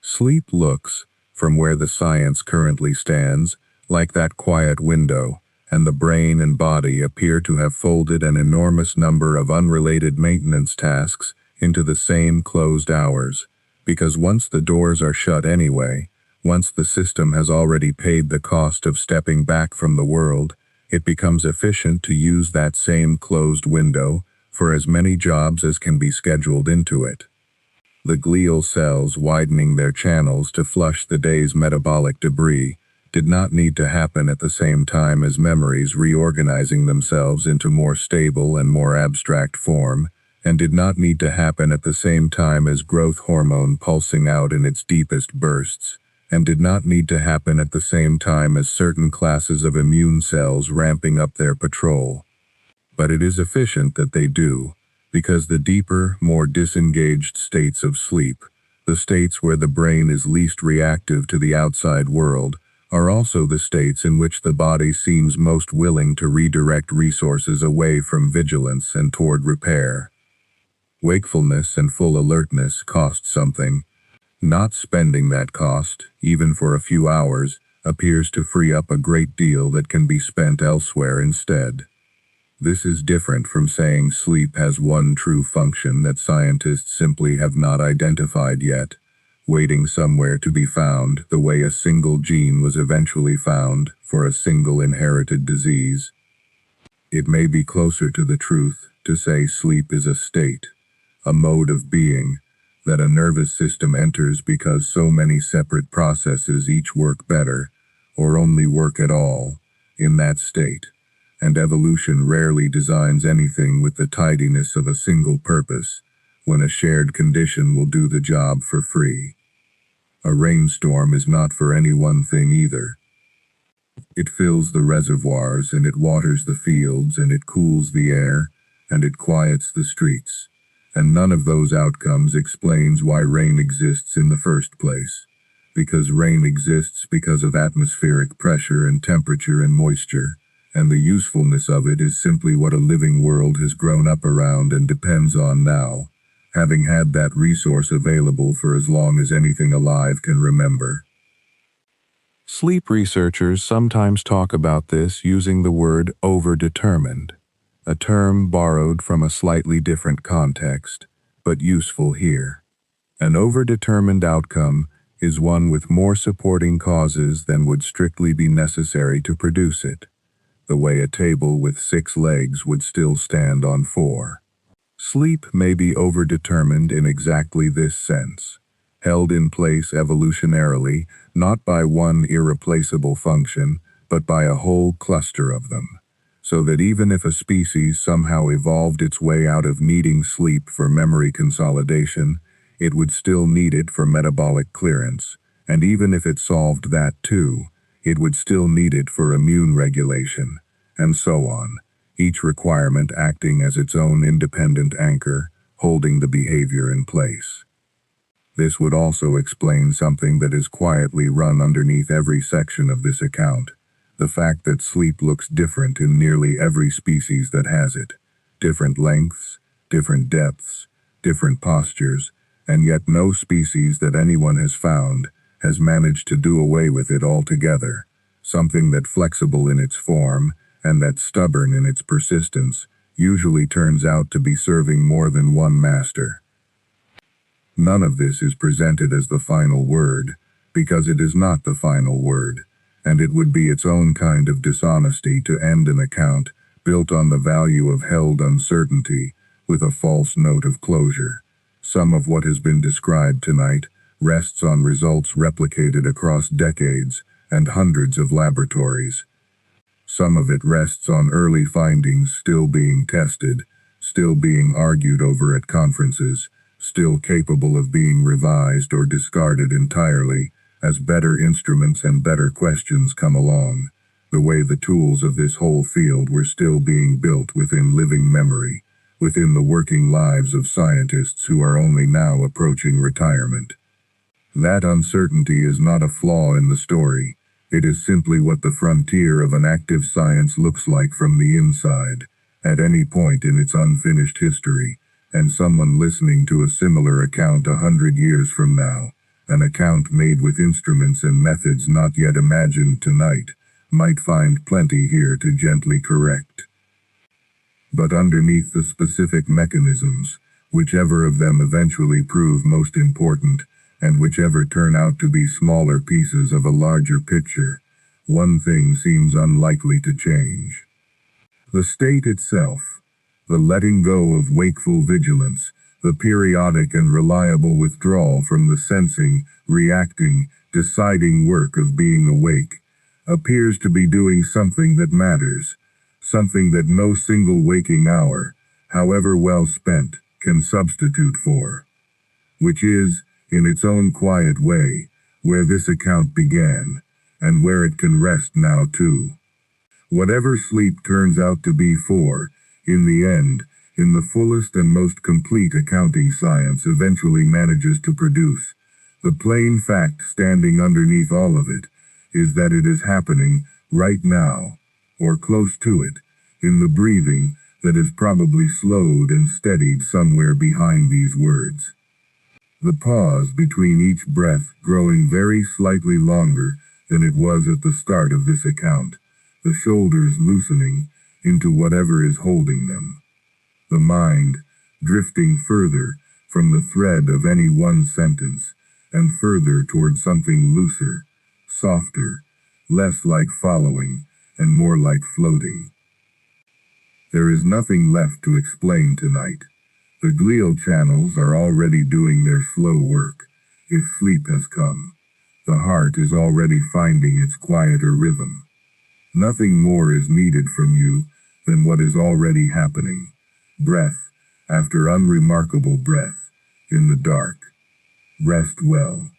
Sleep looks, from where the science currently stands, like that quiet window, and the brain and body appear to have folded an enormous number of unrelated maintenance tasks into the same closed hours, because once the doors are shut anyway, once the system has already paid the cost of stepping back from the world, it becomes efficient to use that same closed window for as many jobs as can be scheduled into it. The glial cells widening their channels to flush the day's metabolic debris did not need to happen at the same time as memories reorganizing themselves into more stable and more abstract form, and did not need to happen at the same time as growth hormone pulsing out in its deepest bursts, and did not need to happen at the same time as certain classes of immune cells ramping up their patrol. But it is efficient that they do, because the deeper, more disengaged states of sleep, the states where the brain is least reactive to the outside world, are also the states in which the body seems most willing to redirect resources away from vigilance and toward repair. Wakefulness and full alertness cost something. Not spending that cost, even for a few hours, appears to free up a great deal that can be spent elsewhere instead. This is different from saying sleep has one true function that scientists simply have not identified yet, waiting somewhere to be found the way a single gene was eventually found for a single inherited disease. It may be closer to the truth to say sleep is a state, a mode of being, that a nervous system enters because so many separate processes each work better, or only work at all, in that state, and evolution rarely designs anything with the tidiness of a single purpose, when a shared condition will do the job for free. A rainstorm is not for any one thing either. It fills the reservoirs, and it waters the fields, and it cools the air, and it quiets the streets. And none of those outcomes explains why rain exists in the first place. Because rain exists because of atmospheric pressure and temperature and moisture, and the usefulness of it is simply what a living world has grown up around and depends on now, having had that resource available for as long as anything alive can remember. Sleep researchers sometimes talk about this using the word overdetermined, a term borrowed from a slightly different context, but useful here. An overdetermined outcome is one with more supporting causes than would strictly be necessary to produce it, the way a table with 6 legs would still stand on 4. Sleep may be overdetermined in exactly this sense, held in place evolutionarily, not by one irreplaceable function, but by a whole cluster of them, so that even if a species somehow evolved its way out of needing sleep for memory consolidation, it would still need it for metabolic clearance, and even if it solved that too, it would still need it for immune regulation, and so on, each requirement acting as its own independent anchor, holding the behavior in place. This would also explain something that is quietly run underneath every section of this account, the fact that sleep looks different in nearly every species that has it, different lengths, different depths, different postures, and yet no species that anyone has found has managed to do away with it altogether, something that flexible in its form and that stubborn in its persistence usually turns out to be serving more than one master. None of this is presented as the final word, because it is not the final word, and it would be its own kind of dishonesty to end an account built on the value of held uncertainty with a false note of closure. Some of what has been described tonight rests on results replicated across decades and hundreds of laboratories. Some of it rests on early findings still being tested, still being argued over at conferences, still capable of being revised or discarded entirely as better instruments and better questions come along, the way the tools of this whole field were still being built within living memory, within the working lives of scientists who are only now approaching retirement. That uncertainty is not a flaw in the story. It is simply what the frontier of an active science looks like from the inside, at any point in its unfinished history, and someone listening to a similar account 100 years from now, an account made with instruments and methods not yet imagined tonight, might find plenty here to gently correct. But underneath the specific mechanisms, whichever of them eventually prove most important, and whichever turn out to be smaller pieces of a larger picture, one thing seems unlikely to change. The state itself, the letting go of wakeful vigilance, the periodic and reliable withdrawal from the sensing, reacting, deciding work of being awake, appears to be doing something that matters, something that no single waking hour, however well spent, can substitute for. Which is, in its own quiet way, where this account began, and where it can rest now too. Whatever sleep turns out to be for, in the end, in the fullest and most complete accounting science eventually manages to produce, the plain fact standing underneath all of it is that it is happening right now, or close to it, in the breathing that is probably slowed and steadied somewhere behind these words. The pause between each breath growing very slightly longer than it was at the start of this account, the shoulders loosening into whatever is holding them. The mind drifting further from the thread of any one sentence and further toward something looser, softer, less like following and more like floating. There is nothing left to explain tonight. The glial channels are already doing their slow work. If sleep has come, the heart is already finding its quieter rhythm. Nothing more is needed from you than what is already happening. Breath after unremarkable breath in the dark. Rest well.